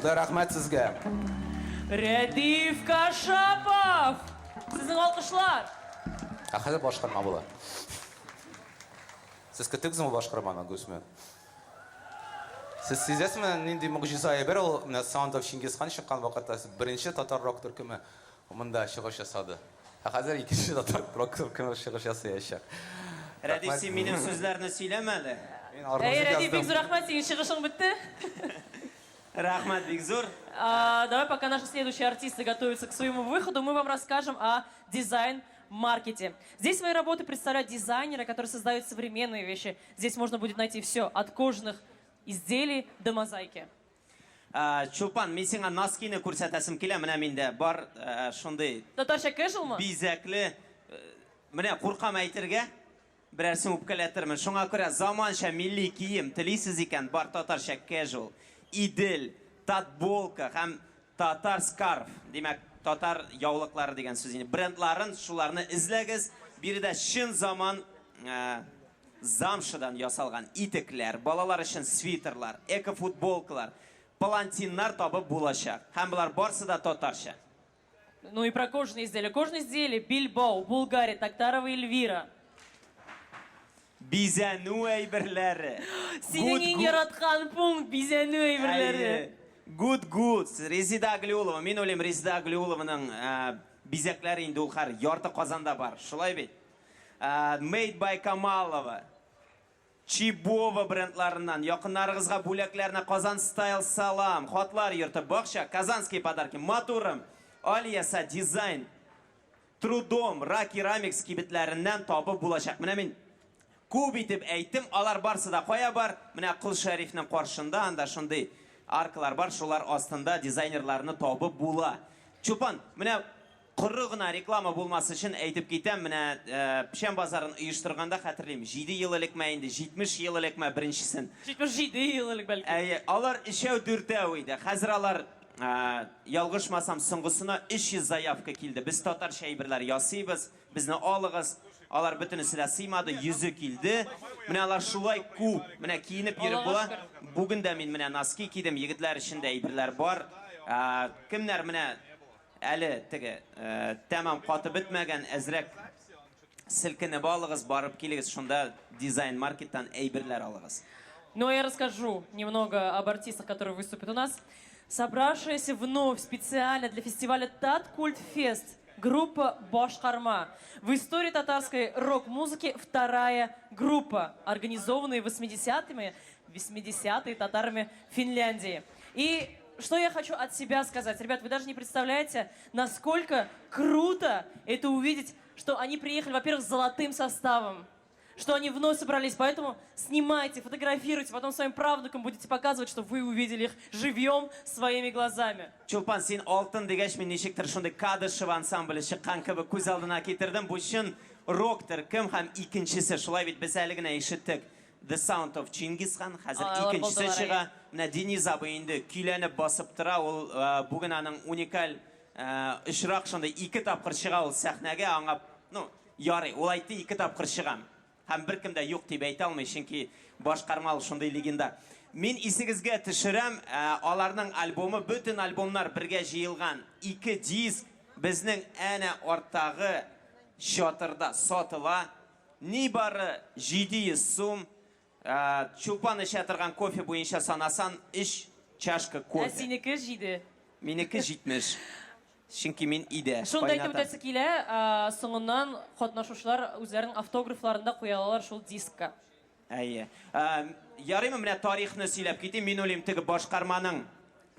Алды, рахмет сізге. Рәдиф Кашапов! Сіздің алқышлар! Қазір башқарма бола. Сіз күттіңіз ме башқарманы көсімен? Сіз сезесіз ме, нендей мұғжиза ебер ол Sound of Чингисхан шыққан вақытта бірінші татар рок түркімі мұнда шығыш жасады. Қазір екінші татар рок түркімі шығыш жасаяшақ. Рәдиф, сен менің сөздеріні сөйлемәді. Рәдиф, Бекзур, рахмет, сенің шығышың бітті. Рахмат, Бекзур. Давай, пока наши следующие артисты готовятся к своему выходу, мы вам расскажем о дизайн-маркете. Здесь свои работы представляют дизайнеры, которые создают современные вещи. Здесь можно будет найти все, от кожаных изделий до мозаики. Чулпан, мен сеңа носкины көрсәтәсім келе, міне менде бар шондай Татарша кэжуал ма? бизәкле, міне қорқам әйтірге, бірәрсін өпкәләтірмін. Шоңа көрә заманша милли киім тілейсіз екен, бар татарша кэжуал, идел, татболка, һәм татар скарф, демәк, татар яулыклары деген сөз. Брендларын, шуларны izләгіз, бірді шын заман замшыдан ясалған итеклер, балалар үшін свитерлар, эко-футболкалар, палантиннар табы булашақ. Һәм бұлар барсы да татарша. Ну и про кожаные изделия. Кожаные изделия Бильбао, Булгария, Токтарова, Эльвира. Бизәну әйберләре. Сенің яратқан пункт бизәну әйберләре. Good. Резида Аглиулова. Мен ойлаймын, Резида Аглиулованың бизәкләре инде ул һәр ярты Казанда бар. Шулай бит. Made by Камалова. Чибова брендларынан, якыннарыгызга бүләкләрне Казан Style салам. Хатлар йорты бакча, Казанские подарки, Матурым, Алияса дизайн, Трудом, Ра керамикс кибетләреннән табып булачак. Менә мин күп итеп әйтем, алар барсы да кая бар? Менә Кул Шәрифнең каршында анда шундый аркалар бар, шулар астында дизайнерларны табып була. Чупан, менә Құры гына реклама булмасы өчен әйтеп китәм, менә пешән базарын оештырганда хәтерлим. 7 ел элек мә инде, 70 ел элек мә беренчесен. 77 ел элек бәлки. Алар 3-4 иде. Хәзер алар ялгышмасам соңгысына 300 заявка килде. Без татарча әйберләр ясыйбыз, безне алыгыз. Алар бөтенесе дә сыймады, 100 килде. Менә алар шулай күп, менә киенеп йөреп була. Бүген дә мин менә носки кидем, егетләр өчен дә әйберләр бар. Кемнәр менә әлі теге тәмам қаты бітмәгән әзрәк сілкініп алығыз, барып келігіз, шунда дизайн-маркеттан әйберләр алығыз. Но я расскажу немного об артистах, которые выступят у нас. Собравшаяся вновь специально для фестиваля Таткультфест группа Башкарма. В истории татарской рок-музыки вторая группа, организованная 80-е татарами Финляндии. И что я хочу от себя сказать? Ребят, вы даже не представляете, насколько круто это увидеть, что они приехали, во-первых, с золотым составом, что они вновь собрались. Поэтому снимайте, фотографируйте, потом своим правнукам будете показывать, что вы увидели их живьем своими глазами. Чулпан, сен алтын дегәч мен ничектер шундай Кадышев ансамбле чыккан кебек күз алдына китердем. Бу чын роктер кем һәм икенчесе. Шулай бит без әле генә ишеттек. The Sound of Чингисхан, хәзер икенчесе чыга. Менә Дениз абый инде көйләнеп басып тора. Ул бүген аның уникаль очрак шундай 2 тапкыр чыга ул сәхнәгә. Аңа, ну, ярый, ул айтты 2 тапкыр чыгам. Һәм беркем дә юк дип әйтә алмый, чөнки башкармалы шундай легенда. Мин исегезгә төшерәм, аларның альбомы, бөтен альбомнар бергә җыелган 2 диск безнең әнә арттагы шатырда сатыла. Нибары 700 сум. Чулпан эчә торган кофе буенча санасан 3 чашка кофе. Синеке җиде. Минеке 70. Чөнки мин иде. Шунда әйтеп үтәсе килә, соңыннан катнашучылар үзләренең автографларын да куя алалар шул дискка. Әйе. Ярыймы менә тарихны сөйләп китим. Мин уйлыйм, теге башкарманың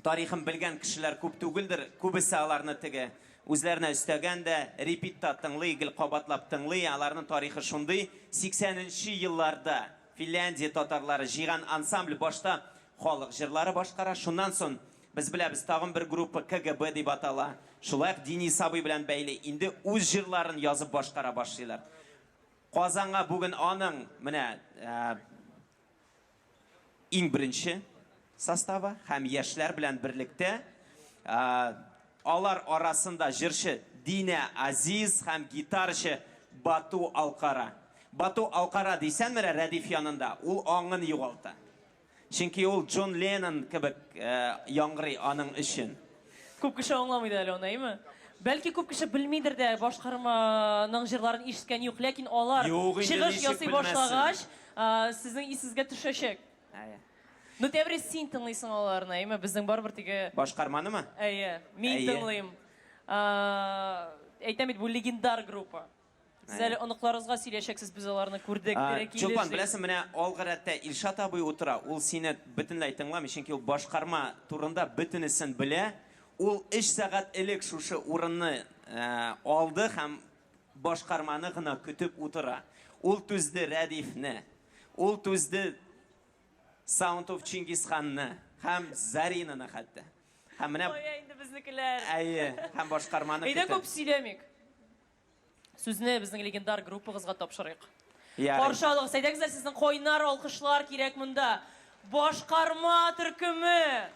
тарихын белгән кешеләр күп түгелдер. Күбесе аларны теге үзләренә өстәгән дә, репитта тыңлый, гел кабатлап тыңлый. Аларның тарихы шундый. 80нче елларда Финляндия татарлары җыйган ансамбль башта халык җырлары башкара. Шуннан соң без беләбез, тагын бер группа КГБ дип атала. Шулай Дениз абый белән бәйле инде үз җырларын язып башкара башлыйлар. Казанга бүген аның менә иң беренче составы һәм яшьләр белән берлектә алар арасында җырчы Динә Азиз һәм гитарчы Бату Алкара. Бату Алкара дисән менә Рәдиф янында, ул аңын югалта. Çünkü ol John Lennon kebek yangri anın işin. Көп кеше аңламый да әле аны, әйме? Бәлки күп кеше белмидер дә, башкарманың җырларын ишеткән юк, ләкин алар Юк, инде чыгыш ничек ясый белмәссең? башлагач, сезнең исегезгә төшәчәк. Ну, тәбри син тыңлыйсың аларны, әйме? Безнең барыбер теге, Başkarmanı mı? әйе, мин Әйе. тыңлыйм. Әйтәм бит, бу легендар группа. Сез әле оныкларыгызга сөйләшәксез, biz аларны күрдек, дирәк Çolpan bilesin mene Algırat'ta İlşat abi otura. Ol seni bütünley tınlamı. Çünkü ol başkarma turunda bütünüsün bile. Ol iş saat elek şuşu urunu aldı hem başkarmanı gına kütüp otura. Ol tüzdü Radif'ni. Ol tüzdü Sound of Çingiz Khan'ni. Hem Zarin'ini hatta. Hem ne? Ой, инде безнекеләр. Әйе, hem başkarmanı Әйдә kütüp. күп сөйләмик. Сүзне безнең легендар группагызга тапшырыйк. Yani. Каршалык, әйдәгезләр, сезнең кайнар алкышлар кирәк монда. Башкарма төркеме.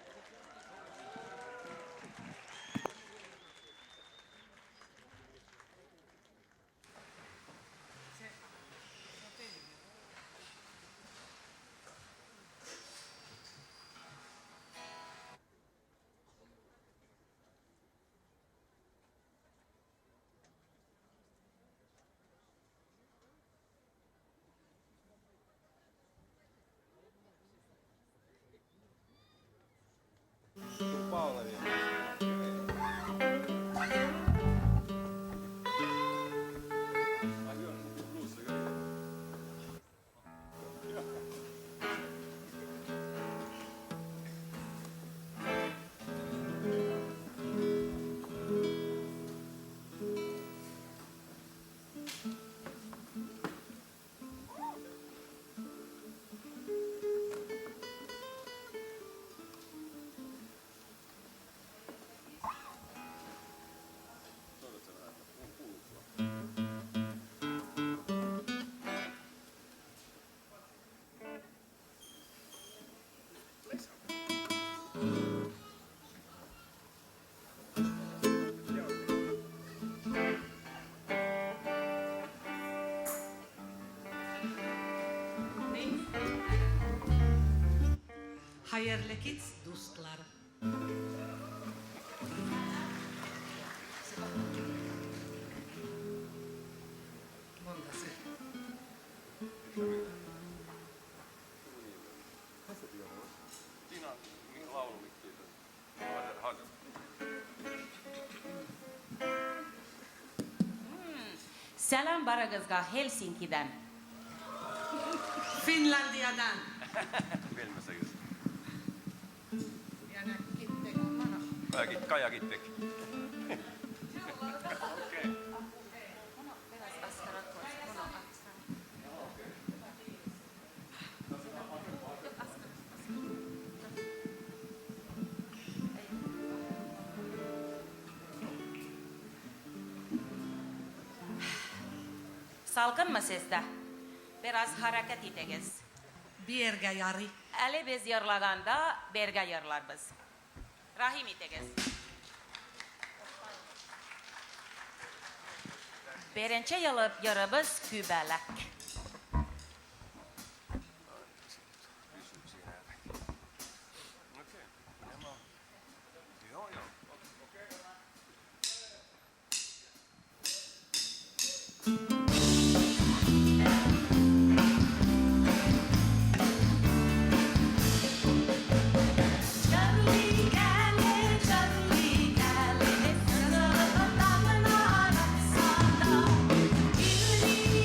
Hayırlı git dostlar. Selam Baragızga Helsinki'den. Finlandiya'dan. Bilmeseniz. Yani gittik. Kaja gittik. Salkın mı sizde? Biraz hareket edeceğiz. Bir yerge yarı. Ali biz yırlaganda berge yırlar biz. Rahim edeceğiz. Birinci yırımız kübelek.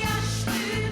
Yaşlı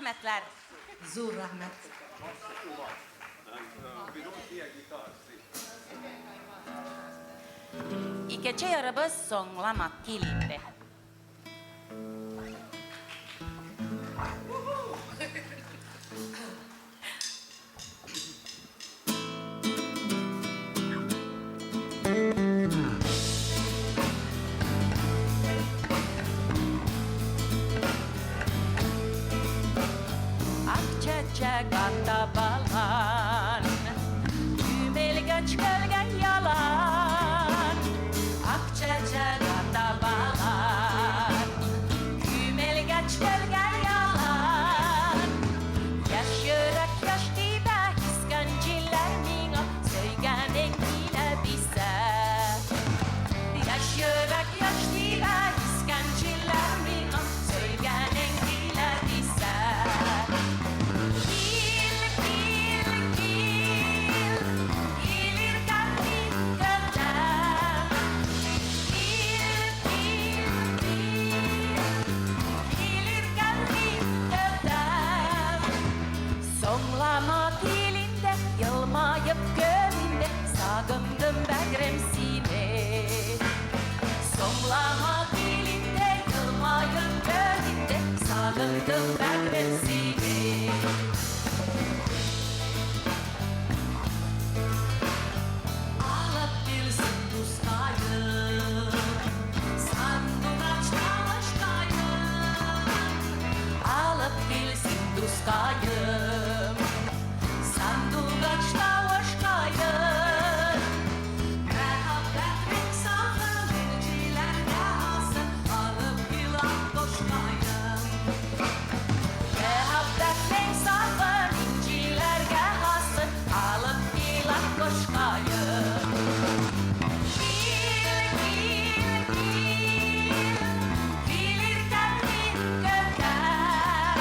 rahmetler. Zur rahmet. İkece yarabız sonlamak kilinde. Akçacak atta balan, Kümelge çölge yalan. Akçacak atta balan, Kümelge çölge yalan. Yaşarak yaştıda iskancılar minga, Söygenin bile bize. Yaşarak yaştıda iskancılar minga, Söygenin bile bize. Sonlama dilinde, yılmayıp gönlümde, sağındım begrem sine. Sonlama dilinde, yılmayıp gönlümde, sağındım begrem sine. Alıp bilsin dustayım, sandukaçta başkayım. Alıp bilsin dustayım, sandukaçta başkayım. Mehabbetin sağın incilerle hasın, alıp yılan koşkayım. Mehabbetin sağın incilerle hasın, alıp yılan koşkayım. Gelir kendin gökten.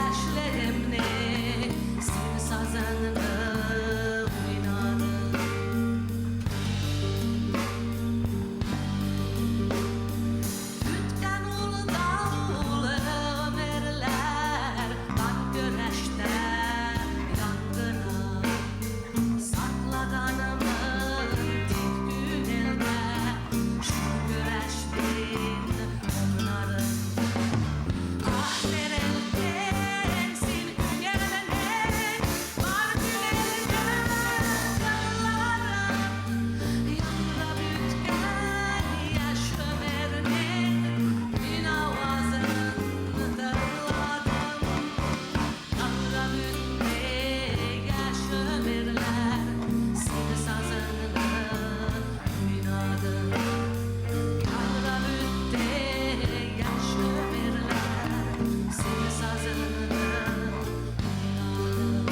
yaşlarımne Sin sazanını oynadım Ütken ulu dağlı ömerler Kan güreşte yangına Sakladanımın tek gün elde Şu güreştin onların Ah nerelden sin gelenen Var günelden canlarım Yanra bütken yaş ömerinin Gün avazını dağladım Yanra bütken yaş ömerler Sin sazını oynadım Yanra bütken yaş ömerler Sin sazını oynadım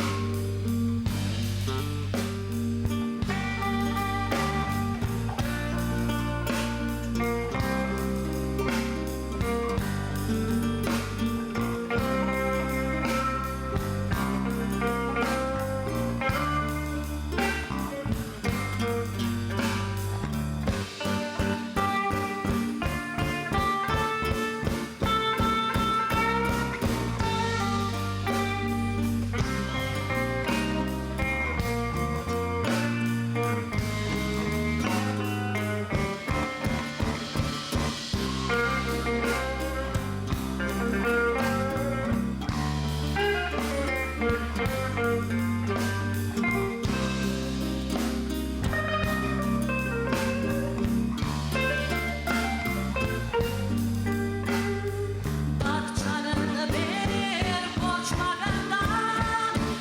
Bahçanın bir koçmaganda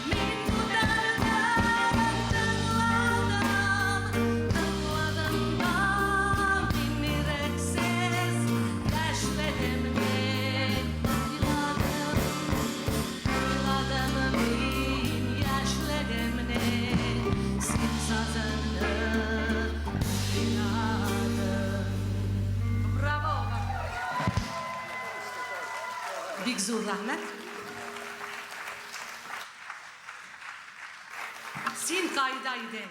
Min bu derden Tınladım da dinlereksiz Yaşlarımı Yıladım bin yaşlarımı Sin sazını oynadım Bravo! Big Zur rahmet. Sin kaydaydı.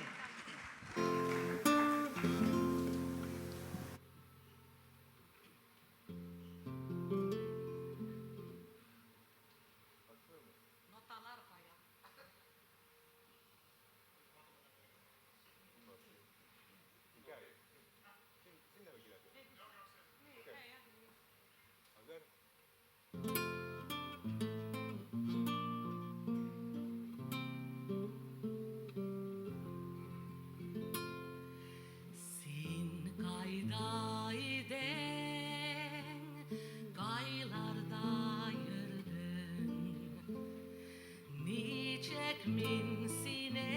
Notalar koyalım. Sin kaydayden Kaylarda yırdın Niçek min sine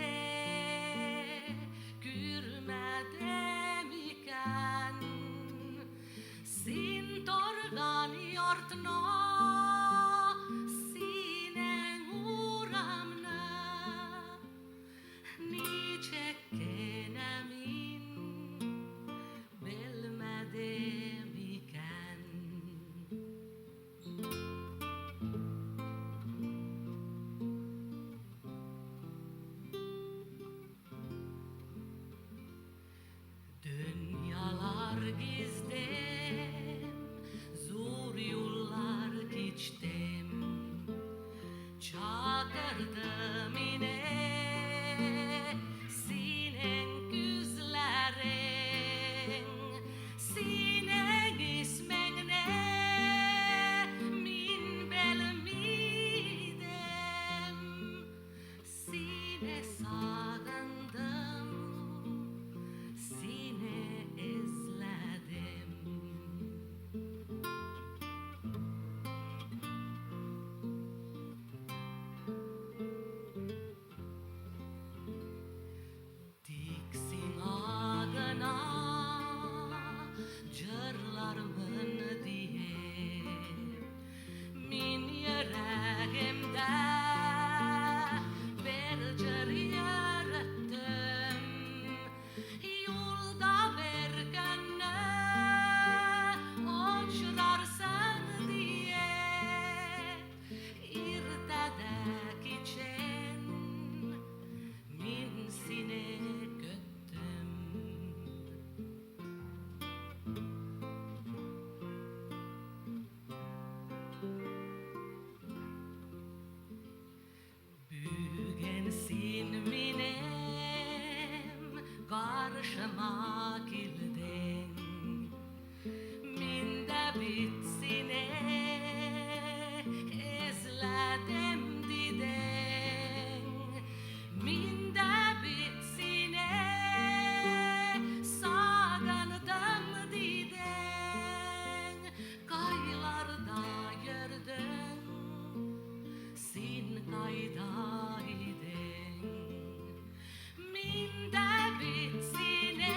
Gürmedem iken Sin torgan yortno Sinen uğramna Niçek kenemin Bilmedim iken Dünyalar gizdim Zor yollar geçtim Çakırdım yine Sinen güzlerin Sinen ismen ne Min bilmedim Sine sağındım Sine izledim karşıma geldin. Minde bitsine ezledim diden. Minde bitsine sağandım diden. Kaylarda yerdin, sin kaydaydın. Minde bitsine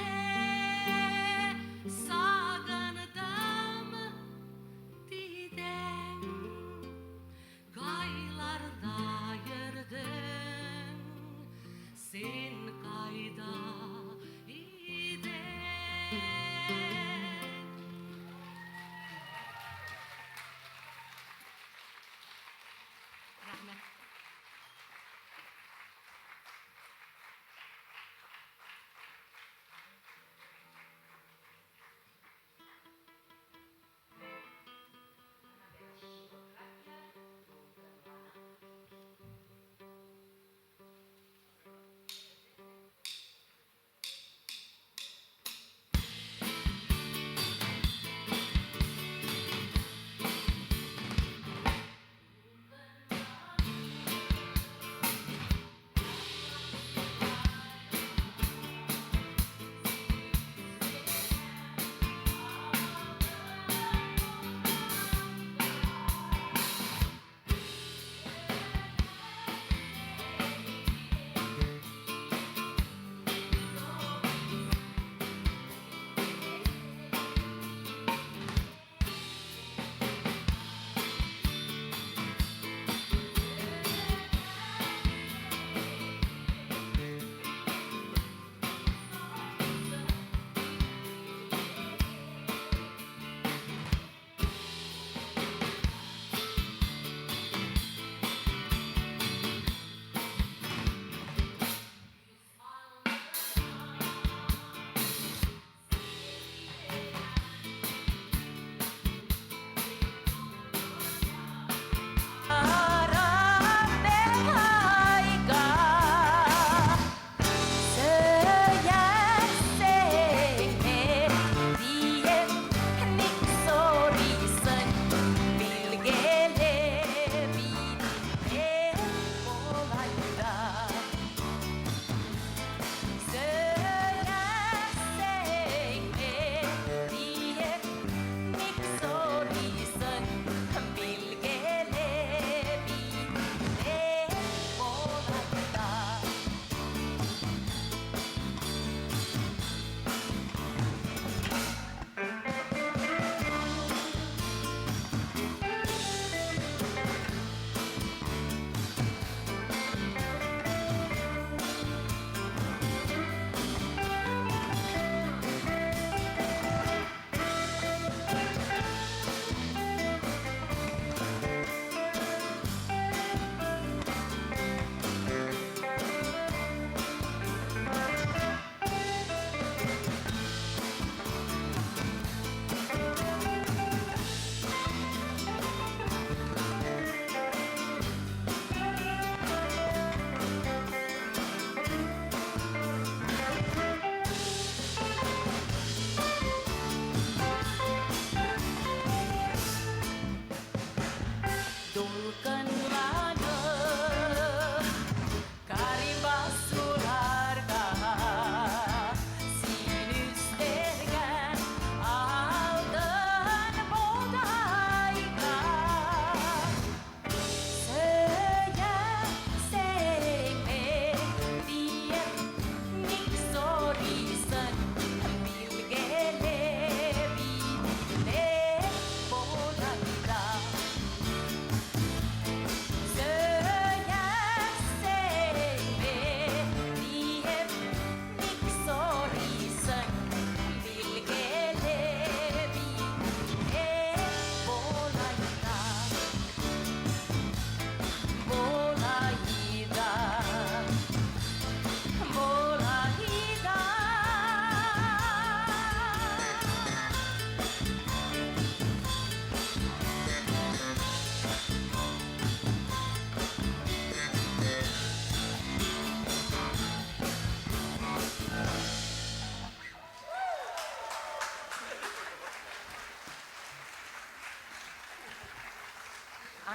sağandım diden. Kaylarda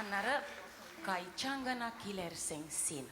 Anları kayçangana kilersen sin.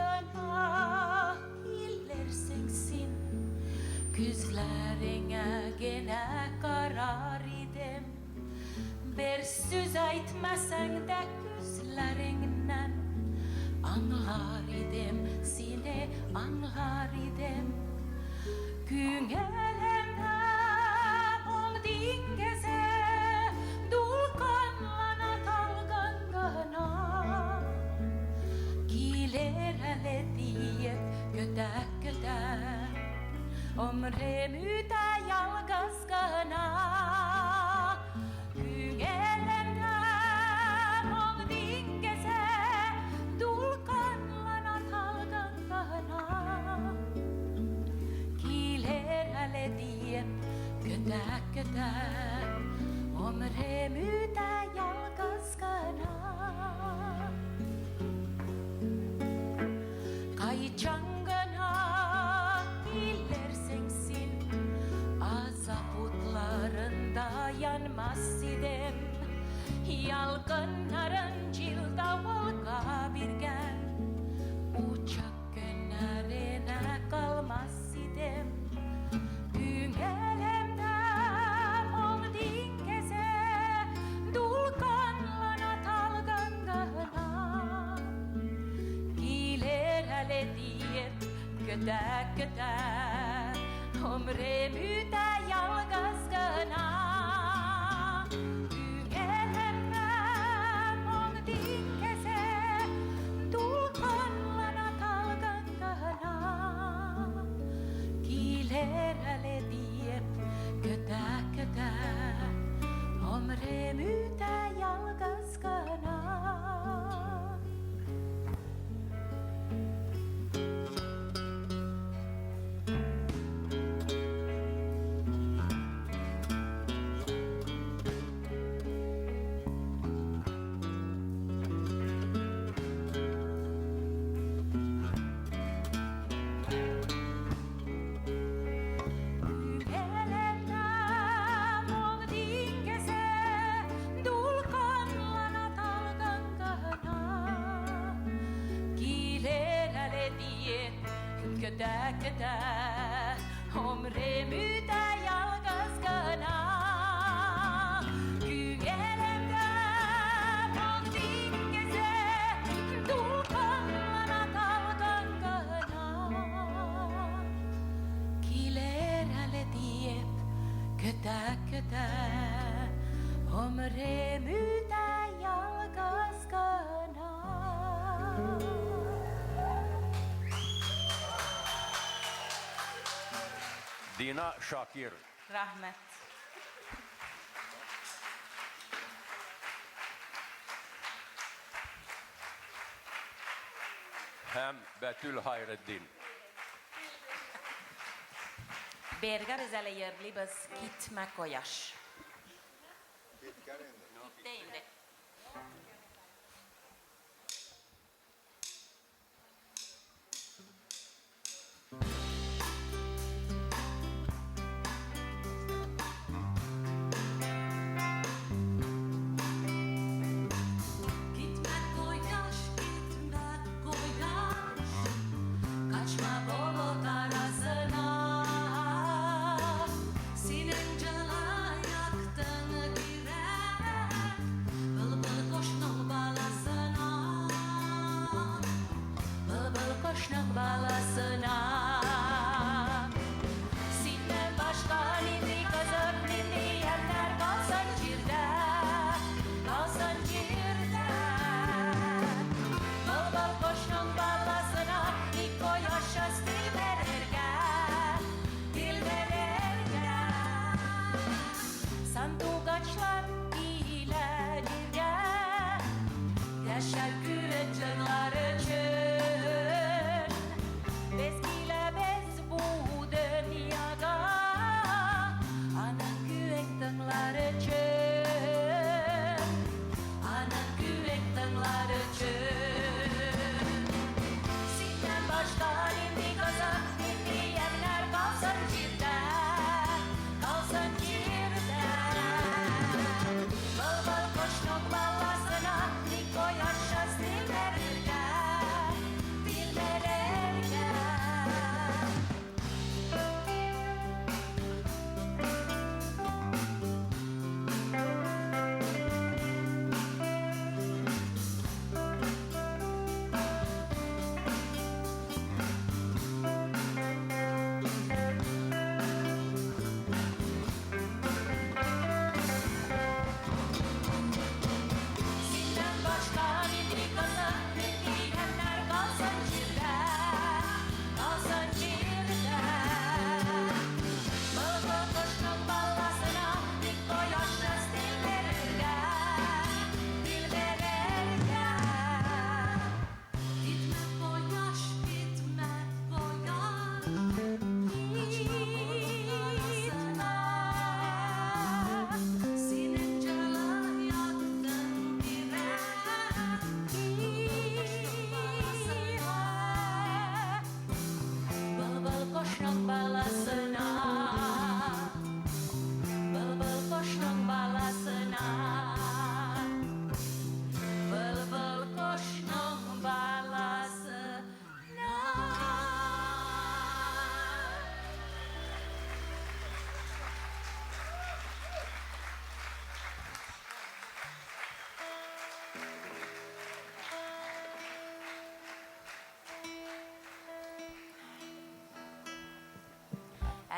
Kayçangana kilersen sin. Küzlerine gene karar idem. Bir söz aytmasan da gözlerinden anlar idem, seni anlar idem. Güngelemde ol dingeze, dulkanlana talgangana. Giler hele diyet gödek ömrümüde yalgız gana. Güngelemde ol dingeze, dulkanlana talgangana. Giler hele diyet gödek ömrümüde yalgız gana. Kayçangana bilersen sin, azaputlarında yanmaz idem. Yalgınların cilda volga birgen, uçak gönlerine kalmaz idem. Güngelemde ol dingeze, dulkanlana talgangana. Giler hele diyet gödek ömrümüde yalgız gana. Güngelemem ol dingeze, dulkanlana talgangana. Giler hele diyet gödek ömrümüde yalgız gana. Güngelemem ol dingeze, dulkanlana talgangana. Giler hele diyet gödek ömrümüde yalgız gana. Güngelemem ol dingeze, dulkanlana talgangana. Giler hele diyet gödek ömrümüde yalgız gana. Dina Shakir. Rahmet. Hem Betül Hayreddin. Berga bizele yerli biz gitme koyaş. Gitti indi. Gitme koyaş, kaçma bulut arasına. Sinen celaya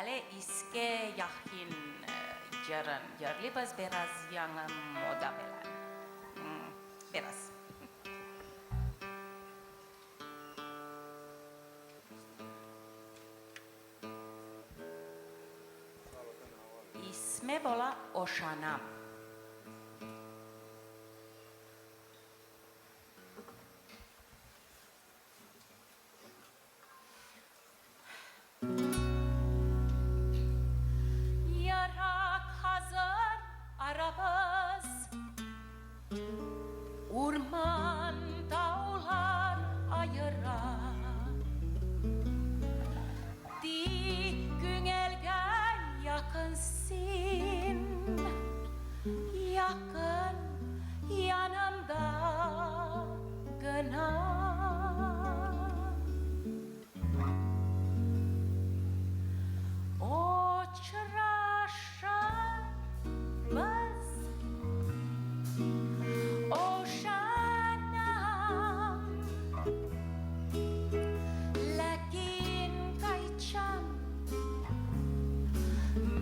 Bale iske yahin yarın yarlı biz biraz yanı moda bilen. Biraz. İsmi bola Oşanam. Yarak hazır arabız. Urman dağlar ayıra. Dik gün elgen yakınsın. Yakın yanımda gına. Uçraşırız oşanam, lakin kayçam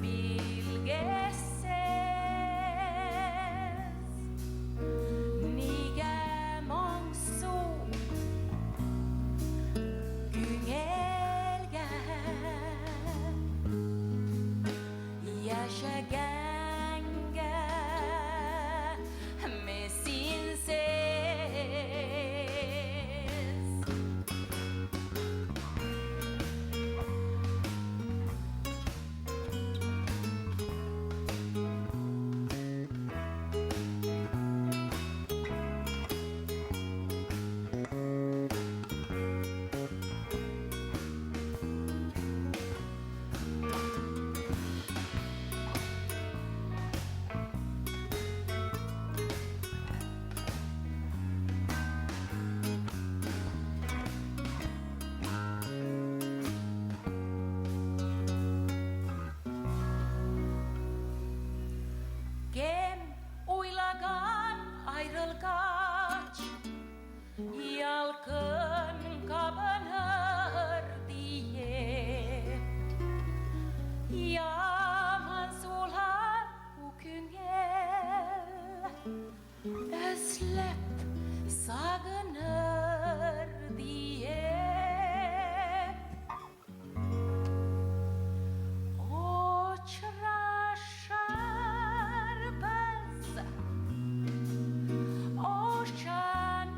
bilgesiz. Nigem onsu gün elgen yaşaganga mesinsiz. Gem uylagan ayrılgaç, yalkın kabanır diye. Yaman sular bu gün gel, özlep sagınır diye. Uçraşırız oşanam,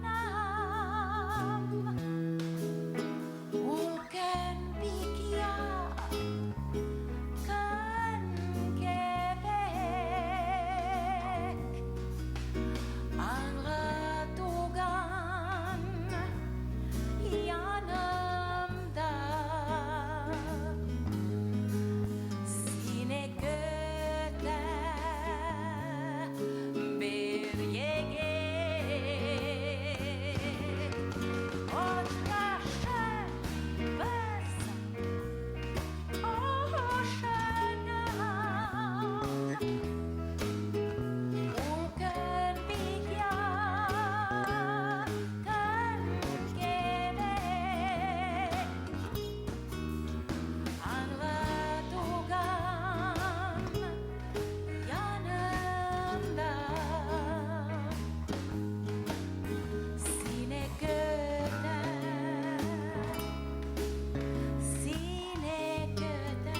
ulken bikya kan gebek, anlatugan yanımda. Sine göte bir yegek, oçraşırız oşanam, ulken bikya kan gebek, anlatugan yanımda. Sine göte, sine göte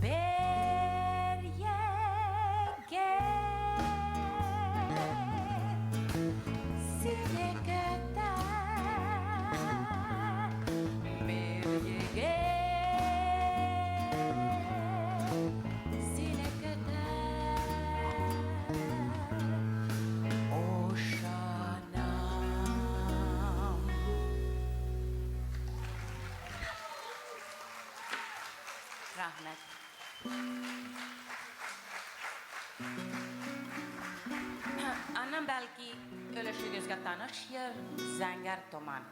bir yegek, sine göte bir yegek, sine göte oşanam. Rahmet. Annem belki ölüşügüzge tanışır, Zenger Toman.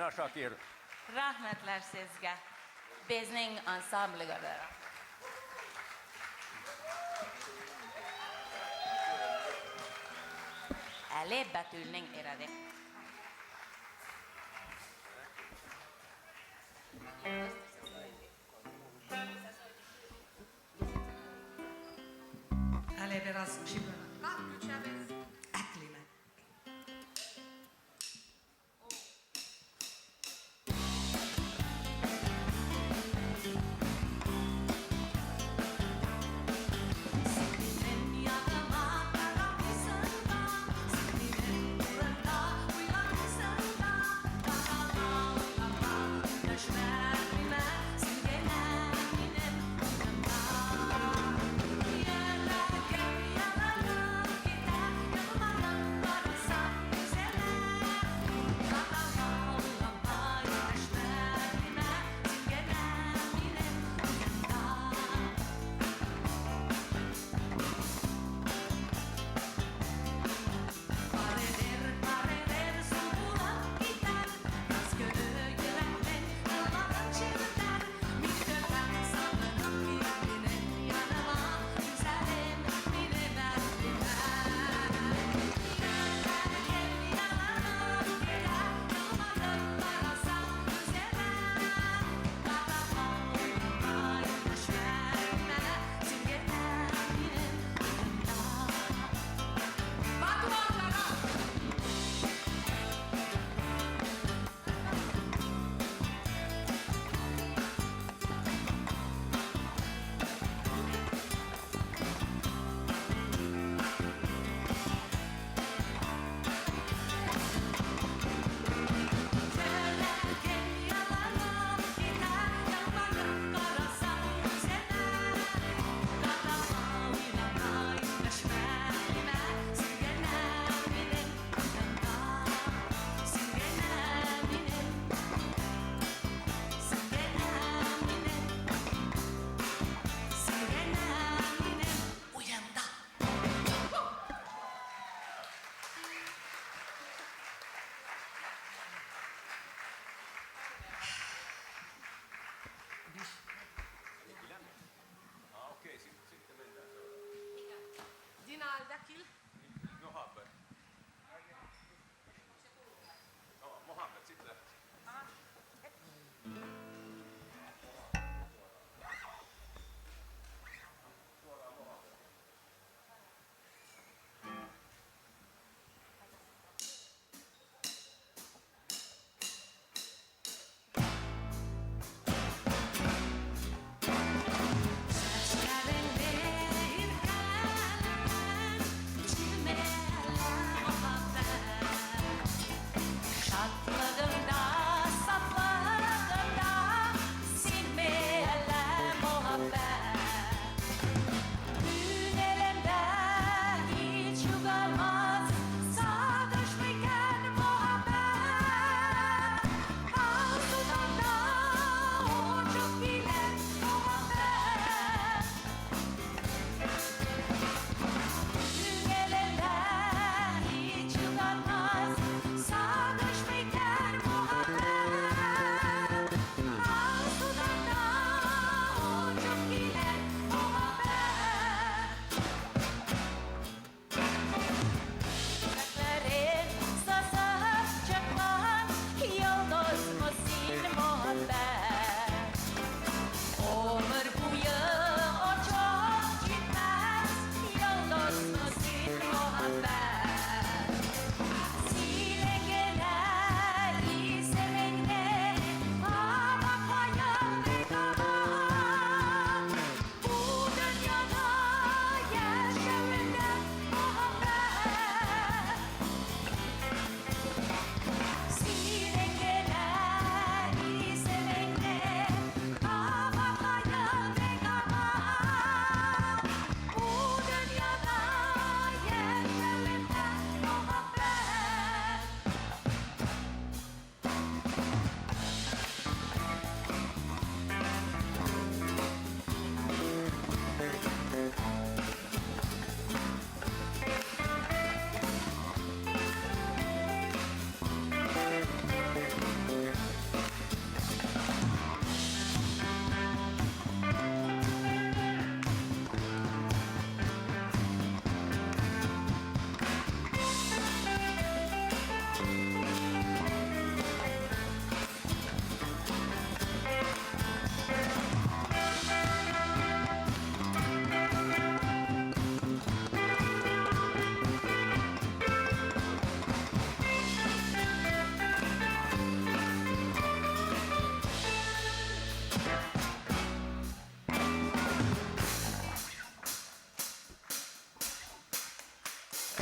Dina Shakir. Rahmatlar sizga. Bizning ansambliga bera. Ali Batulning eradi. Allez, biraz şimdi. Aklime. Kita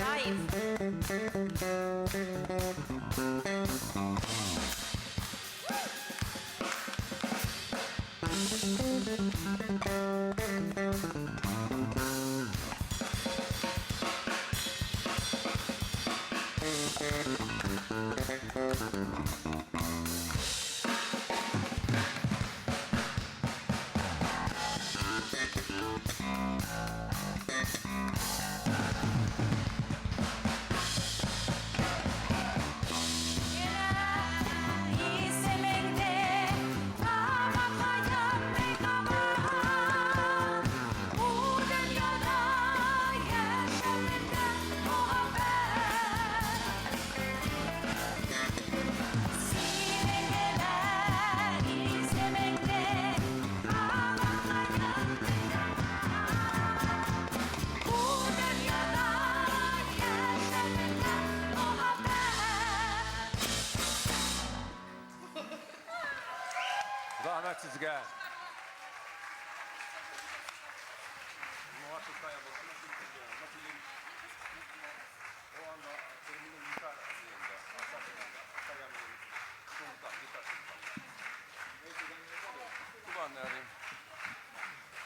Raif. Rahmet sizge.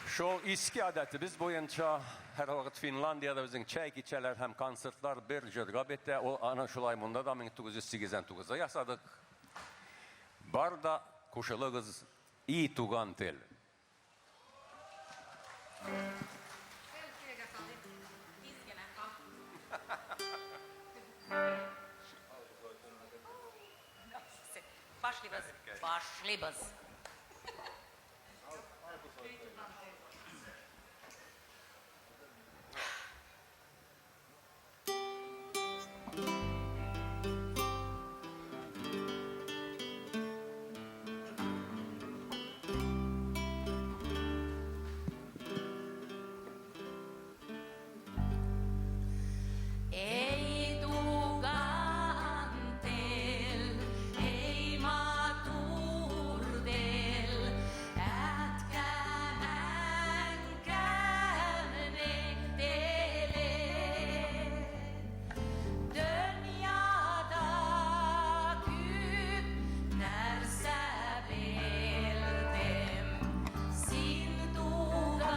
Şu eski adetimiz boyunca her vakit Finlandiya'da bizim çay içeler hem konsertler bir jörgabette o ana şulay bunda da 1989'da yasadık. Barda kuşalığız iyi tugan tel. Başlayız. Başlayız. Ei tugantel, ei maturdel, ätkänän käännehtele. Dünyada günler severdim, sin tugandelar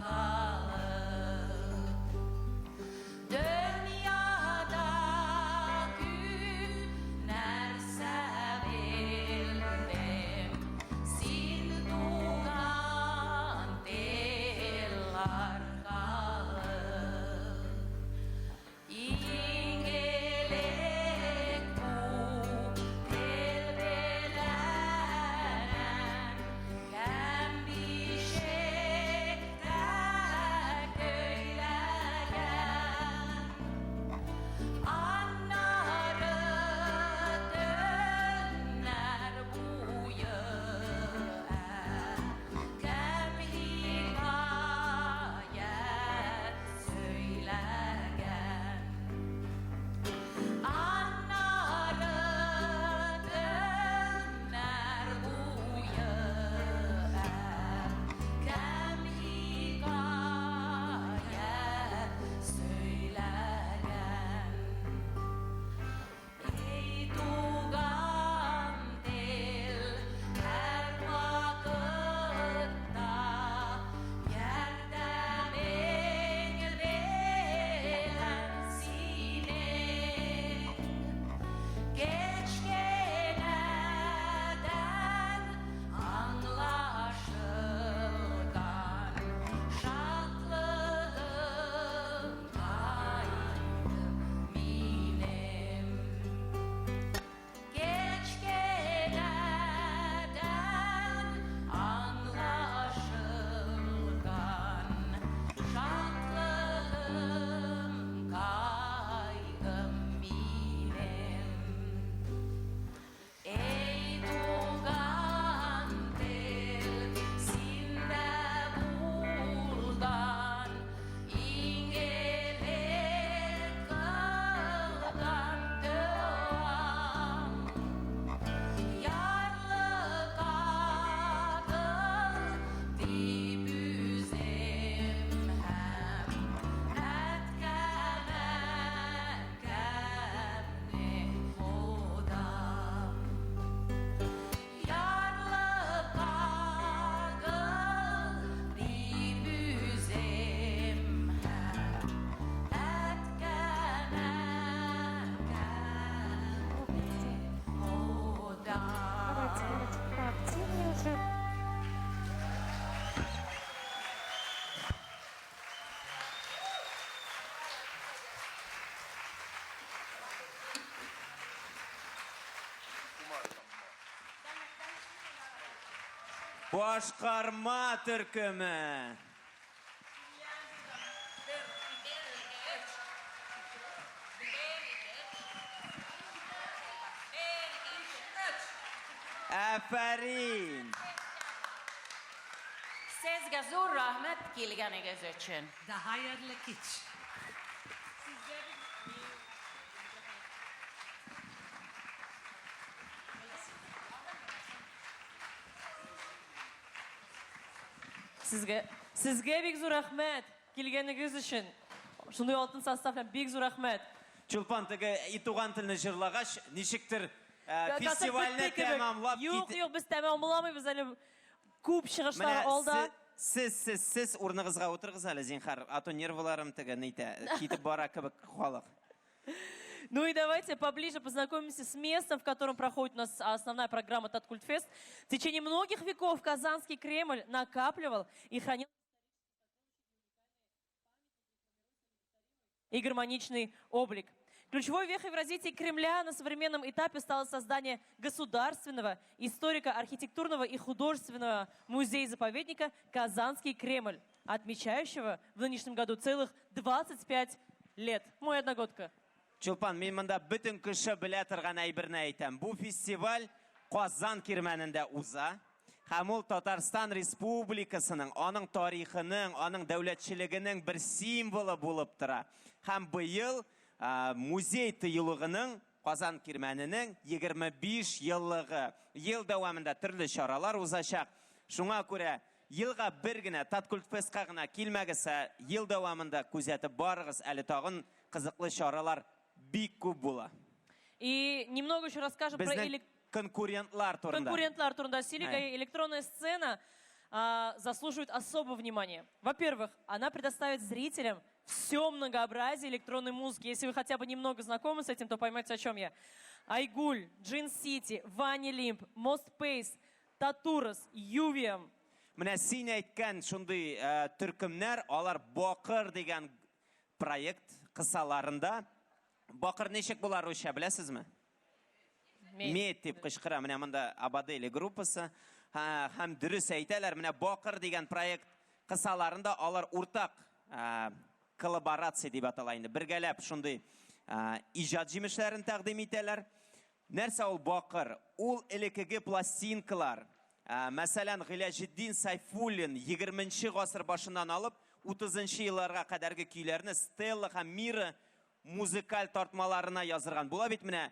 kalıp. Dünyada günler severdim, sin tugandelar kalıp. İngelek bu telvelenen, hem bir şeyde köyleyen. Anları döner bu yöğe, kem hikaye Башқарма түркімі. Әфәрин. Sizga zo'r rahmat kelganingiz uchun. Da hayırlı kiç. Sizga bek zo'r rahmat kelganingiz uchun. Shunday oltin sostavdan bek zo'r rahmat. Чулпан, тігі итуған тіліні жырлағаш, нешіктір фестиваліне тәмамлап Yok, biz tamamlamaymiz. Әлі көп шығышлар алда. Сіз орныңызға отырғыз әлі, зинхар. Ато нервыларым тігі нейті, кетіп бара кібік қуалық. Ну и давайте поближе познакомимся с местом, в котором проходит у нас основная программа Таткультфест. В течение многих веков Казанский Кремль накапливал и хранил и гармоничный облик. Ключевой вехой в развитии Кремля на современном этапе стало создание государственного, историко-архитектурного и художественного музея-заповедника «Казанский Кремль», отмечающего в нынешнем году целых 25 лет. Мой одногодка. Чулпан, мен мында бүтін күші біле тұрған әйбірні айтам. Бұл фестиваль Қазан керменінде уза. Һәм ул Татарстан Республикасының, аның тарихының, аның дәүләтчелегенең бір символы булып тора. Һәм быел музей тыелуының Казан кермененең 25 еллыгы. Ел дәвамында төрле чаралар узачак. Шуңа күрә елга бер генә Таткультфестка гына килмәгесә, ел дәвамында күзәтеп барыгыз, әле тагын кызыклы чаралар бик күп була. И немного еще расскажем про конкурентлар турында. Конкурентлар турында. Силика электронная сцена заслуживает особого внимания. Во-первых, она предоставит зрителям все многообразие электронной музыки. Если вы хотя бы немного знакомы с этим, то поймете, о чем я. Айгуль, Джин Сити, Вани Лимп, Мост Пейс, Татурас, Ювием. Менә син әйткән шундый төркемнәр, алар Бакыр дигән проект кысаларында. Бакыр ничек булар русча беләсезме? Мед дип кычкыра. Менә монда Абадели группасы. Һәм дөрес әйтәләр, менә Бакыр дигән проект кысаларында алар уртак коллаборация дип атала инде. Бергәләп шундый иҗат җимешләрен тәкъдим итәләр. Нәрсә ул Бакыр? Ул элекеге пластинкалар. Мәсәлән, Гыйләҗетдин Сайфуллин 20-нчы гасыр башыннан алып 30-нчы елларга кадәрге көйләрне Стелла һәм Мира музыкаль тартмаларына язырган. Була бит менә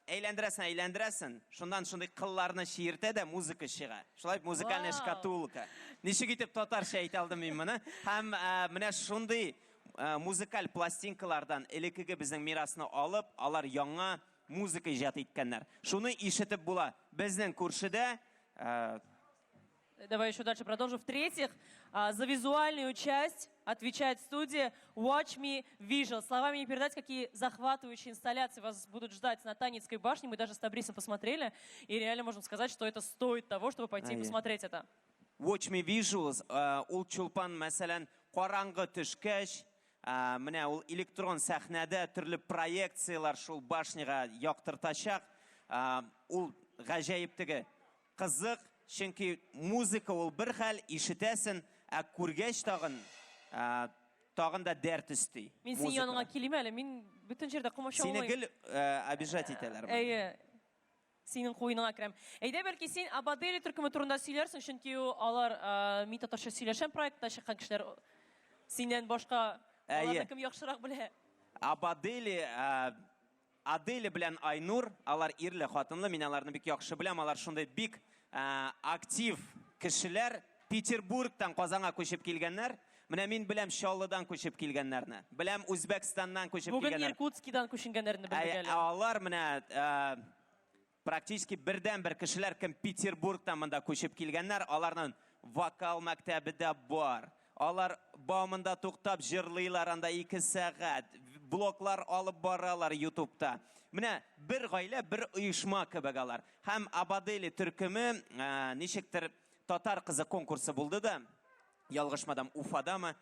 әйләндерәсен, шундан шундый кылларны чиертә дә музыка чыга. Шулай музыкальная шкатулка. Ничек итеп татарча әйтә алдым мин моны. Һәм менә шундый музыкаль пластинкалардан элекеге безнең мирасны алып, алар яңа музыка иҗат иткәннәр. Шуны ишетеп була. Безнең күршедә Давай еще дальше продолжим. В-третьих, за визуальную часть отвечает студия Watch Me Visual. Словами не передать, какие захватывающие инсталляции вас будут ждать на Танецкой башне. Мы даже с Табрисом посмотрели, и реально можем сказать, что это стоит того, чтобы пойти и посмотреть это. Watch Me Visuals, ул Чулпан, мәсәлән, караңгы төшкәч, менә ул электрон сәхнәдә төрле проекциялар шул башняга яктыртачак. Ул гаҗәеп теге кызык, чөнки музыка ул бер хәл ишетәсен, күргәч тагын да дәрт өсти. Мин синең яныңа килим әле, мин бүтән җирдә комача алмыйм. Сине гел обижать итәләр. Әйе. Синең куеныңа керәм. Әйдә, бәлки син Абадели төркеме турында сөйләрсең, чөнки алар мин татарча сөйләшән проектта чыккан кешеләр. Синнән башка аларны кем яхшырак белә? Абадели, Адели белән Айнур, алар ирле хатынлы, мин аларны бик яхшы беләм, алар шундый бик актив кешеләр. Петербургтан Казанга күчеп килгәннәр. Менә мин беләм Чаллыдан күчеп килгәннәрне. Беләм Үзбәкстаннан күчеп килгәннәр. Бүген Иркутскидан күченгәннәрне белдек әле. Алар менә практически бердән-бер кешеләр кем Петербургтан монда күчеп килгәннәр. Аларның вокал мәктәбе бар. Алар баумында туктап җырлыйлар, анда 2 сәгать. Блоклар алып баралар YouTube'та. Менә бер гаилә, бер оешма кебек алар. Һәм Абадели төркеме ничектер татар кызы конкурсы булды да, ялгышмадам Уфадамы.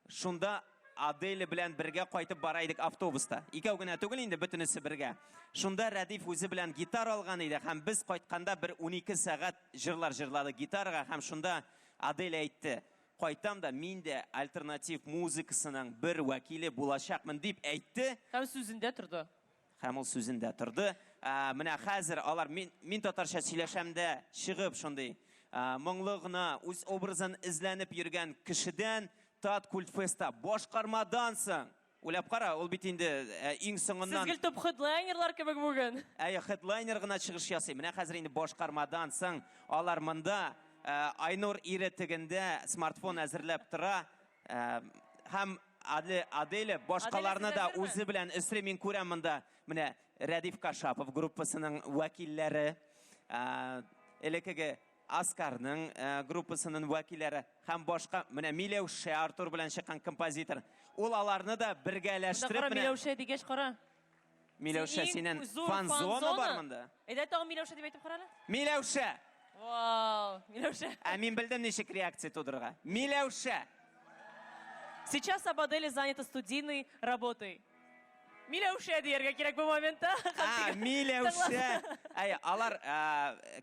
Шунда Адель белән бергә кайтып барайдык автобуста. Икәү генә түгел инде бөтенесе бергә. Шунда Рәдиф үзе белән гитара алган иде һәм без кайтканда бер 12 сәгать җырлар җырлады гитарага һәм шунда Адель әйтте: "Кайтам да мин дә альтернатив музыкасының бер вәкиле булачакмын" дип әйтте. Һәм сүзендә торды. Һәм ул сүзендә торды. Менә хәзер алар мин татарча сөйләшәмдә чыгып шундый моңлы гына үз образын эзләнеп йөргән кешедән Тат Культфеста башкармадан соң. Уйлап кара, ул бит инде иң соңыннан Сез топ хедлайнерлар кебек бүген. хедлайнер гына чыгыш ясый. Менә хәзер инде башкармадан соң алар монда Айнур иретегендә смартфон әзерләп тора. Һәм Адель башкаларны да үзе белән өсри. Мин күрәм монда. Менә Рәдиф Кашапов группасының вәкилләре, элекеге Аскарның группасының вәкилләре һәм башка менә Миләүшә Артур белән чыккан композитор. Ул аларны да бергәләштереп Менә Миләүшә дигәч кара. Миләүшә синең фан-зона бар монда. Әйдә тагын Миләүшә дип әйтеп карала. Миләүшә. Вау, Миләүшә. Мин белдем ничек реакция тудырга. Миләүшә. Сейчас Абадели занята студийной работой. Миләүшә дияргә кирәк бу моментта. Миләүшә. Алар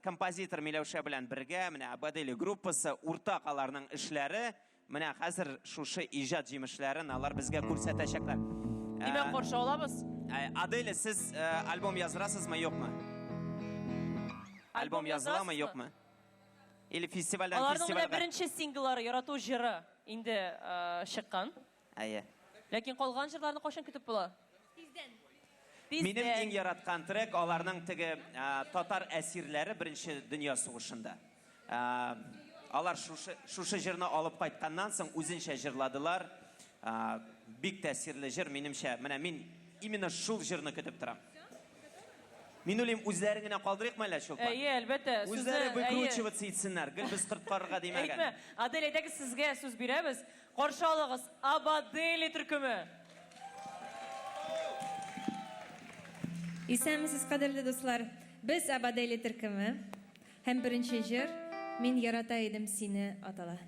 композитор Миләүшә белән бергә, менә Абадели группасы уртак аларның эшләре, менә хәзер шушы иҗат җимешләрен алар безгә күрсәтәчәкләр. Димәк каршы алабыз. Адель, сез альбом язырасызмы, юкмы? Альбом языламы, юкмы? Или фестивальдән Аларның фестивальгә? беренче сингллары Ярату җыры инде чыккан. Ләкин калган җырларны кашан көтеп була? Минем иң яраткан трек аларның теге татар әсирләре беренче дөнья сугышында. Алар шушы җырны алып кайтканнан соң үзенчә җырладылар. Бик тәэсирле җыр минемчә. Менә мин именно шул җырны көтеп торам. Мин уйлыйм, үзләре генә калдырыйкмы әллә шул? Әлбәттә. Үзләре выкручиваться итсеннәр. Гел без кырткарга димәгән. Әйтмә, Адель, әйтәгез сезгә сүз бирәбез. Каршы алыгыз Абадели төркеме. Исәнмесез, кадерле дуслар. Без Абадели төркеме һәм беренче җыр "Мин ярата идем сине" атала.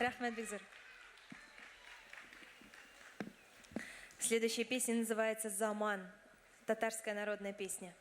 Рахмет, Бекзур. Следующая песня называется «Заман». Татарская народная песня.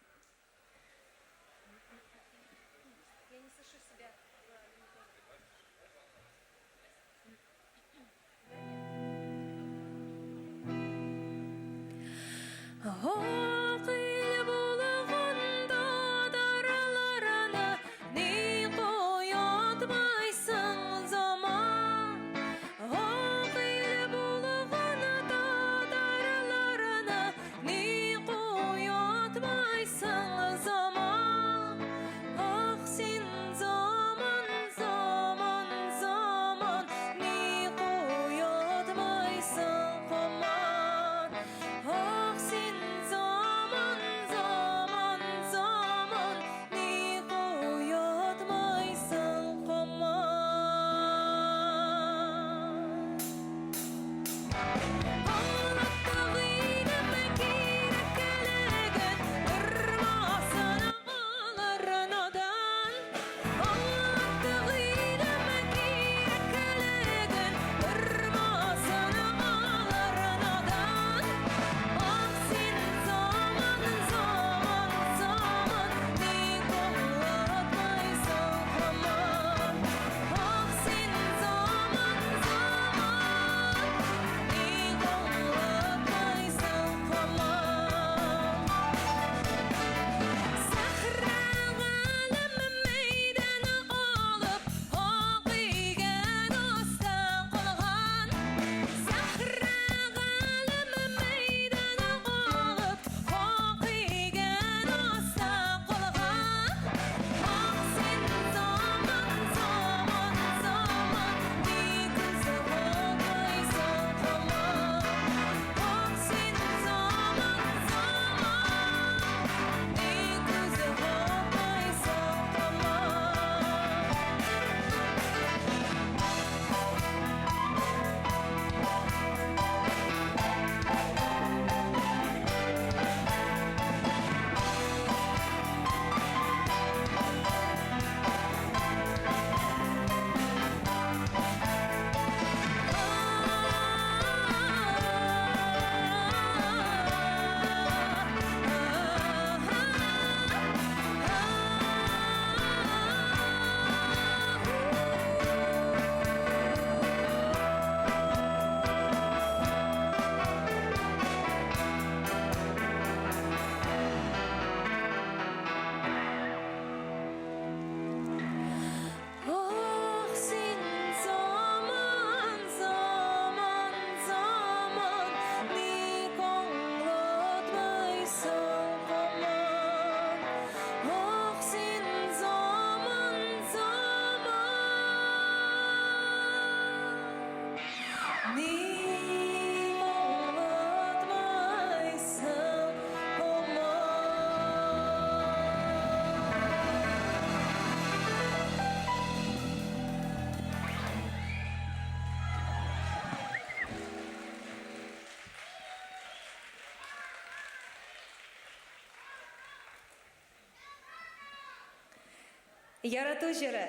Ярату жыры.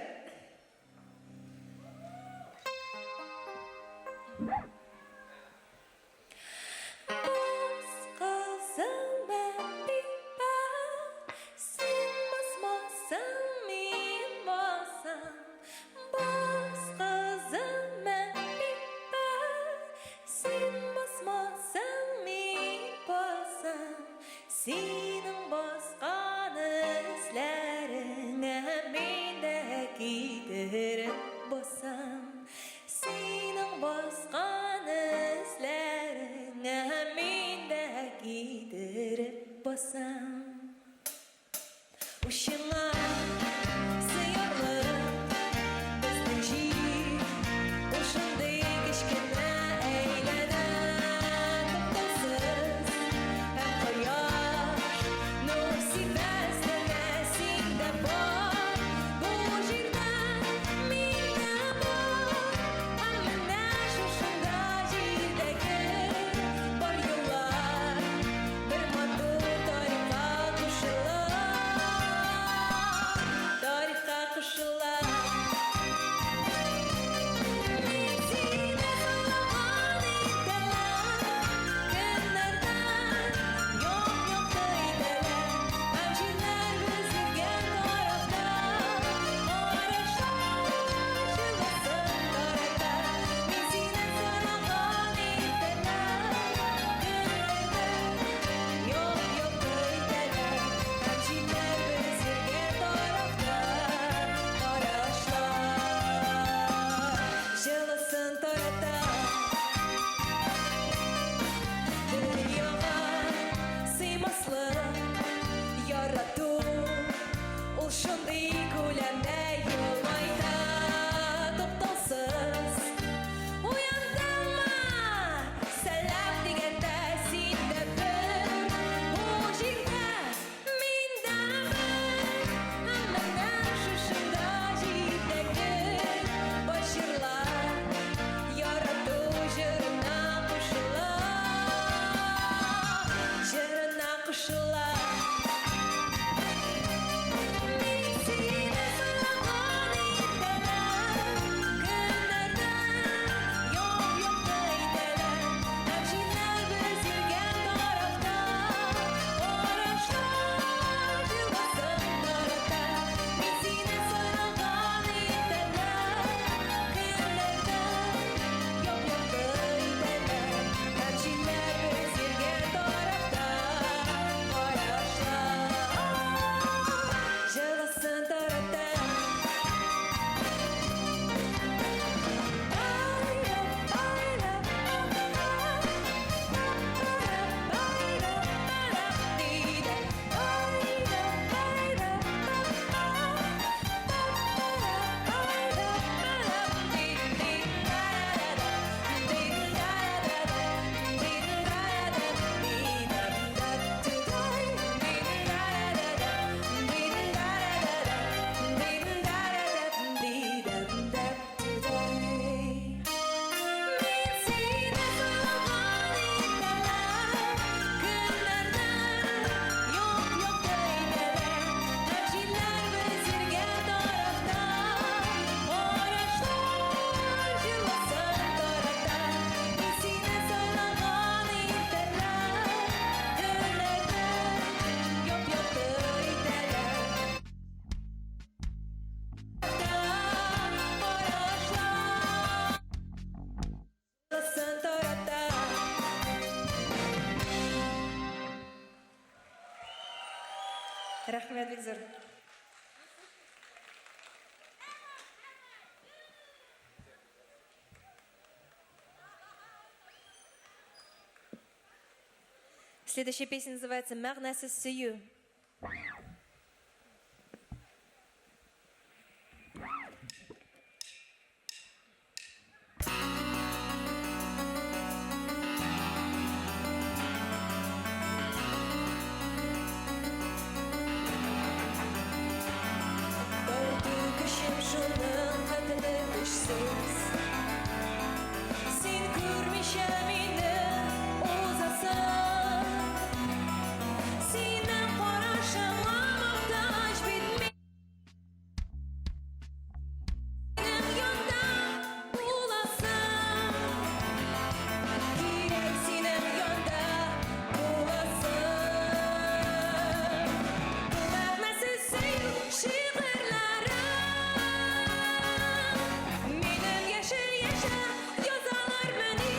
Senin baskan izlerine min de giderip basam. Senin baskan izlerine min de giderip basam. Uşunlar sıyırlarım bizden şiir. Uşunday kişkine eylenen toksuz hem koyar. Рахмет бик зур. Следующая песня называется «Мәгънәсез сөю». Барды көшем шуның хәтле көшсез. Син күрмичә мине узасың. Синең карашыңа мохтаҗ бит мин. Минем янда буласың. Кирәк синең янда буласың. Бу мәгънәсез сөю шигырьләрем. Минем яшел яшә язалармыни.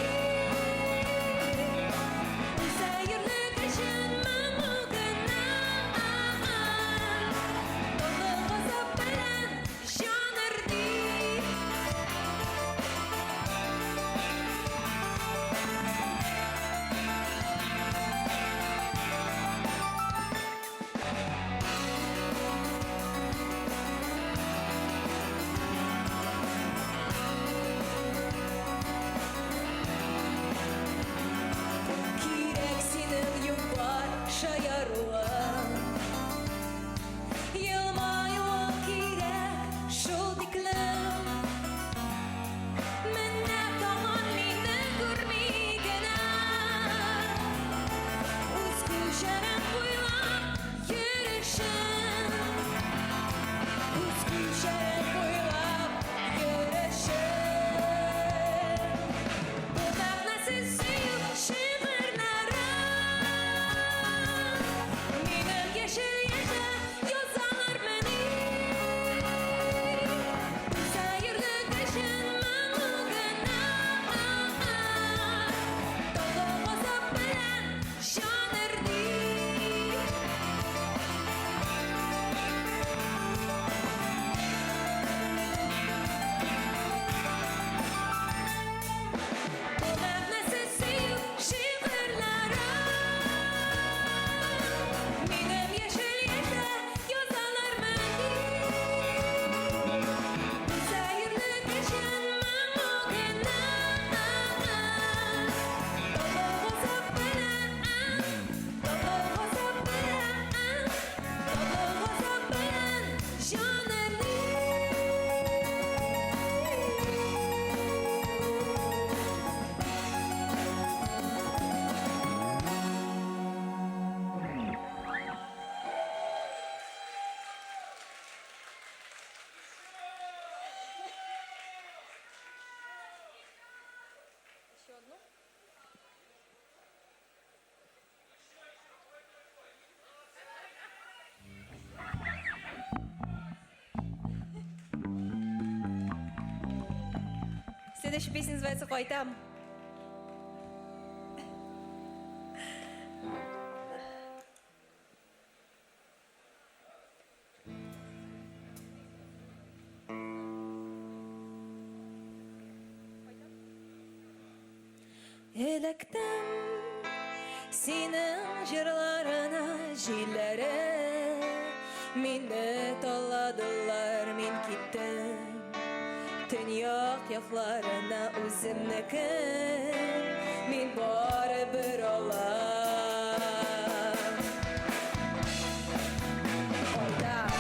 Сәерлек өчен мен бүген Долы газап белән җан өрди. Кирәк синең юбар шаяруың. Елмаюың кирәк шул тиклем. Менә тагын мине күрми генә. Үз күчәрең буйлап йөрешең. Үз күчәрең буйлап йөрешең. Бу мәгънәсез сөю шигырьләрем. Минем яшел яшә язалармыни. Сәерлек өчен мен бүген Долы газап белән җан өрди. Бу мәгънәсез сөю шигырьләрем. Минем яшел яшә язалармыни. Сәерлек өчен мен бүген Долы газап белән җан өрди. Следующая песня называется «Кайтам». Электем синең җырларына җилләре. Мине талладылар, мин киттем. Төньяк якларына үземнеке. Мин барыбер алам. Кайтам.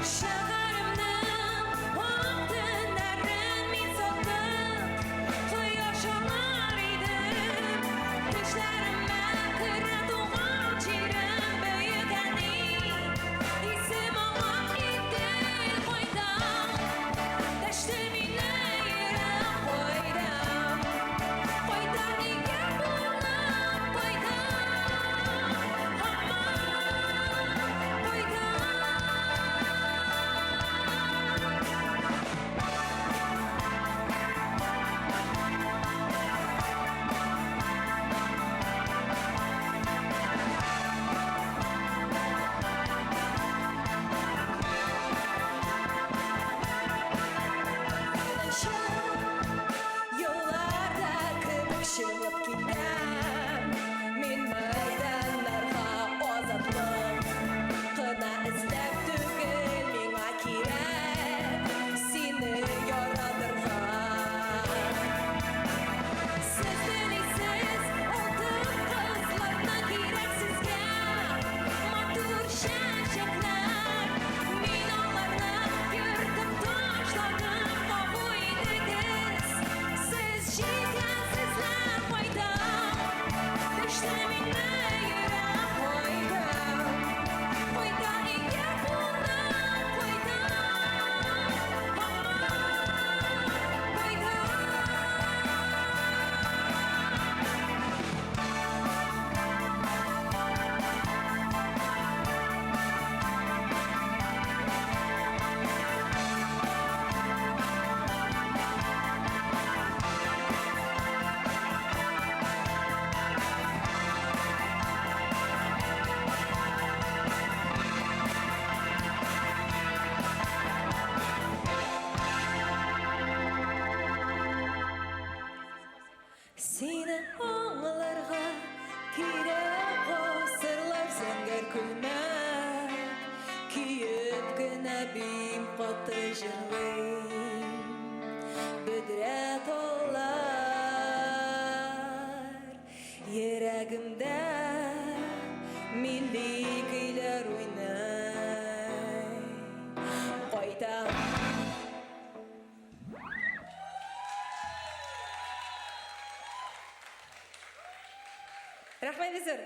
Шәһәремнең вак төннәрен мин саклап, кояш алар идем. Төшләремә Рахмет безір.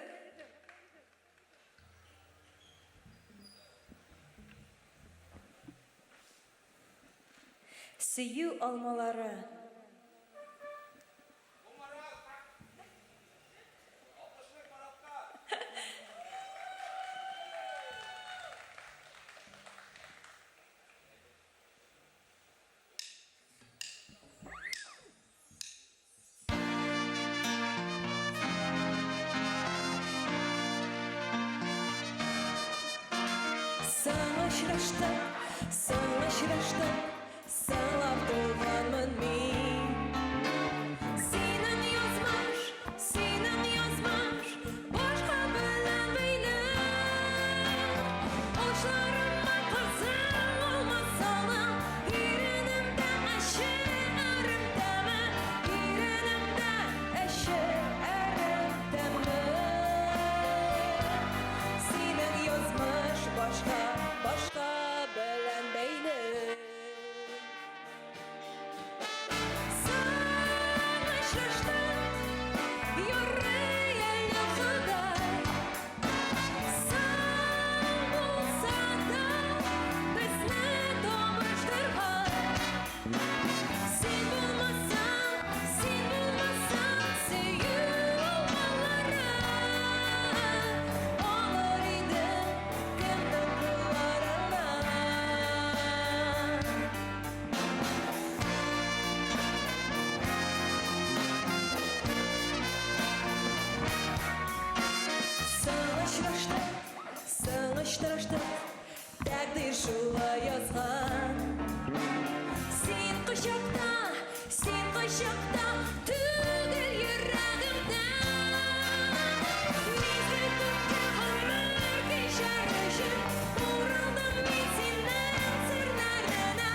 Сөю алмалары. Саңлашырашты, саңлап тұрғанмын мен. Сенің язмаш, башқа білінбейді. Ұшарыма қызым олмасалы, ерінімді әші әрімдәмі, ерінімді әші әрімдәмі. Сенің язмаш, башқа білінбейді. Саңлашырашты, юрейелі құдай. Саң болсаң да бізді тобыштырған. Сен болмасаң, сүйу алмалары. Олар еді кімнің қоларынан. Саңлашырашты, тәқдир шулай язған. Сен құшақта, түгіл жүрегімді. Мезгіл көкте ғұмыр кешер үшін, оралдым мен сенің сырларына.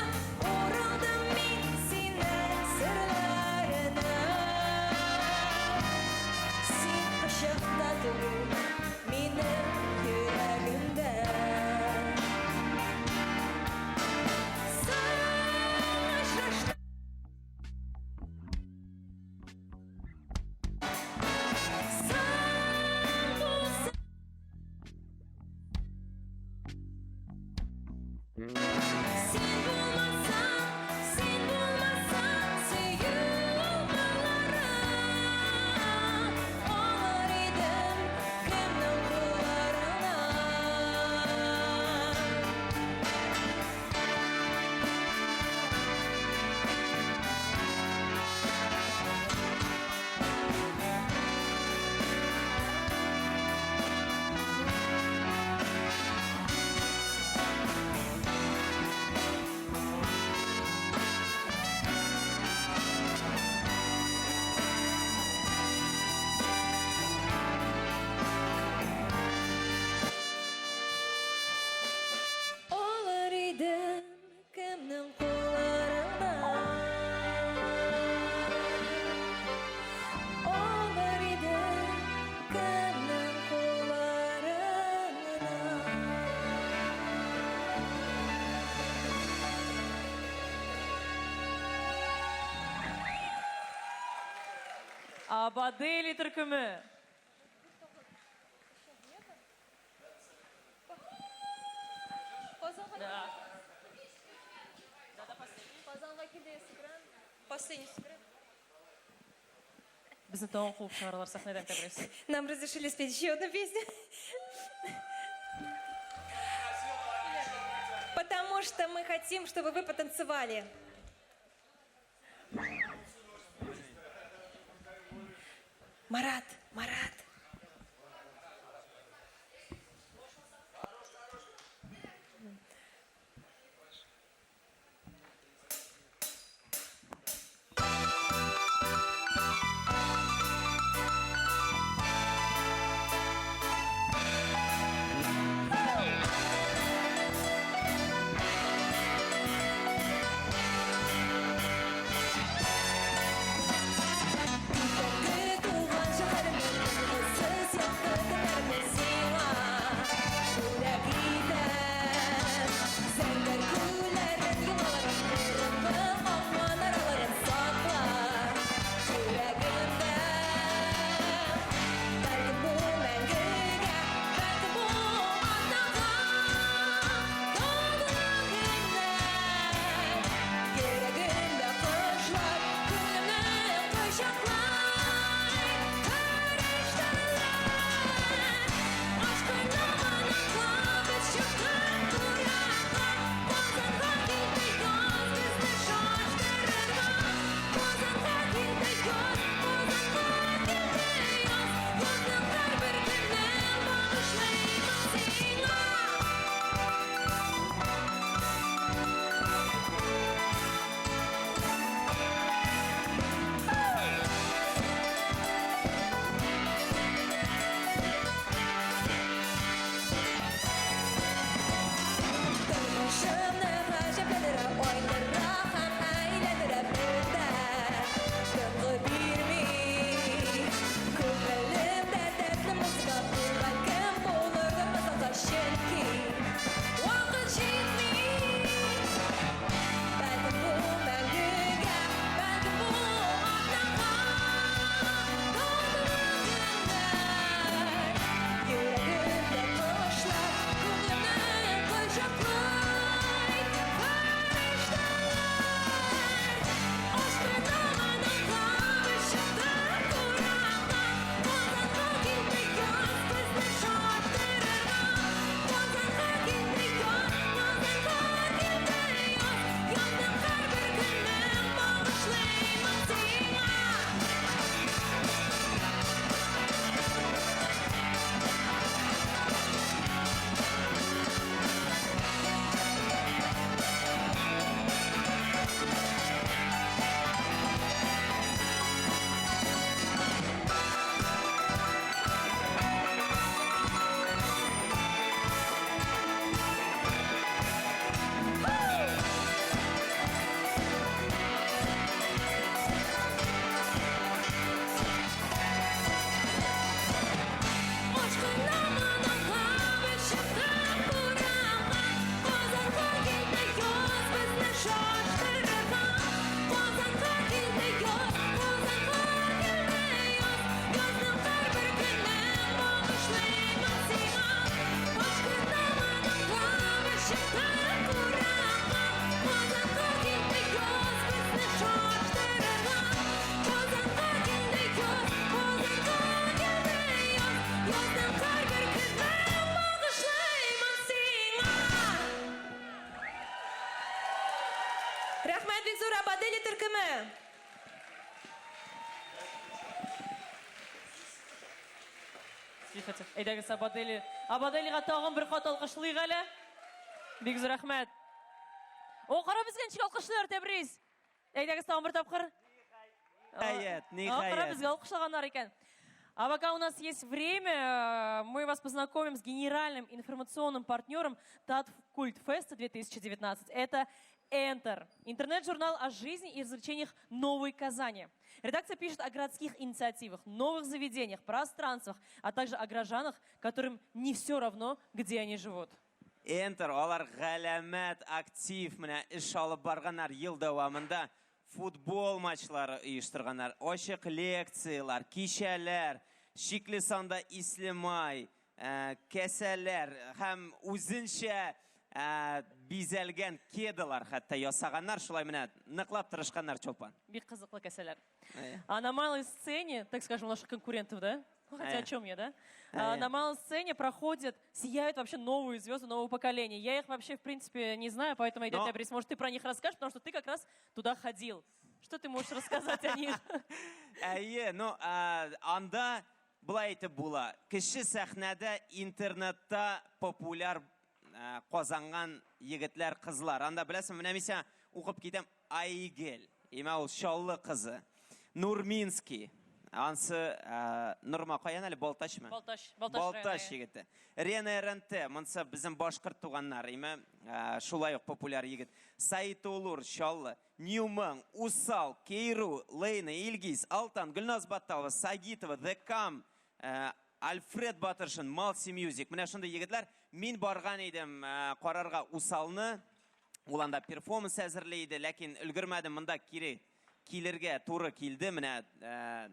Оралдым мен сенің сырларына. Сен құшақта түгіл менің жүрегімді. Саңлашырашты. Саң болсаң, сен болмасаң, сүйу алмалары. Олар еді кімнің қоларынан. Олар еді кімнің қоларынан. Олар еді кімнің қоларынан. Абадели түркімі. Біздің тауын қуып шығарылар сахнадан көресіз. Нам разрешили спеть еще одну песню. Потому что мы хотим, чтобы вы потанцевали. Марат, Марат. Туған шәһәрімнің Бикзур Абадели төркеме. Тихо, тихо. Әйдәгез Абаделиға тағын бір қат алқышлайық әлі. Бикзур рахмет. О, қара бізге нешік алқышлар, тәбриз. Әйдәгіз тағын бір тапқыр. Қара бізге алқышлағандар екен. А пока у нас есть время, мы вас познакомим с генеральным информационным партнером Татфкульт Феста 2019. Это Enter, интернет-журнал о жизни и развлечениях Новой Казани. Редакция пишет о городских инициативах, новых заведениях, пространствах, а также о горожанах, которым не все равно, где они живут. Enter, алар галәмәт актив менә эш алып барганнар ел дәвамында. Футбол матчлары оештырганнар, ачык лекциялар, кичәләр, шикле санда ислемай, кәсәләр һәм үзенчә бизәлгән кедалар хәтта ясаганнар, шулай менә ныклап тырышканнар Чолпан. Бик кызыклы кәсәләр. А на малой сцене, так скажем, наших конкурентов, да? Хотя о чем я, да? На малой сцене сияют вообще новые звезды нового поколения. Я их вообще, в принципе, не знаю, поэтому, дядя Брис, может, ты про них расскажешь, потому что ты как раз туда ходил. Что ты можешь рассказать о них? Анда былай итеп була. Кеше сәхнәдә интернетта популяр казанган егетләр, кызлар. Анда беләсең, менә мисә укып китәм, Айгел, имә ул Шаллы кызы, Нурминский. Ансы Нурма каян әле Балташмы? Балташ егете. Рена РНТ, монса безнең башкорт туганнар, име, шулай ук популяр егет. Саит Улур, Шаллы, Ньюман, Усал, Кейру, Лейна, Илгиз, Алтан, Гүлназ Батталова, Сагитова, The Cam, Альфред Батыршин, Малси Music. Менә шундый егетләр, мин барган идем карарга Усалны. Ул анда перформанс әзерләйде, ләкин өлгермәдем, монда килергә туры килде, менә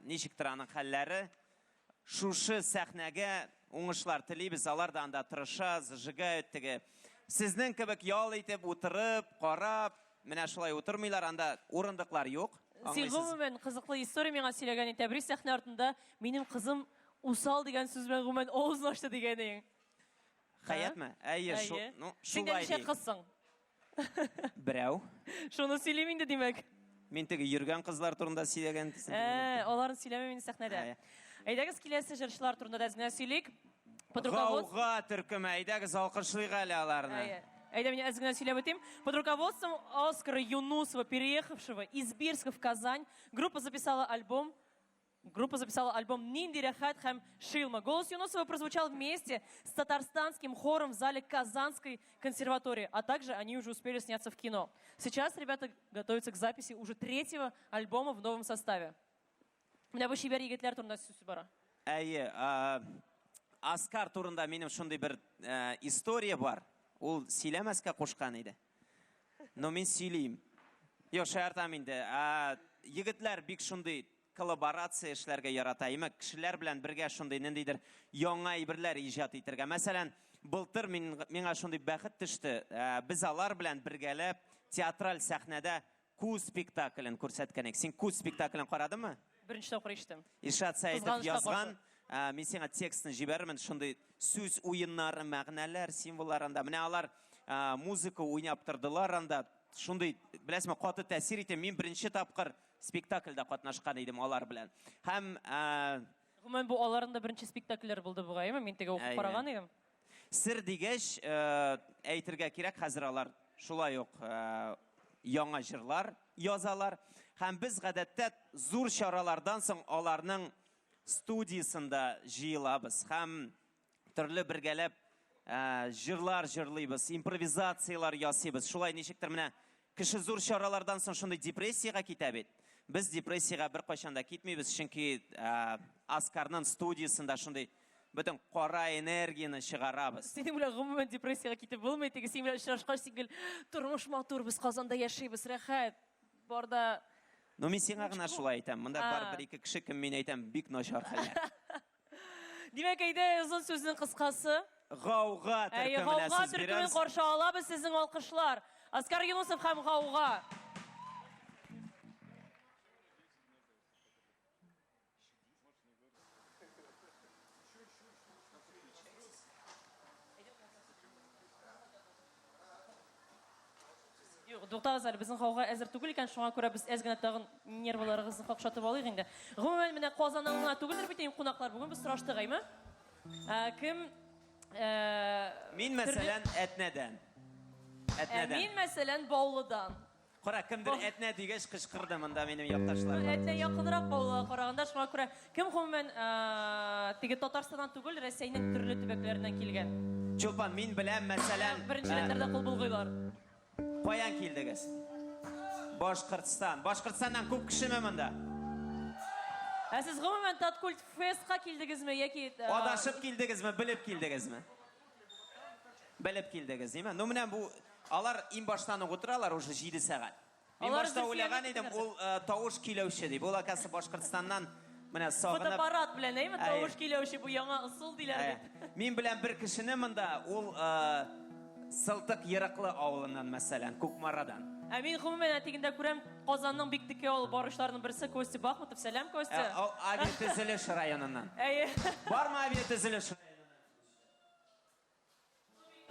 ничектер аның хәлләре. Шушы сәхнәгә уңышлар телибез, алар да анда тырыша, зажигают теге. Сезнең кебек ял итеп утырып, карап, менә шулай утырмыйлар, анда урындыклар юк. Син гомумән кызыклы история миңа сөйләгән иде. Тәбриз сәхнә артында минем кызым Усал дигән сүз белән гомумән авызын ачты дигәнең. Хәятмы? Әйе, шулай ди. Син ничә кызсың? Берәү. Шуны сөйлим инде димәк. Мин теге йөргән кызлар турында сөйләгән. Аларын сөйләмәм инде сәхнәдә. Әйдәгез киләсе җырчылар турында да генә сөйлик. Под руководством Гауга төркеме, әйдәгез алкышлыйк әле аларны. Әйдә меня аз генә сөйләп үтим. Под руководством Оскара Юнусова, переехавшего из Бирска в Казань, группа записала альбом «Нинди Ряхат Хэм Шилма». Голос Юнусова прозвучал вместе с татарстанским хором в зале Казанской консерватории, а также они уже успели сняться в кино. Сейчас ребята готовятся к записи уже 3-го альбома в новом составе. Менә бу шибәр егетләр турында сүз бара. Әйе, Оскар турында минем шундый бер история бар. Ул сөйләмәскә кушкан иде. Но мин сөйлим. Юк, шаяртам инде. Егетләр бик шундый коллаборация эшләргә ярата. Кешеләр белән бергә шундый ниндидер яңа әйберләр иҗат итәргә. Мәсәлән, былтыр миңа шундый бәхет төште. Без алар белән бергәләп театраль сәхнәдә Ку спектаклен күрсәткәнек. Син Ку спектаклен карадыңмы? Беренче тапкыр ишеттем. Иршат Сәетов язган. Мин сиңа текстны җибәрмен, шундый сүз уеннары, мәгънәләр, символларында. Менә алар музыка уйнап тордылар анда. Шундый, беләсезме, каты тәэсир итә. Мин беренче тапкыр спектакльдә катнашкан идем алар белән. Һәм гомумән бу аларында беренче спектакльләр булды бугаймы, мин теге укып караган идем. Сер дигәч, әйтергә кирәк, хәзер алар шулай ук яңа җырлар язалар. Һәм без гадәттә зур чаралардан соң аларның студиясында җыелабыз. Һәм төрле бергәләп җырлар җырлыйбыз, импровизациялар ясыйбыз. Шулай ничектер менә кеше зур чаралардан соң шундый депрессиягә китә бит. Без депрессиягә бер кайчан да китмибез, чөнки Оскарның студиясында шундый бөтен кара энергияны чыгарабыз. Синең белән гомумән депрессиягә китеп булмый, теге син белән очрашкач сиңел тормыш матур, без Казанда яшибез, рәхәт. Барда Ну мин сиңа гына шулай әйтәм. Монда бар бер-ике кеше кем мин әйтәм, бик начар хәлләр. Димәк, әйдә озын сүзнең кыскасы. Гауга төркеменә сүз бирәбез. Каршы алабыз сезнең алкышлар. Оскар Юнусов һәм Гауга. Туктагыз әле, безнең хауга әзер түгел икән, шуңа күрә без әз генә тагын нервларыгызны какшатып алыйк инде. Гомумән, менә Казаннан гына түгелдер бит кунаклар, бүген без сораштык, әйме? Кем Мин мәсәлән Әтнәдән. Мин мәсәлән Баулыдан. Кара, кемдер Әтнә дигәч кычкырды монда минем якташларым. Әтнә якынрак Баулыга караганда, шуңа күрә кем гомумән теге Татарстаннан түгел, Россиянең төрле төбәкләреннән килгән. Чулпан, мин беләм мәсәлән Беренчеләрдә кул булгыйлар. каян килдегез? Башкортстан. Башкортстаннан күп кешеме монда? Сез гомумән Таткульт фестка килдегезме яки Адашып килдегезме, белеп килдегезме? Белеп килдегез, әйме? Ну менә бу алар ин баштан ук утыралар уже 7 сәгать. Мин Алар башта Зөлфия уйлаган идем, Әбдерханова. ул тавыш киләүче дип. Ул акасы Башкортстаннан менә сагынып. фотоаппарат белән, әйме? Әйе. Тавыш киләүче бу яңа ысул диләр дип. Мин белән бер кешене монда, ул Сылтык Ерыклы авылыннан мәсәлән, Кукмарадан. Мин гомумән тигендә күрәм Казанның бик тике ул барышларның берсе Костя Бахмутов. Сәлам, Костя. Ул авиатөзелеш районыннан. Әйе. Бармы авиатөзелеш районыннан?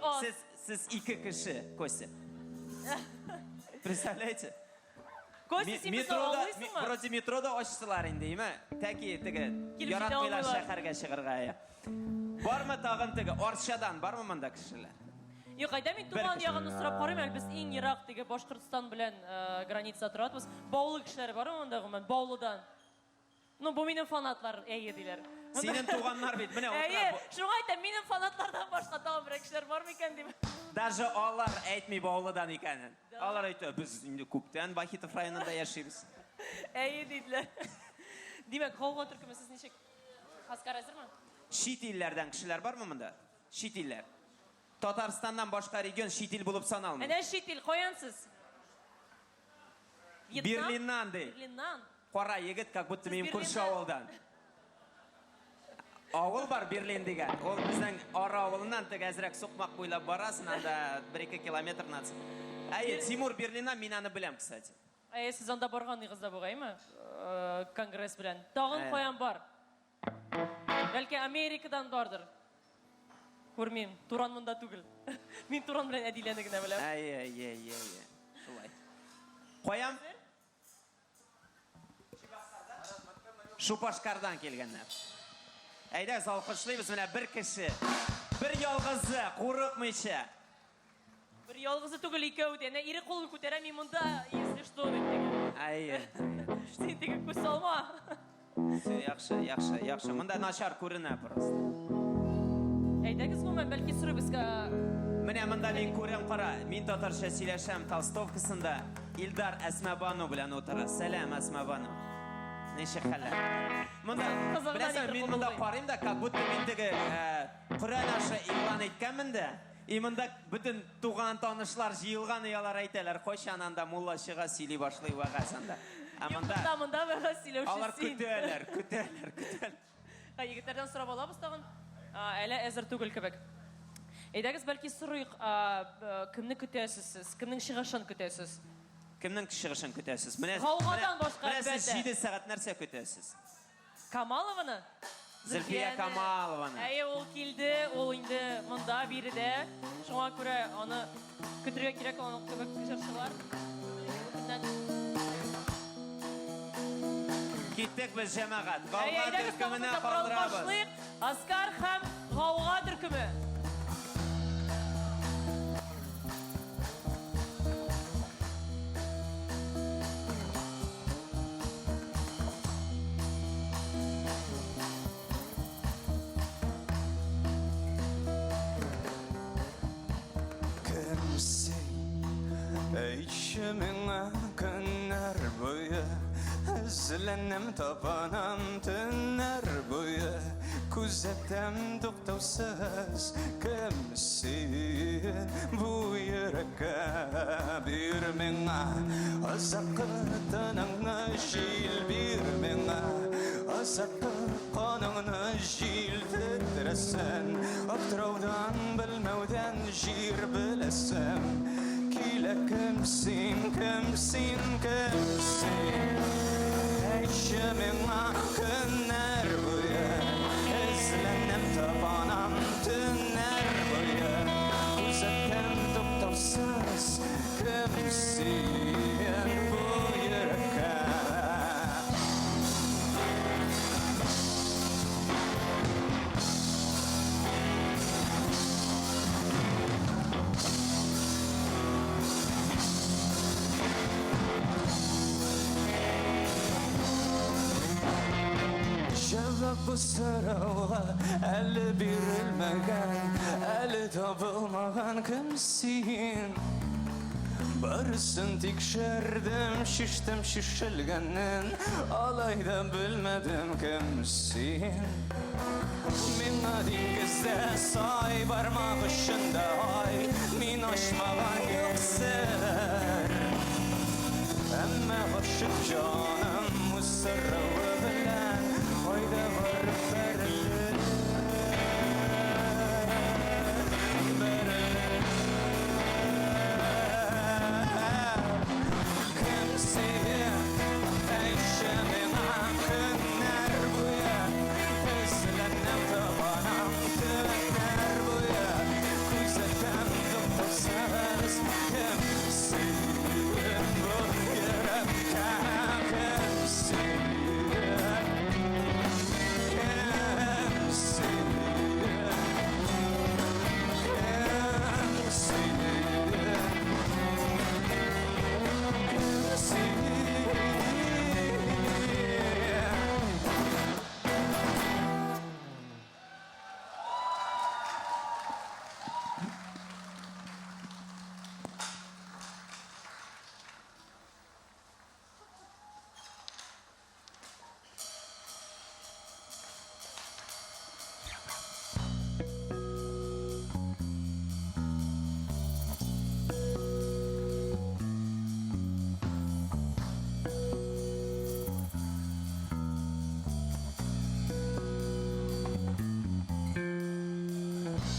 О, Сез 2 кеше, Костя. Представляете? Костя, син безне алыйсыңмы? Вроде метрода ачсылар инде, әйме? Тәки теге Килеп яратмыйлар җитә алмыйлар. шәһәргә чыгарга. Бармы тагын теге Арчадан бармы монда кешеләр? Юк, айда мин Бер туган кеше. ягын сорап карыйм, әле без иң ерак теге Башкортстан белән граница торабыз. Баулы кешеләр бар монда гомумән, Баулыдан. Ну, бу минем фанатлар, әйе диләр. Синең туганнар бит, менә Әйе, утыра. шуңа әйтәм, минем фанатлардан башка тагын бер кешеләр бармы икән дип. Даже алар әйтми Баулыдан икәнен. Алар әйтә, без инде күптән Бахитов районында яшибез. Әйе диделәр. Димәк, хауга төркеме сез ничек? Хаскар әзерме? Шит илләрдән кешеләр бармы монда? Шит илләр. Татарстаннан башка регион шит ил булып саналмый. Әнә шит ил, каянсыз? Вьетнам? Берлиннан ди. Берлиннан. Кара егет, как будто минем күрше Берлиннан? авылдан. Авыл бар Берлин дигән. Ул безнең ара авылыннан теге әзрәк сукмак буйлап барасың, анда 1-2 километрнан. Әйе, Тимур Берлиннан мин аны беләм, кстати. Әйе, сез анда барганыгыз да бугаймы? Конгресс белән. Тагын каян бар? Бәлки Америкадан бардыр. Күрмим, Туран монда түгел. Мин Туран белән Әдиләне генә беләм. Әйе. Шулай. Каян? Шупашкардан килгәннәр. Әйдә, алкышлыйбыз менә бер кеше. Бер ялгызы, курыкмыйча. Бер ялгызы түгел, икәү дә. Әнә ире кулын күтәрә, мин монда, если что, дип. Әйе. Син теге күз салма. Яхшы. Монда начар күренә просто. Әйдәгез гомумән, бәлки сорыйбызга. Менә монда мин күрәм, кара. Мин татарча сөйләшәм толстовкасында. Илдар Әсмәбану белән утыра. Сәлам, Әсмәбану. Ничек хәлләр? Монда, беләсәң, мин монда карыйм да, как будто мин теге Коръән ашы игълан иткәнмен дә. И монда бөтен туган танышлар җыелган, ялар әйтәләр, кайчан анда мулла чыга сөйли башлый вәгазында. Монда бәгә сөйләүче Алар син. көтәләр. Егетләрдән сорап алабыз тагын. Әле әзер түгел кебек. Әйдәгез, бәлки сорыйк, кемне көтәсез сез? Кемнең чыгышын көтәсез? Кемнең чыгышын көтәсез? Гаугадан башка, әлбәттә. Сез 7 сәгать нәрсә көтәсез? Камалованы? Зөлфия Камалованы. Әйе, ул килде, ул инде монда биредә. Шуңа күрә аны көтәргә кирәк, аның кебек җырчылар. Киттек без җәмәгать. Әйе, Гауга әйдәгез, төркеменә тагын калдырабыз. башлыйк. Оскар һәм Гауга төркеме. Әйтші меңа күннәр бойы, Эзләнем табанам төннәр бойы, Күзәтәм туктаусыз кемсин, Бу йөрәккә бир миңа, Азакы тыныңны җил бир миңа, Азакы каныңны җил тетрәсен, Аптыраудан белмәүдән җир беләсем, Кемсин Әйтші миңа күннәр бойы, Эзләнем табанам төннәр бойы, Күзәтәм туктаусыз кемсин, Cevap bu soruğa eli birilmegen, eli tapılmagan kimsin? Barısın tekşerdim, şiştim şişilgenin, alayda bilmedim kimsin? Min adingizde say barmaq ışında ay, min aşmagan göksür. Emme aşık canım bu sırrı bilen, oyda varıp verilir.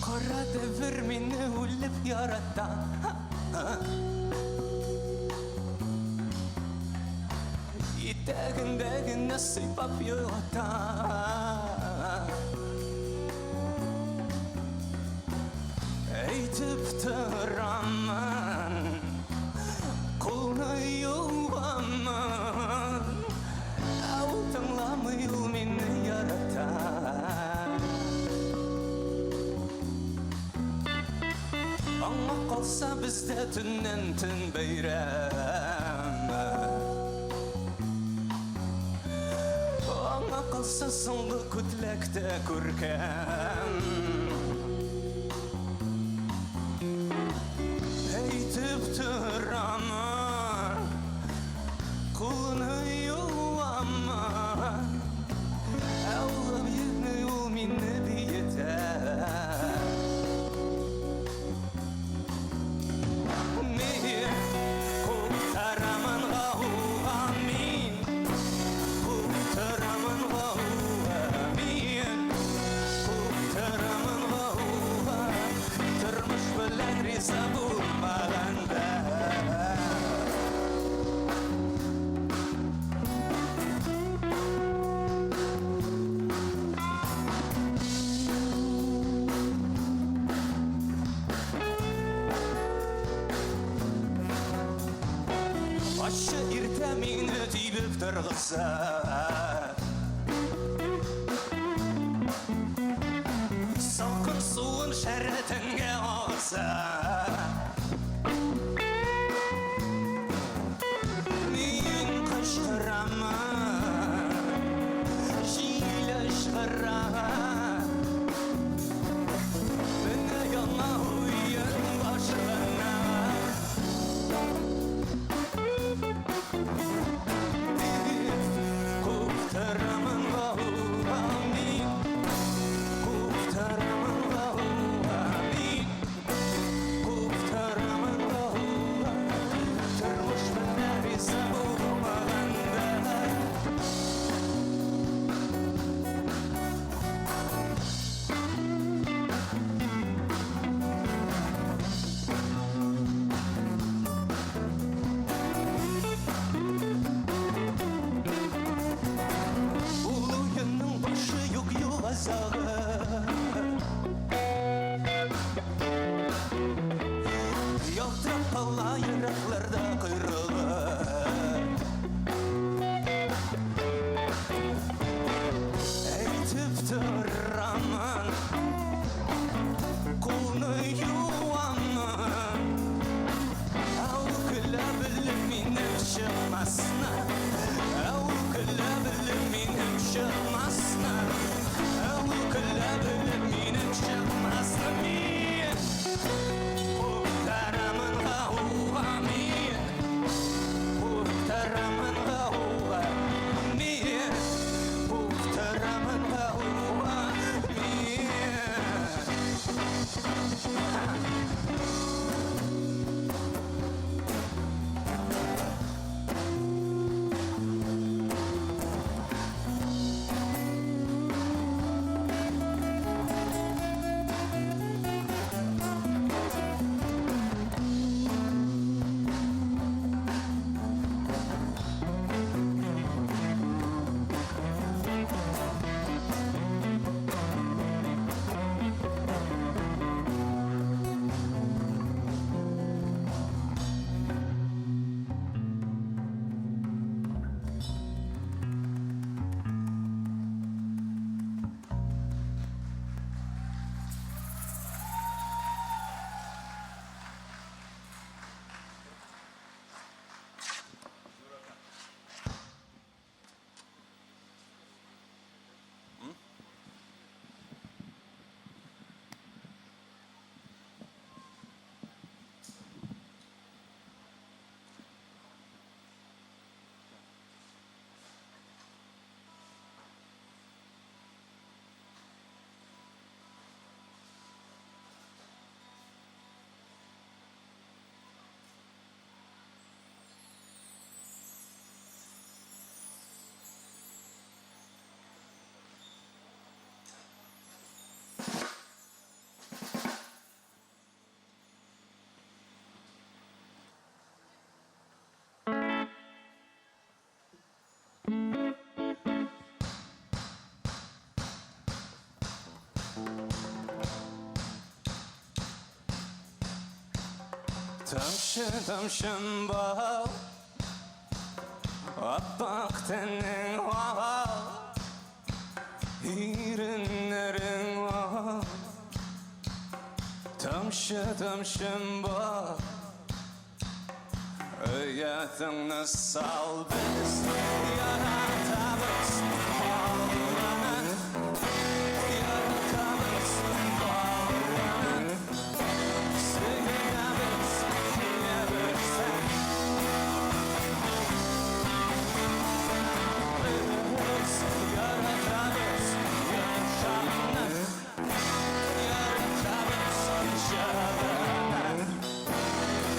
Kara devir minni ulip yaratta İttegindegi nasip apyota Eytip tıraman Kulna yuvaman Avutanglamıyor minni yaratta Ama kalsa bizde tünnen tün beyrem Ama kalsa sonlu kütlekte kürkem Eytip tıraman Kulunu yuvaman Evlam yine yol minne biyeter Başı irtemini tibip tırgısa Salkın suyun şerretenge ağsa Min kışkırama Jile şkırama Mene yana huyen başına Tamşı tamşın bal Appak tenin var İrinlerin var Tamşı tamşın bal Hayatını sal biz Yaratamız bağlanır Yaratamız bağlanır Sevgimiz yebersen Biz yaratamız yaşanır Yaratamız yaşanır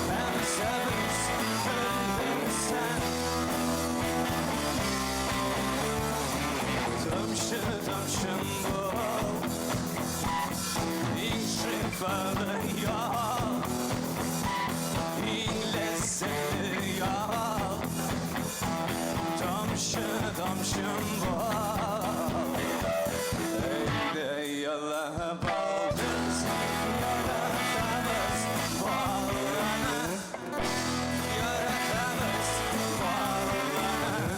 Hem severiz sen Tamşı tamşın bu İn şifalı ya İn lezzetli ya Tamşı tamşın bu Eyle yala baldız Yaratamız bağlanır Yaratamız bağlanır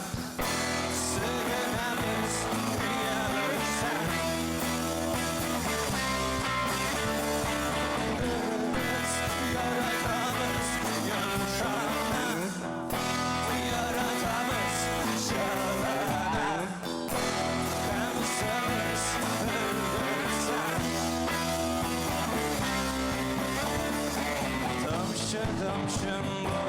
Sevgimiz yebersen Biz yaratamız yaşanır Yaratamız yaşanır Hem severiz öldürsen Tamşı tamşın bu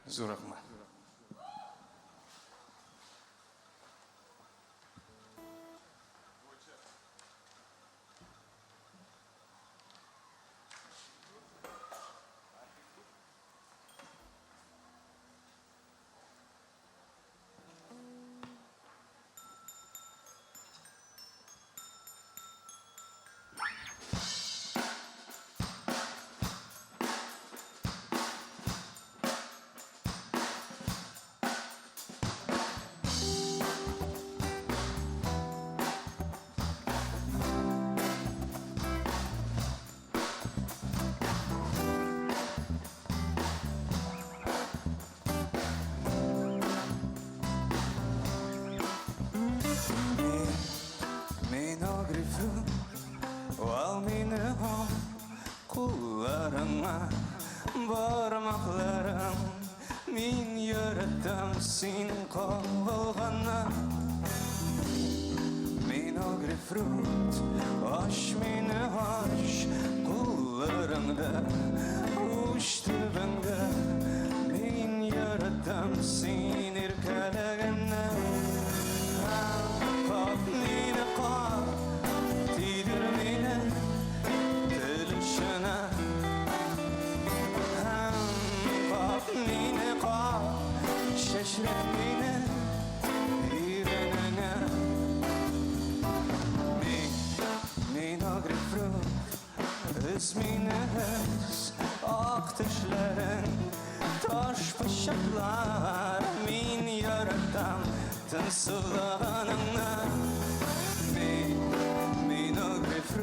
Zo'r rahmat. Kullarına barmaklarım Min yarattım sin kolgana Min agrifrut Aş mini aş Kullarında Uçtu bende Min yarattım sin irkalegana Kap mini kap Tidir mini Tilşına Nine ka şaşret beni İrenene Min agrifru İsminiz Aktışların Taş bıçaklar Min yaratan Tınsulanına Min agrifru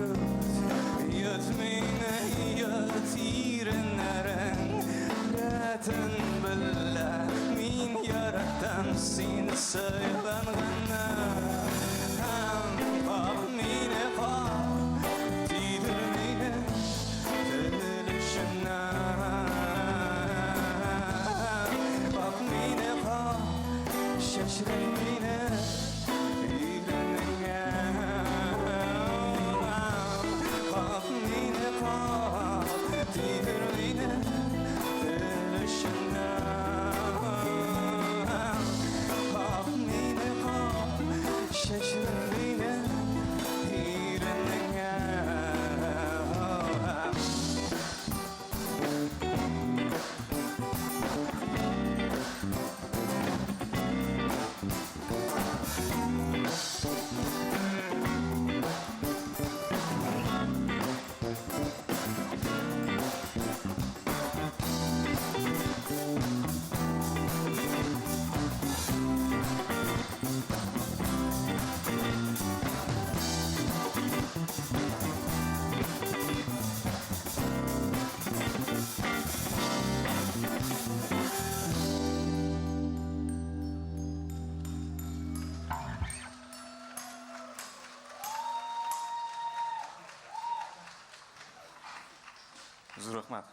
Зур рахмат.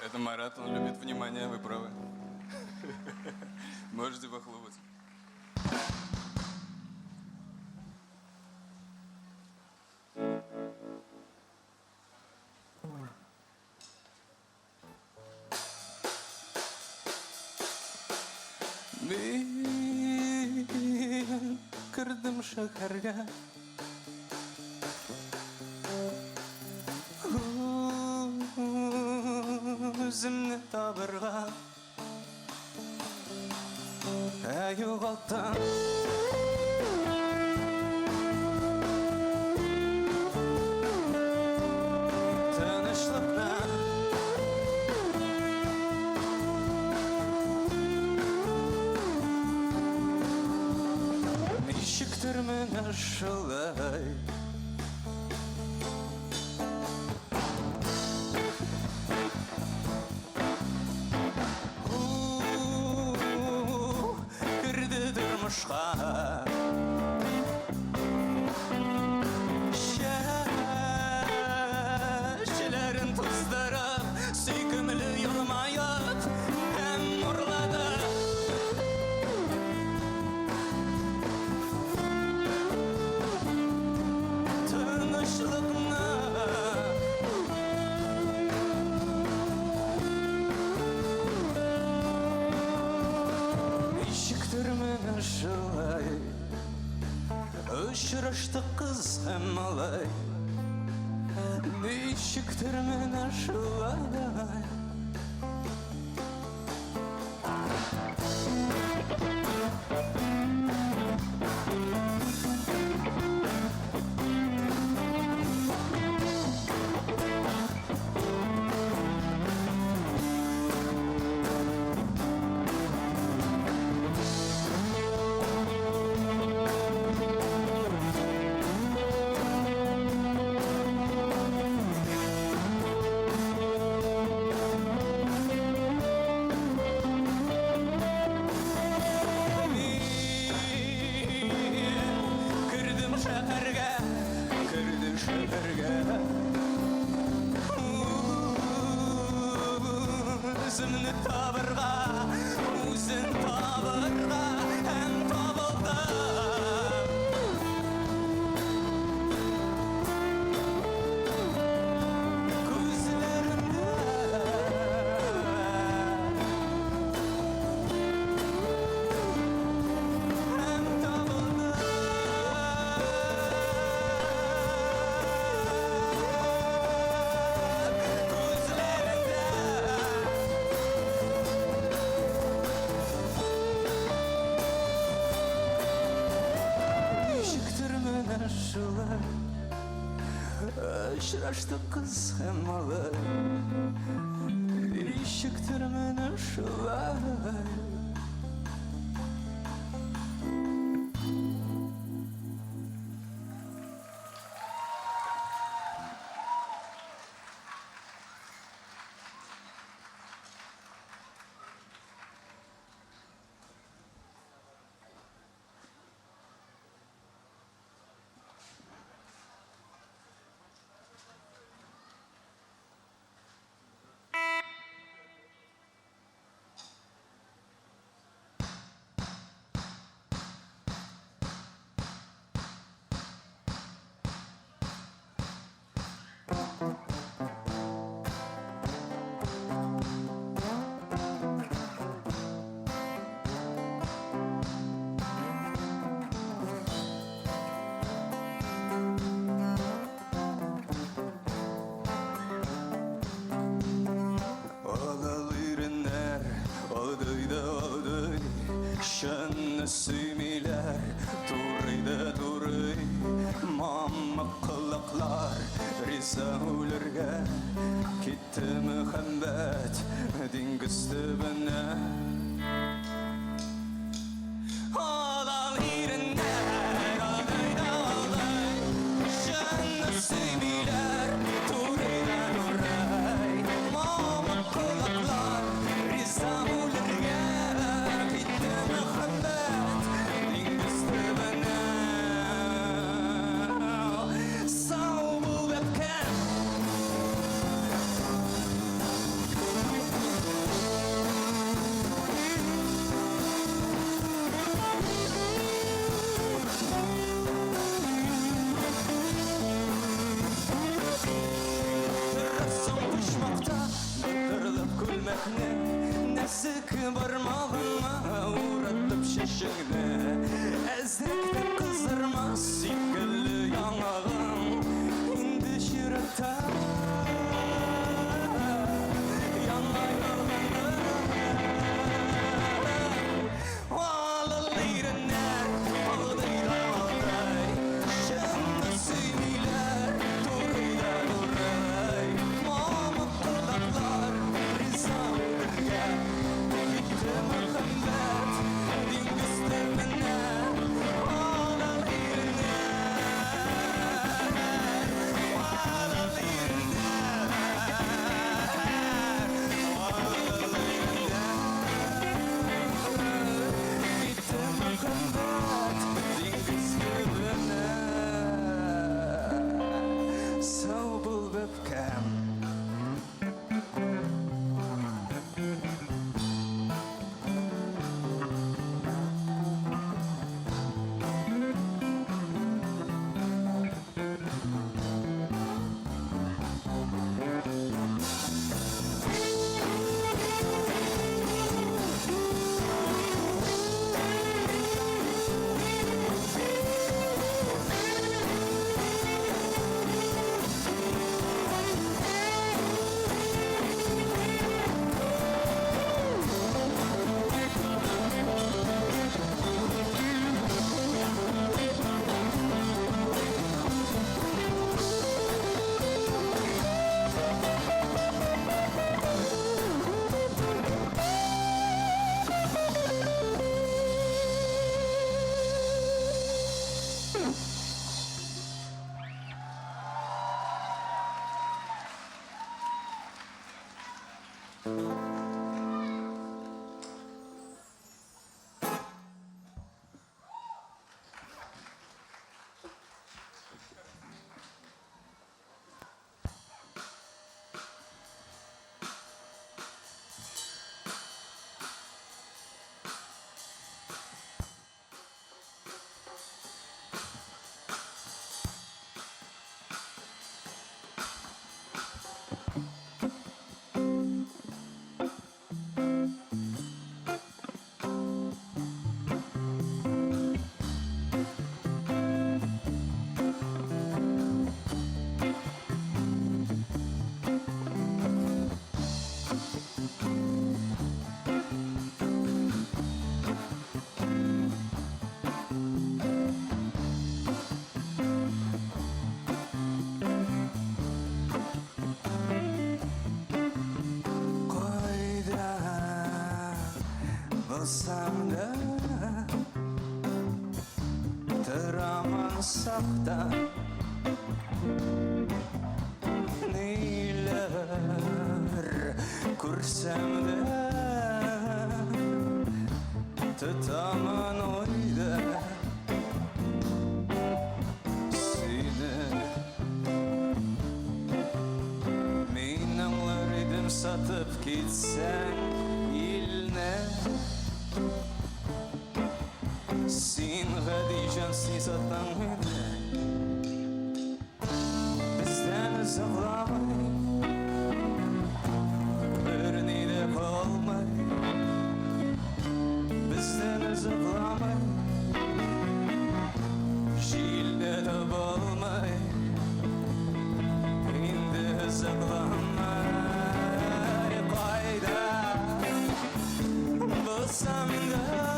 Это Марат, он любит внимание, вы правы. Можете похлопать. Мен кірдім шәһәргә. Өзімні табырға. Юғалтам. Тынышлықта. Ничектер менә шулай. Кірді тұрмышқа. Шәшелерін тұздырып, сүйкімлі йылмайып, ән ұрлады. Тынышлығына. Ничектер менә шулай. Очраштык кыз һәм малай. Ничектер менә шулай. Кірдім шәһәргә, кірдім шәһәргә. Өзімні табырға, өзін табырға, ән табылды. Көзлерімді. Ән табылды. Ничектер менә шулай. Очраштык кыз һәм малай. Ничектер менә шулай. Sümiler turayda turay Mamma kılaklar Risa ularga Kitti muhabbet Dingiz tübüne Ağlar irinler Ağlayda ağlay Şanlı sümiler turayda turay Mamma kılaklar Risa ularga Kitti muhabbet Dingiz tübüne Sağ bul bekken Rasım pişmakta Tırılıp gülmekne Nesik barmağıma Uğratıp şişigine Ezrekte kızdırmaz Sikilli yanağım İndi şirata Yanma yanma Ağlalıyrınlar Ağlayla ağlay Şanlı sümiler Turayla turay Mamut kulaklar Rıza olurga Gitti muhabbet Dingiz tübüne Sağ bul bekken Olsam da Tıramansak da Neyler Kursam da Tutaman oyda Seni Min anlar idim satıp gitsen İlne Sin Hadijan sin satan mıydı Bizden zıvlamay Birini de kalmay Bizden zıvlamay Şiilde de balmay İndi zıvlamay Kayda Bulsam da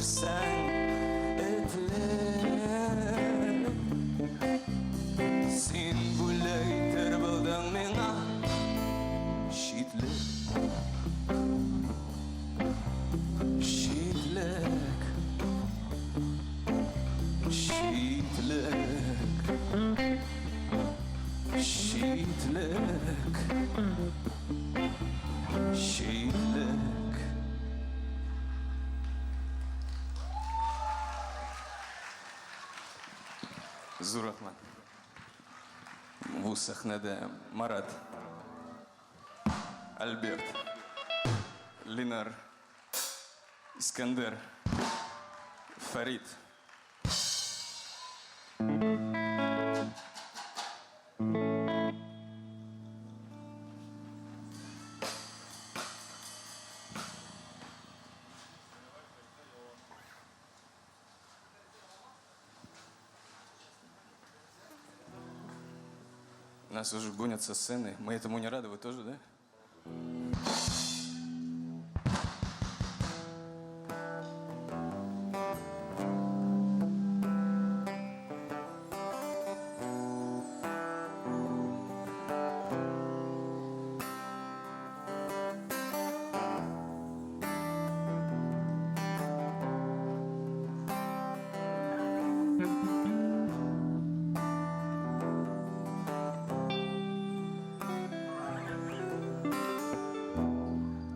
берсәң этлек Син бүләйтер булдың миңа Шитлек Шитлек Шитлек Шитлек Шитлек Зур рахмат. Бу сәхнәдә Марат, Альберт, Линар, Искәндәр, Фарид. Нас уже гонят со сцены. Мы этому не рады, вы тоже, да?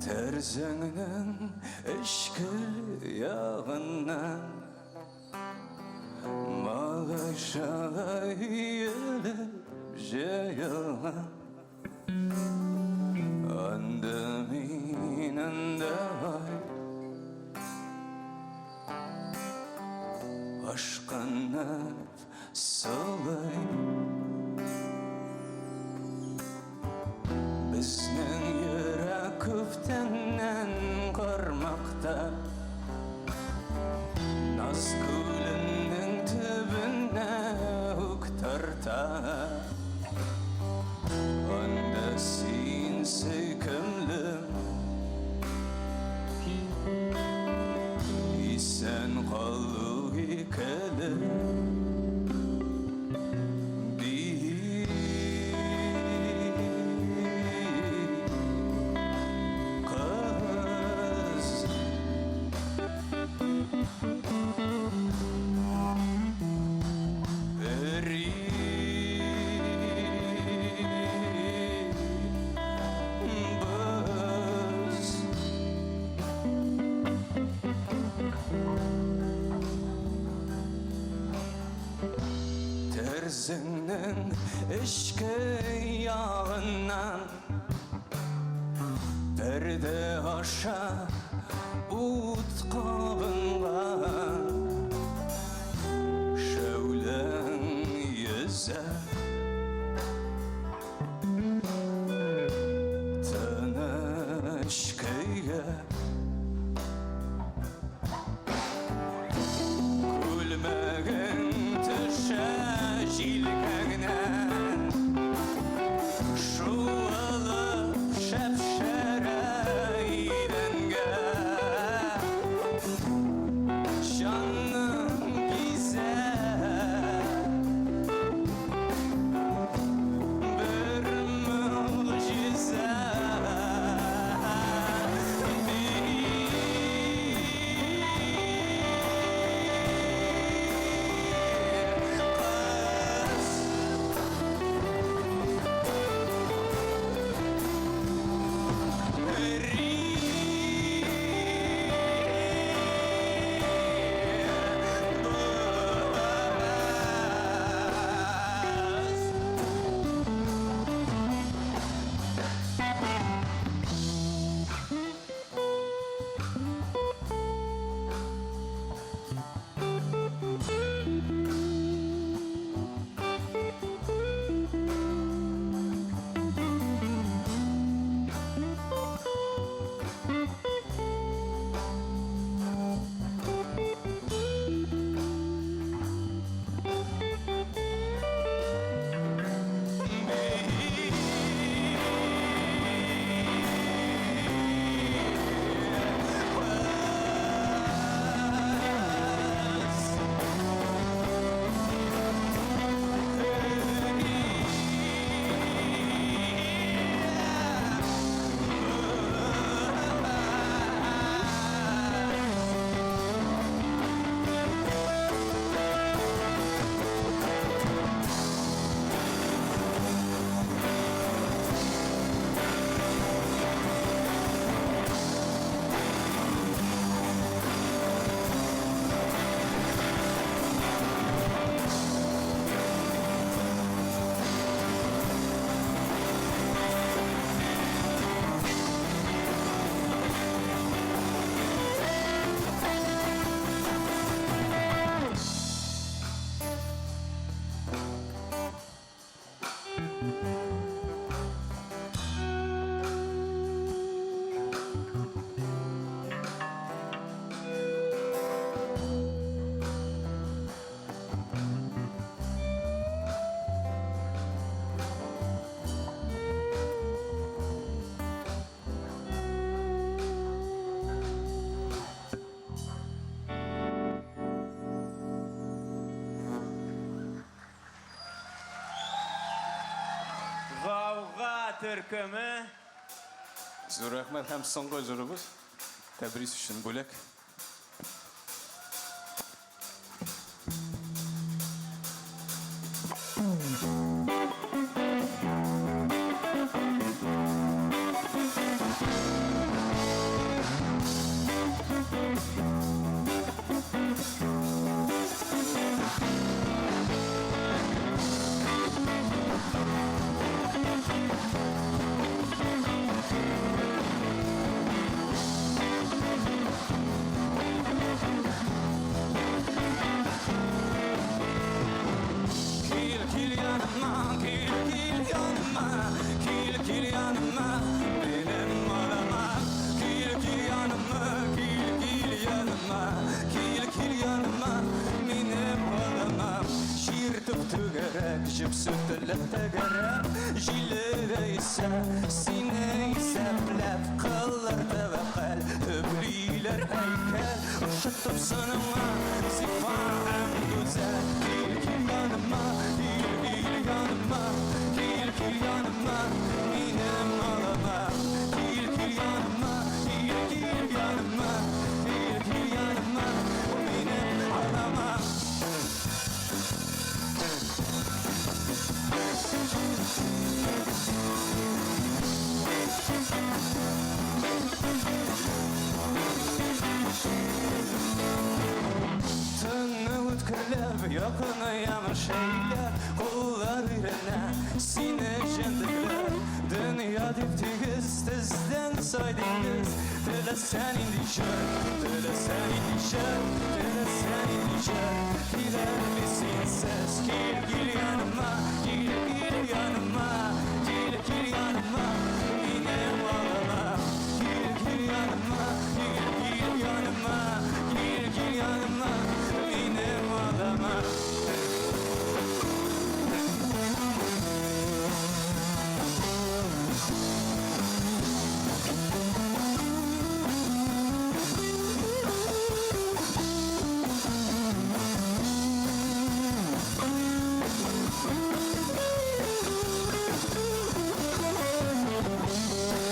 Тәрзәңнең ішкі яғынан Малайшаға үйіліп жайылған Анда менің давай Ашқанып солай Біздің йөрәк күптәннән қармақта Наз күлінің түбінә үк тарта Анда син сөйкімлім Исән қалу екілі Тәрзіңнің ішкі яғынан Пәрді аша ұт қабынған Шәулің езі Тыныш көйі Күлмәгін түші жилкәңнән Шуылып шәп-шәрә идәнгә Жан Türkümü. Зур рахмат һәм соңгы җырыбыз. Тәбрис өчен бүләк. Kil kil yanıma, kil kil yanıma, kil kil yanıma, benim arama. Kil kil yanıma, kil kil yanıma, kil kil yanıma, benim arama. Şiir tüktügerek, jip sütülüp tegerek, jilere ise, sine ise plep, kıllar tevekkal, öbriler heykel, ışıtıp sanıma, zifam güzel. Kil kil yanıma, kil kil yanıma, kil kil yanıma, benim arama. Kil kil yanıma, kil kil yanıma, kil kil yanıma, benim arama. Tını ütkürlep yakınayam şeyler, kullar irene sine jendikler. Dünya diptigiz tizden saydınız, tele sen indişer, tele sen indişer, tele sen indişer. Gider misin ses, gel gel yanıma, gel gel yanıma, gel gel yanıma, benim ağlama. Gel gel yanıma, gel gel yanıma, gel gel yanıma, benim ağlama. Gel gel yanıma, gel gel yanıma, gel gel yanıma, benim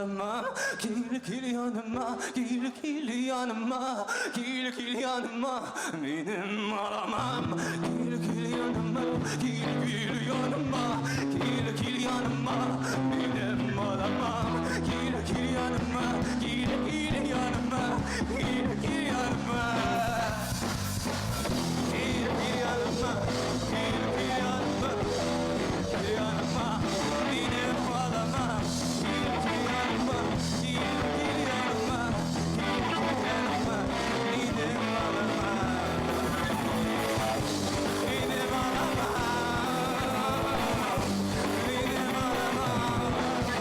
ağlama. Gel gel yanıma, gel gel yanıma, gel gel yanıma, benim ağlamam. Gel gel yanıma, gel gel yanıma, gel gel yanıma, benim ağlamam. Gel gel yanıma, gel gel yanıma, gel gel yanıma. Gel gel yanıma, gel gel yanıma, gel yanıma, benim ağlamam. Gel gel yanıma, gel gel yanıma, gel gel yanıma, benim ağlamam. Benim ağlamam, benim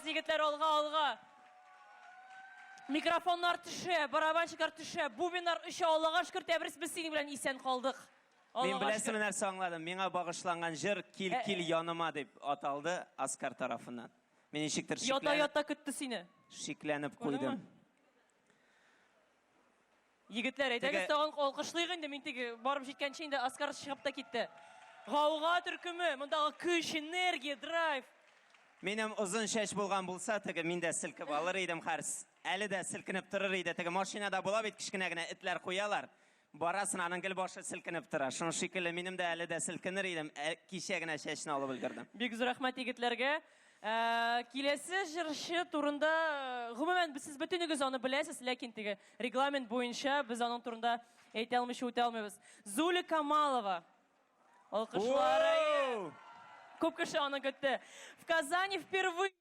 Yigitler olga. Mikrofonlar tüşe, barabançıklar tüşe, bubinlar üşe, Allah'a şükür tebris biz seni bilen isen kaldık. Мен Аллаға білесім шүкір. нәрсе аңладым. Меңа бағышланған жыр кил яныма деп аталды Аскар тарафынан. Мен ничектер Ята күтті сені. шикләнеп Көрдің қойдым. ме? Егітлер, әйтәгіз тағын алқышлайық енді, мен тегі барып жеткенше енді Аскар шығып та кетті. Ғауға түркімі, мұндағы күш, энергия, драйв. Менің ұзын шаш болған болса, теге мен де сілкіп алыр едім қарс. Әлі де сілкініп тұрыр еді. Теге машинада бола бет кішкене генә итлер қоялар. Барасын аның гел башы сілкініп тұра. Шын шикелі менім де әлі де сілкінір едім. Кеше генә шашын алып үлгердім. Бек зор рахмат егетлерге. Келесі жыршы турында, ғымымен сіз бүтінігіз оны білесіз, ләкин теге регламент бойынша біз оның турында әйте алмыш өте алмайбыз. Зуля Камалова. Алқышлары. Көп кіші оны күтті. В Казани впервые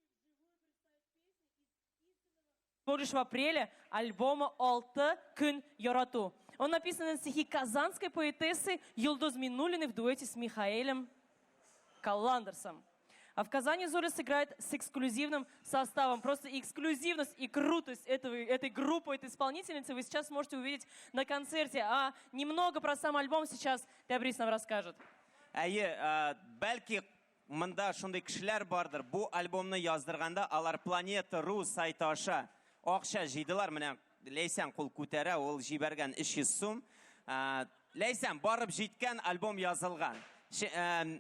в апреле альбома «Алты күн ярату». Он написан на стихи казанской поэтессы Юлдуз Минуллиной в дуэте с Михаэлем Калландерсом. А в Казани Зуля сыграет с эксклюзивным составом. Просто эксклюзивность и крутость этой группы, этой исполнительницы вы сейчас можете увидеть на концерте. А немного про сам альбом сейчас Тебрис нам расскажет. Бәлки мында шундай кешеләр бардыр. Бу альбомны яздырганда алар Planeta.ru сайты аша акча җыйдылар. Менә Ләйсән кул күтәрә, ул җибәргән 300 сум. Ләйсән барып җиткән, альбом язылган.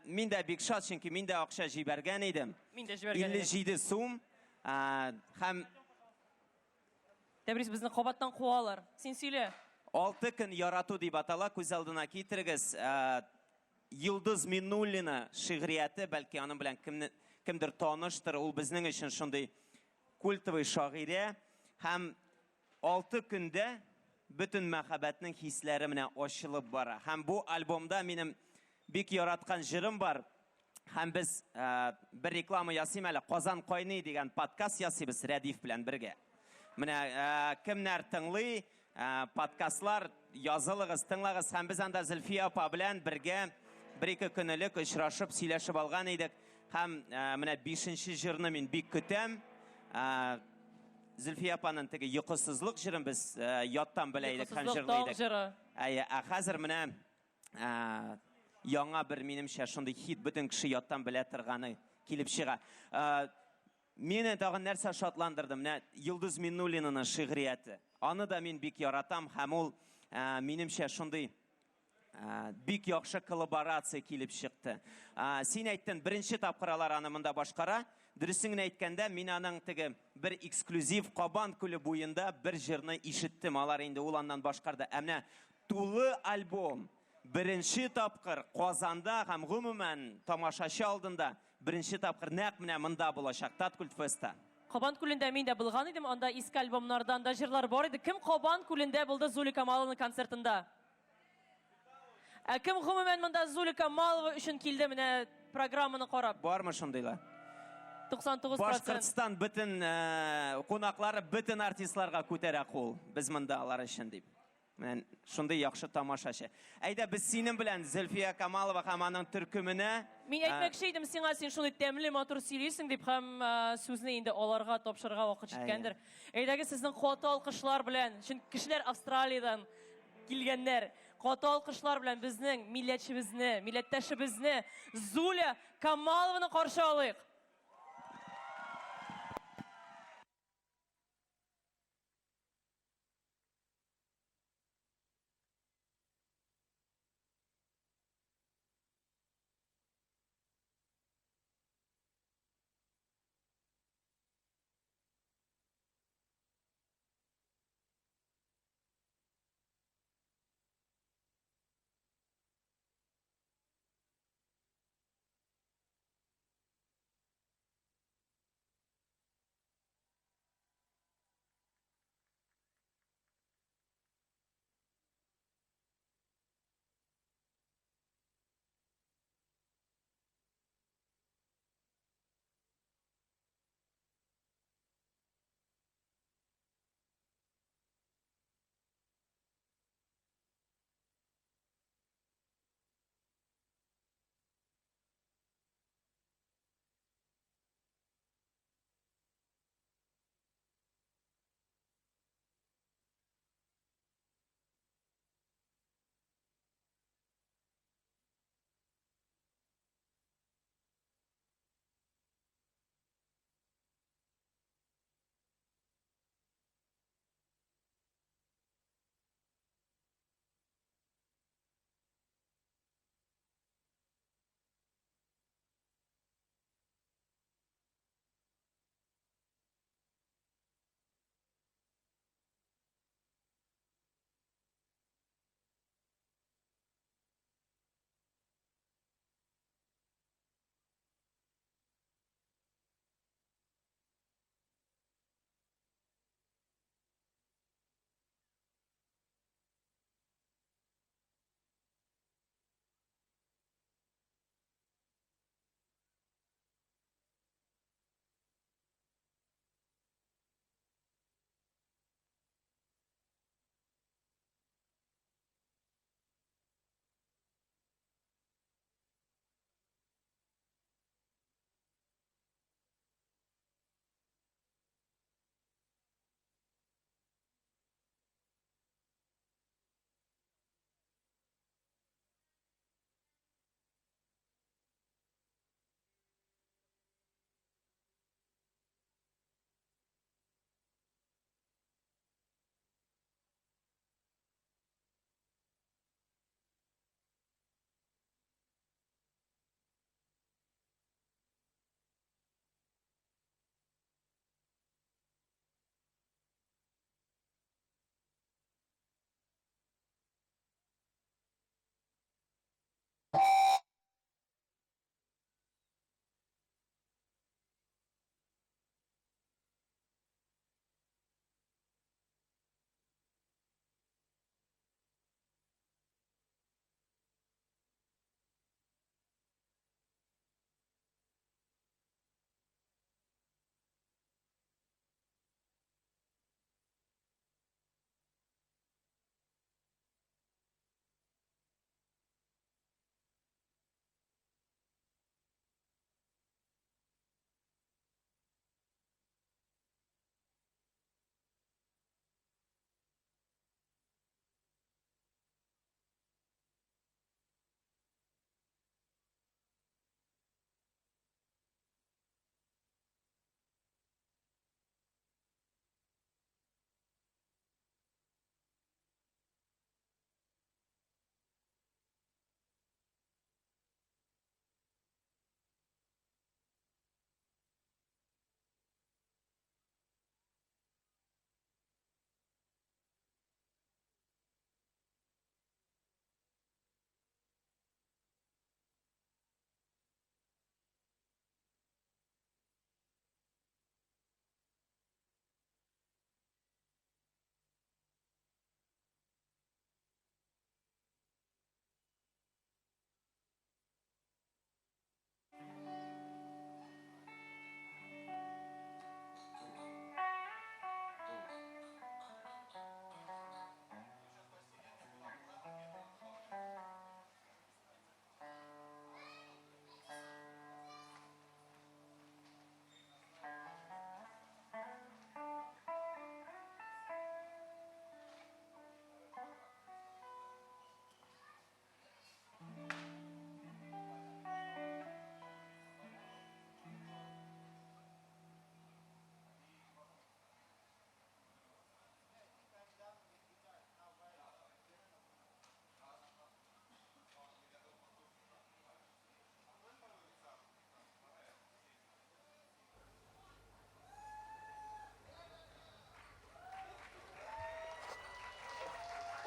Мин дә бик шат, чөнки мин дә акча җибәргән идем. Мин дә җибәргән идем. 57 сум. Һәм Тебрис безне кабаттан куалар. Син сөйлә. 6 көн ярату дип атала, күз алдына китерегез. Йылдыз Минуллина шигърияте, бәлки аның белән кемдер таныштыр, ул безнең өчен шундый культовый шагыйрә. Һәм 6 көндә бөтен мәхәббәтнең хисләре менә ачылып бара. Һәм бу альбомда минем бик яраткан җырым бар. Һәм без бер реклама ясыйм әле, Казан кайный дигән подкаст ясыйбыз Рәдиф белән бергә. Менә кемнәр тыңлый, подкастлар язылыгыз, тыңлагыз. Һәм без анда Зөлфия апа белән бергә bir-iki көнлек очрашып, сөйләшеп алган идек. Һәм менә 5нче җырны мин бик көтәм. Зөлфия апаның теге йокысызлык җырын без яттан белә идек һәм җырлый идек. Хәзер менә яңа бер минемчә шундый хит бөтен кеше яттан белә торганы килеп чыга. Мине тагын нәрсә шатландырды? Менә Йылдыз Минуллинаның шигърияте. Аны да мин бик яратам һәм ул минемчә шундый бик яхшы коллаборация килеп чыкты. Син әйттең, беренче тапкырлар аны монда башкара. Дөресен әйткәндә, мин аның теге бер эксклюзив Кабан күле буенда бер җырны ишеттем. Алар инде ул аннан башкарды. Әмма тулы альбом беренче тапкыр Казанда һәм гомумән тамашачы алдында беренче тапкыр нәкъ менә монда булачак Таткульт феста. Кабан күлендә мин дә булган идем, анда иске альбомнардан да җырлар бар иде. Кем Кабан күлендә булды Зуля Камалованың концертында? Кем гомумән монда Зуля Камалова өчен килде менә программаны карап? Бармы шундыйлар? 99%. Башкортстан бөтен кунаклары бөтен артистларга күтәрә кул. Без монда алар өчен дип. Мен шундый яхшы тамашачы. Әйдә без синең белән Зөлфия Камалова һәм аның төркеменә. Мин әйтмәкче идем сиңа, син шундый тәмле матур сөйлисең дип һәм сүзне инде аларга тапшырырга вакыт җиткәндер. Әйдәге сезнең каты алкышлар белән, чөнки кешеләр Австралиядән килгәннәр. Каты алкышлар белән безнең милләтчебезне, милләттәшебезне Зуля Камалованы каршы алыйк.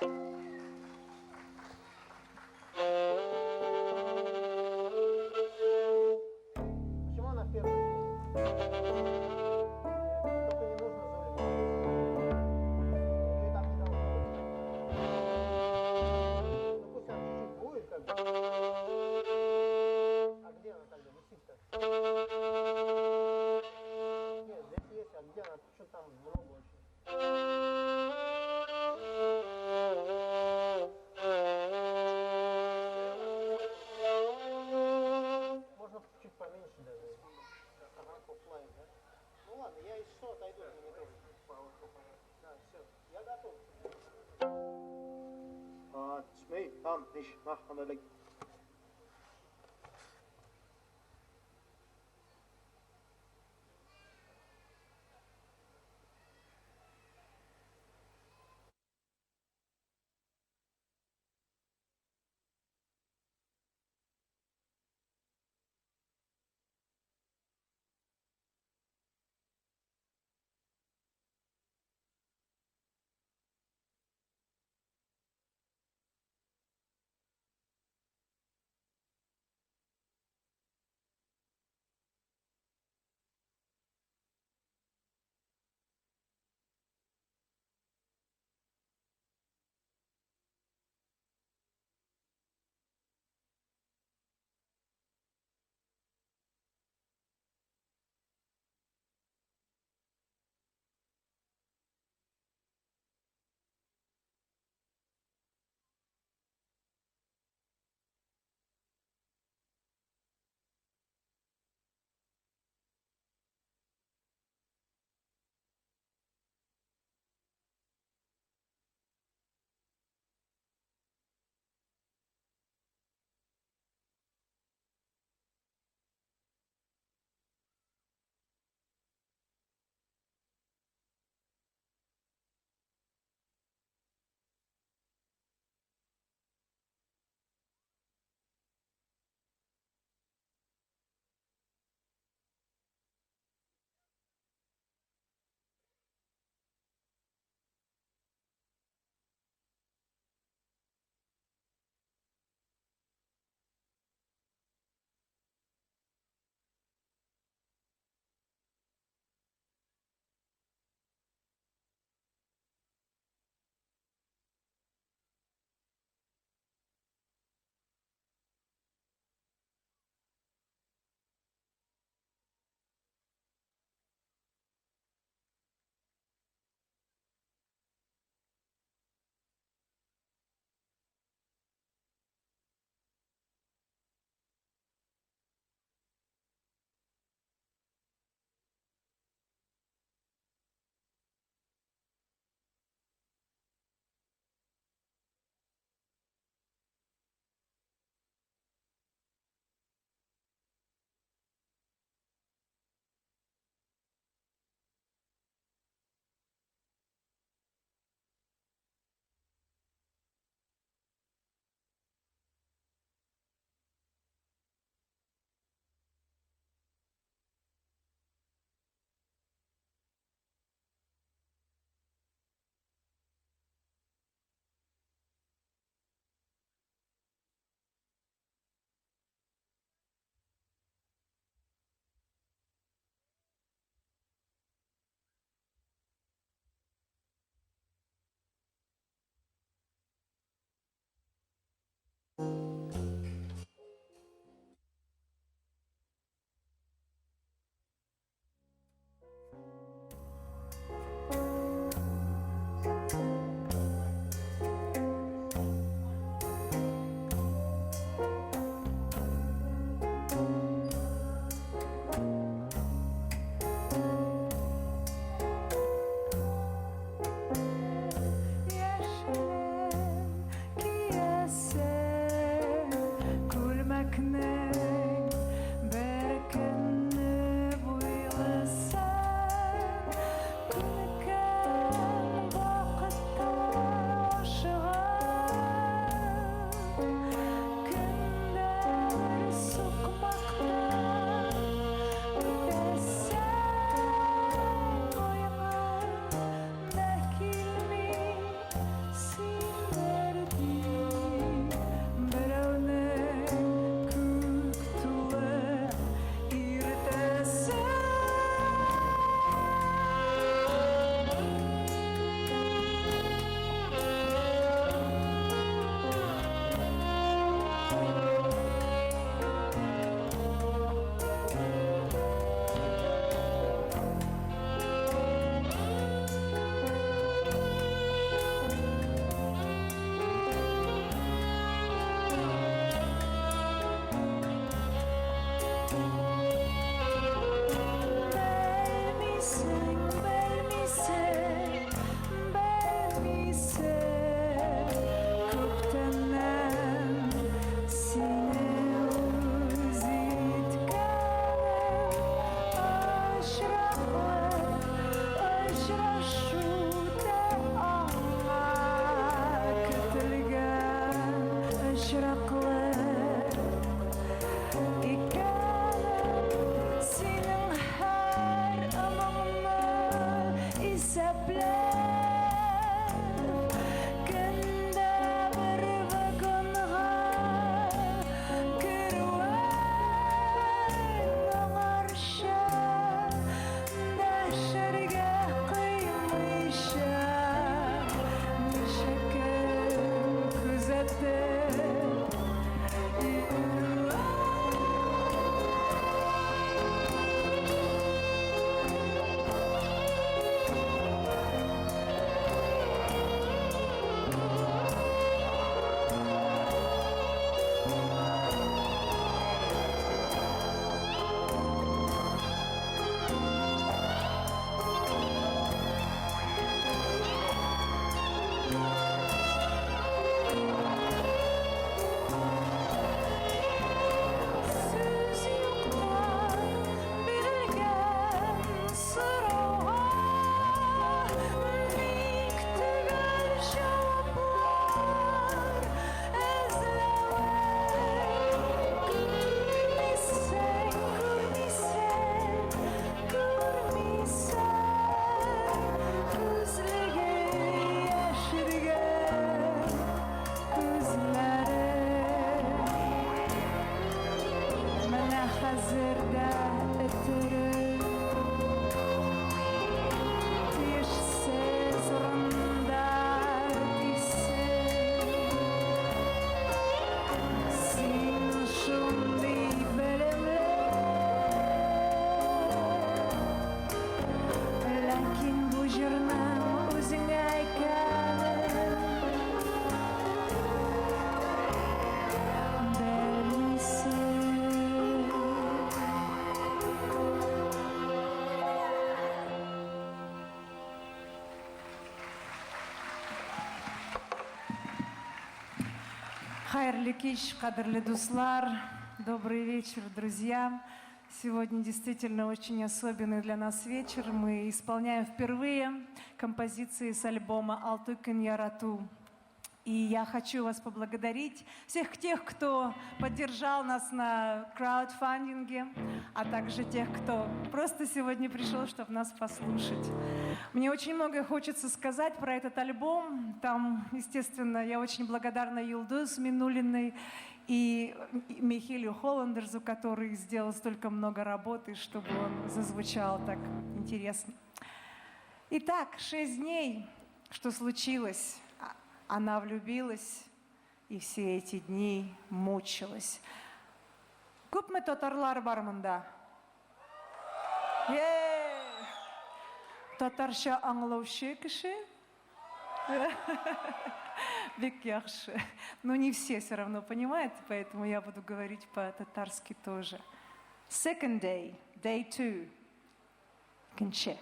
Почему она в первую очередь? Только не нужно Зуле. Ее и так не должно быть. Ну пусть она чуть-чуть будет, как бы. А где она тогда висит-то? Нет, здесь есть, а где она? Что там много очень? Можно чуть поменьше даже. Ага, оффлайн, да? Ну ладно, я если что отойду на метро. Да, все, я готов. Смей, там, nicht, mach, an Söz yoktan birilgen sırova Miktigar cevaplar ezlemek Gülmisen, gülmisen Gözlüge yaşırgen gözlere Mana hazırda ötürü Dişsiz rındar dişsiz Sin şundi bölümle Lakin bu jurnal özüne aykanım Хайрлы кич, кадрлы дуслар, добрый вечер, друзья. Сегодня действительно очень особенный для нас вечер. Мы исполняем впервые композиции с альбома «Алтыкын Ярату». И я хочу вас поблагодарить, всех тех, кто поддержал нас на краудфандинге, а также тех, кто просто сегодня пришел, чтобы нас послушать. Мне очень многое хочется сказать про этот альбом. Там, естественно, я очень благодарна Юлдуз Минулиной и Михелю Холландерзу, который сделал столько много работы, чтобы он зазвучал так интересно. Итак, 6 дней, что случилось. Она влюбилась и все эти дни мучилась. Күпме татарлар бар мында? Татарша аңлаучы кеше? Бик яхшы. Но не все равно понимают, поэтому я буду говорить по-татарски тоже. Second day, day 2. Кинче.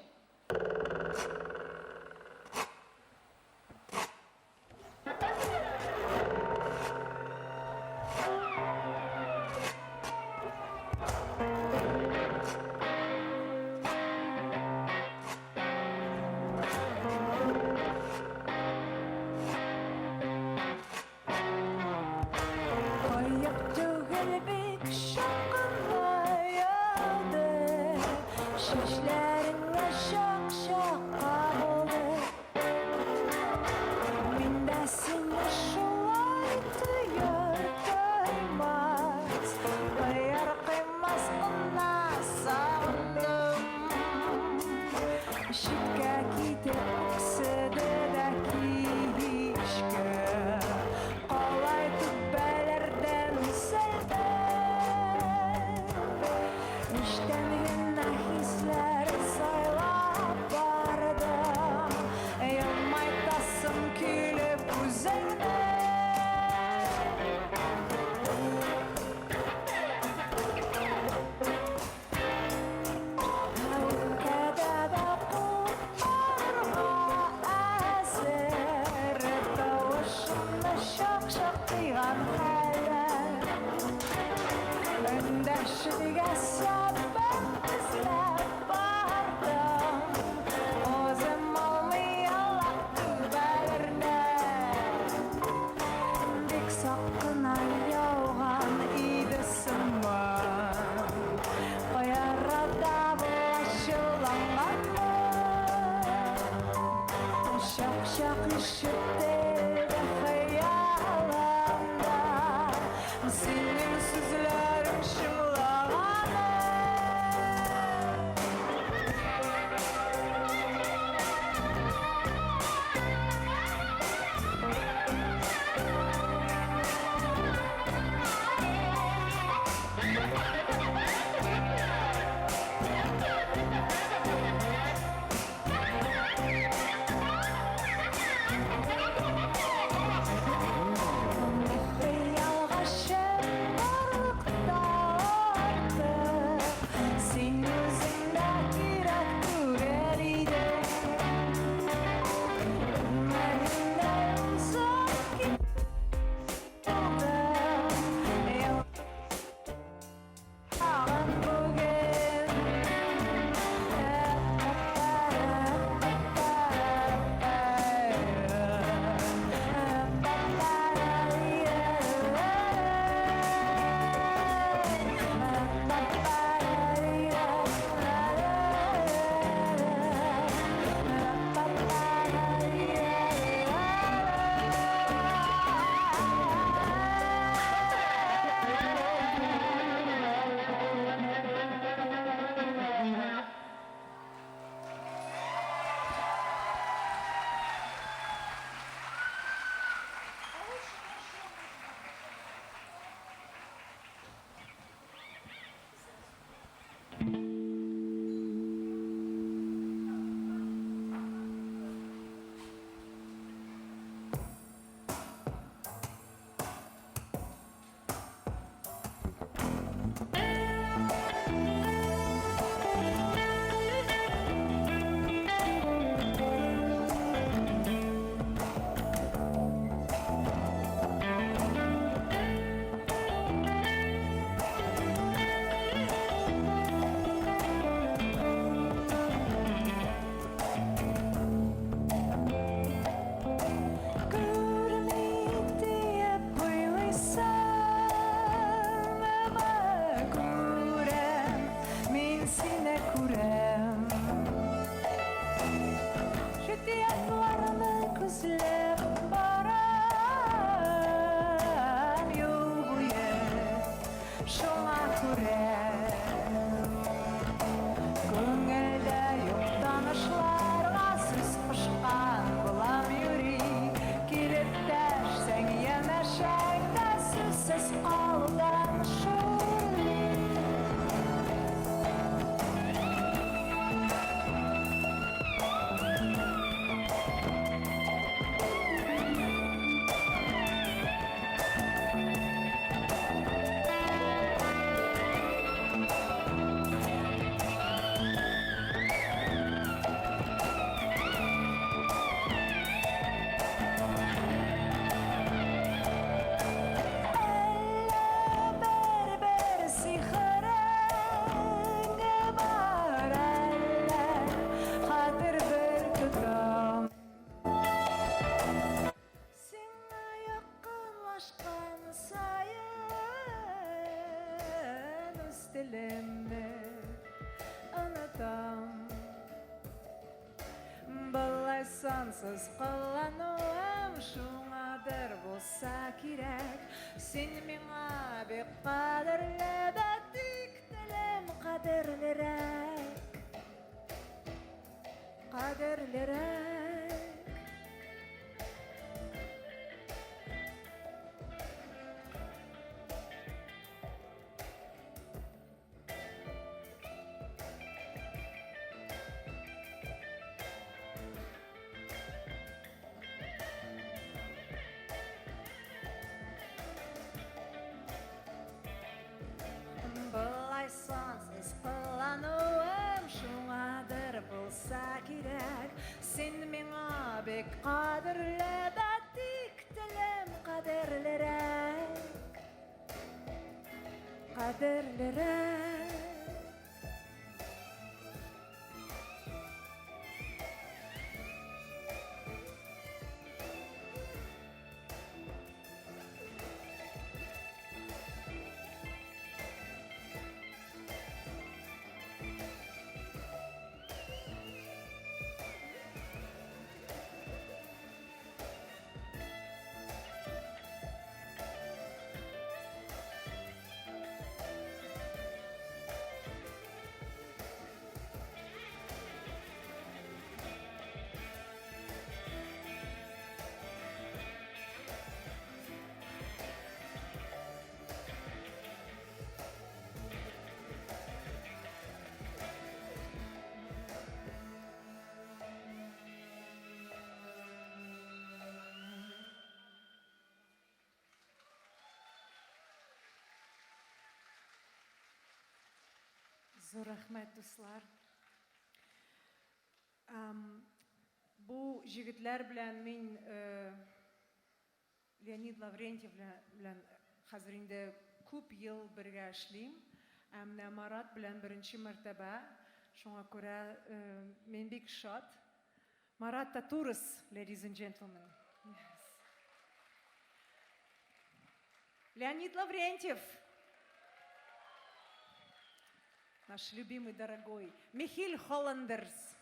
сәлемі ұнатам. Бұлай сансыз қалануым шуңадыр болса керек. Сен меңа бек қадірлі, бәтік тілім қадірлірек, қадірлірек. Бұлай сансыз қылануым шуңадыр болса керек. Сен меңа бек қадірлі, бәтік тілім қадірлірек, қадірлірек. Зор рахмет, дуслар. Бу жигитлер белән мин Леонид Лаврентьев белән хәзер инде күп ел бергә эшлим. Менә Марат белән беренче мәртәбә. Шуңа күрә мин бик шат. Марат Татурис, ladies and gentlemen. Yes. Леонид Лаврентьев. Наш любимый, дорогой. Михиль Холландерс.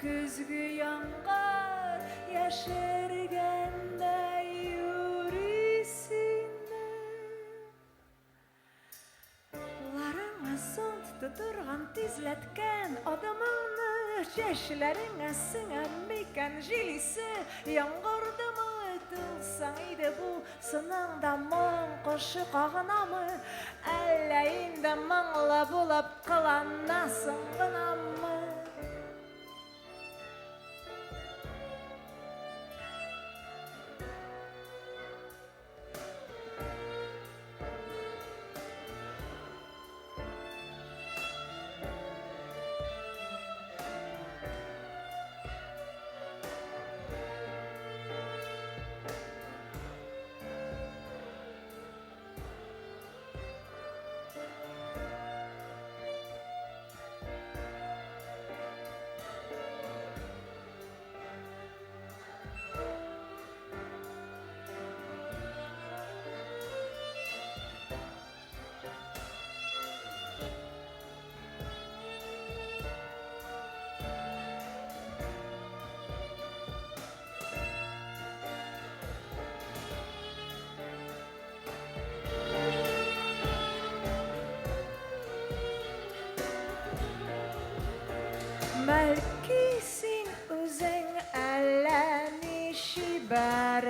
Көзгü яңгар яшәргәндә юрисине. Ларыңа сон тутырган тизләткән адамыңны, чәчләреңә сеңәр микән җилисе, яңгырдымы тылсаң иде бу сыныңда моң кошы кагынамы, әллә инде моңлы булып кыланасың гынамы?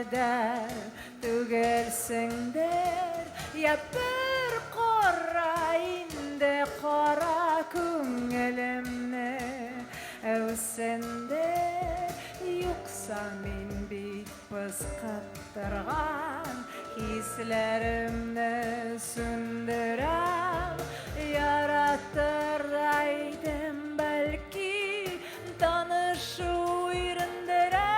kadar tügelsindir ya bir kora indi kara küngelimne evsende yoksa min bit pıskıttırgan hislerimni sündürem yarattıraydım belki tanışı üründürem.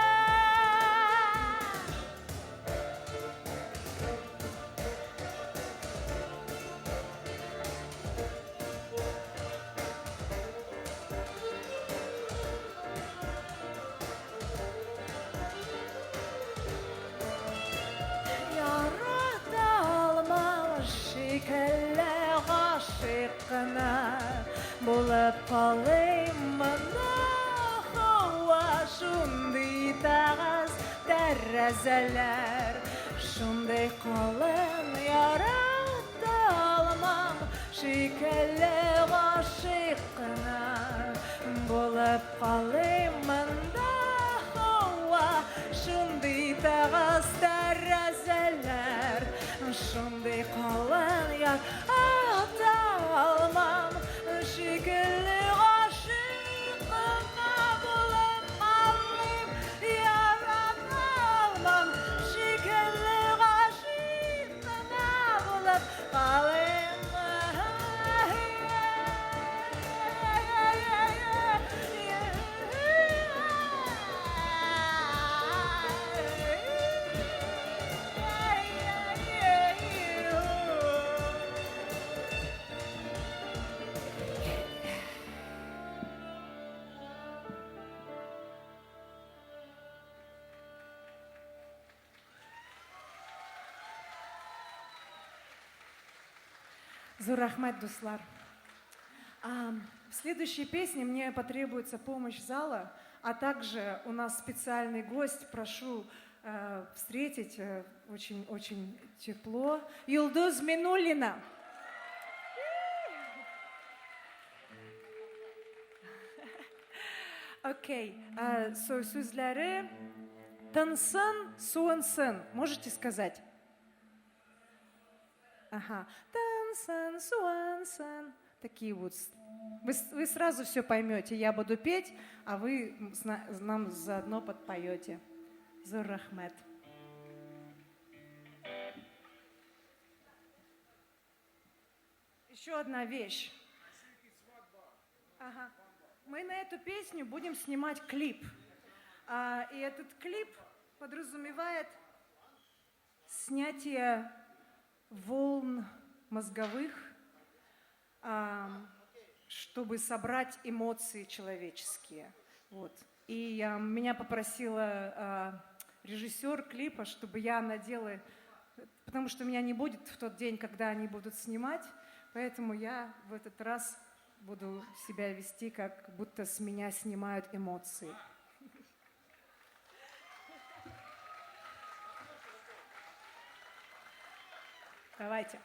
Aşıkına bulup kalayım bana hava şundi tağız terrezeler şundi kalın yarattı almam şekilli aşıkına bulup kalayım bana hava şundi tağız terrezeler şundi kalın yarattı almam şekilli aşıkına bulup kalayım yarattı almam şekilli aşıkına bulup kalayım. Зурахмет Дуслар. В следующей песне мне потребуется помощь зала, а также у нас специальный гость. Прошу встретить очень тепло. Юлдуз Минуллина. Окей. Сөздері тынсын, суынсын. Можете сказать? Ага. Тынсын, суынсын. Такие вот. Вы сразу все поймете. Я буду петь, а вы нам заодно подпоете. Зур-Рахмет. Еще одна вещь. Ага. Мы на эту песню будем снимать клип. И этот клип подразумевает снятие волн мозговых, чтобы собрать эмоции человеческие. Вот. И меня попросила режиссер клипа, чтобы я надела, потому что меня не будет в тот день, когда они будут снимать, поэтому я в этот раз буду себя вести, как будто с меня снимают эмоции. Давайте.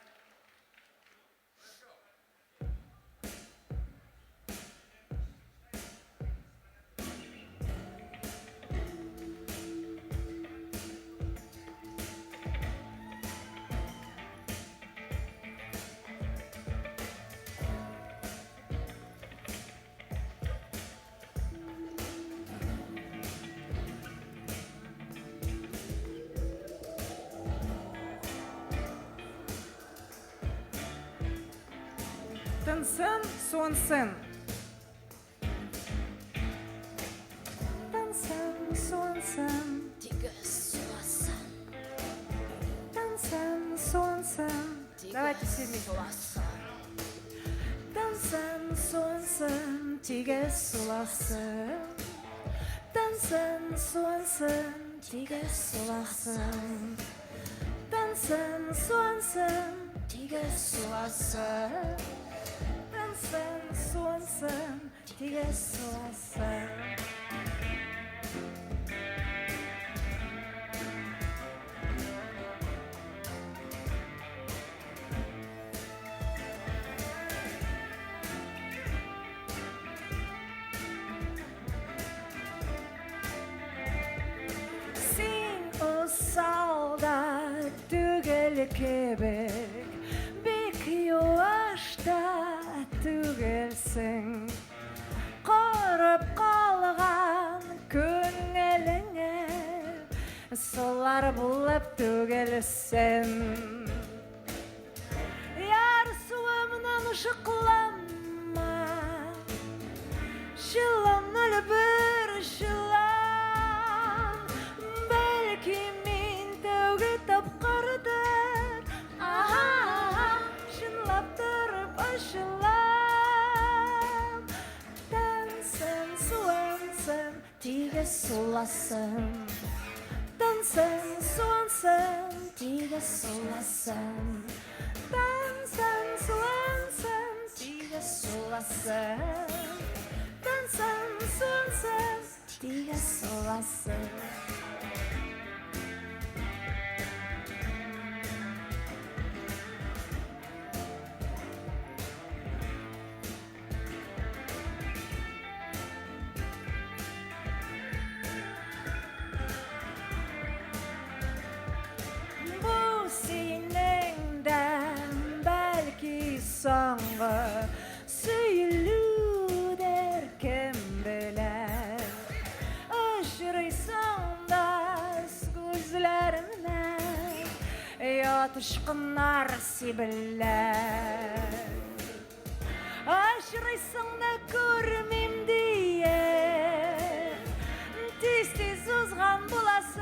Тынсын, суынсын. Тынсын, суынсын. Тегі суласын. Тынсын, суынсын. Давайте все вместе. Тынсын, суынсын. Тегі суласын. Тынсын, суынсын. Тегі суласын. Тынсын, суынсын. Тегі суласын. Tensın, suansın, diye suansın. Sin kebek bek yuашта түгелсің Құрып қалған көңіліңе Солар бұлып түгелсің Яр суымнан шықланма Жыланыл бір жылан Бәлки мен тәуге тапқырдыр Шынлап тұрып ашылам Тәнсін, суансың, тиге суласың Тәнсін, суансың, тиге суласың Тәнсін, суансың, тиге суласың Тәнсін, суансың, тиге суласың Soңғы сөйлудер кім білер Ұшырайсың да көзлерімнен Ятышқынар себілер Ұшырайсың да көрмем дие Тез-тез ұзған боласың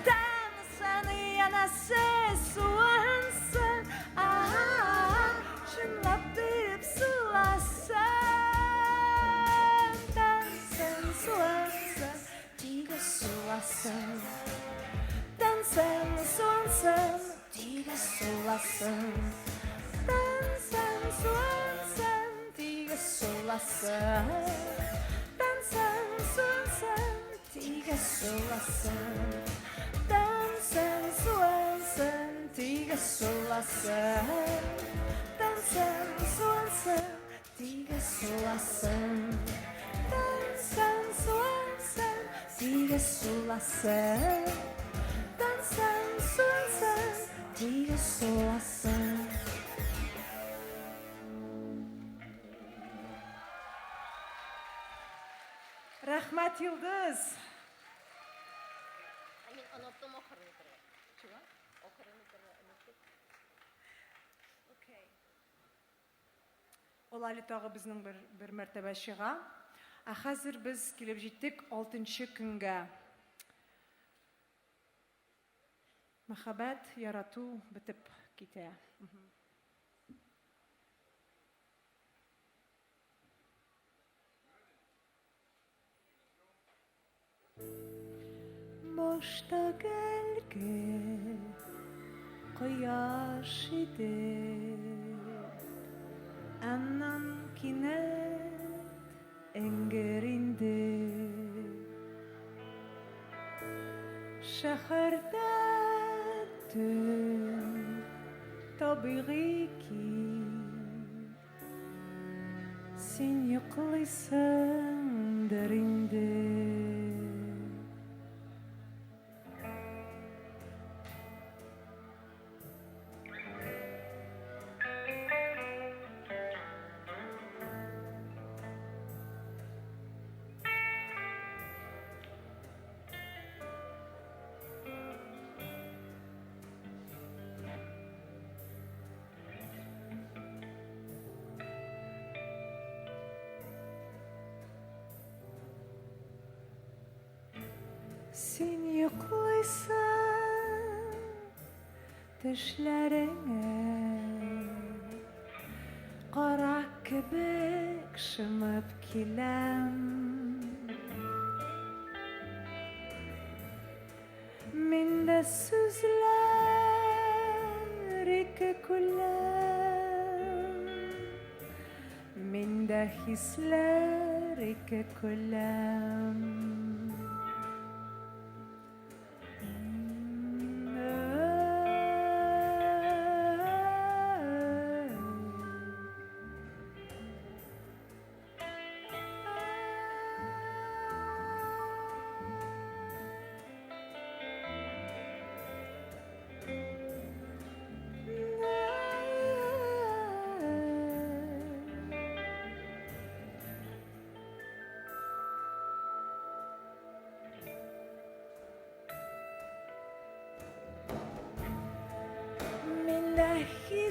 Тәнсін янасы суансың Шынлап тұрып суласың Тәнсін, суансың, тиге суласың Тәнсін, суансың, тиге суласың Тәнсін, суансың, тиге суласың Тәнсін, суансың, тиге суласың Тәнсін, суансың, тиге суласың Тәнсін, суансың, тиге суласың Тәнсін, суансың, тиге суласың Тәнсін, суансың, тиге суласың Рахмат, Йылдыз! Мен ұнаттым оқырын тұры. Чего? Оқырын тұры ұнаттым. Окей. Ол әлі тағы біздің бір мәртәбә шыға. Қазір біз келіп жеттік 6-шы күнге. Махаббат ярату бітіп кете. Boşta gölge Koyaş idi Annan kinet engerindi Şehirde tüm tabii ki Sen yıkılıysan derinde Sen yokluysan düşlerine Qara kebek şımıp kilem Minde sözler iki kullem Minde hisler iki kullem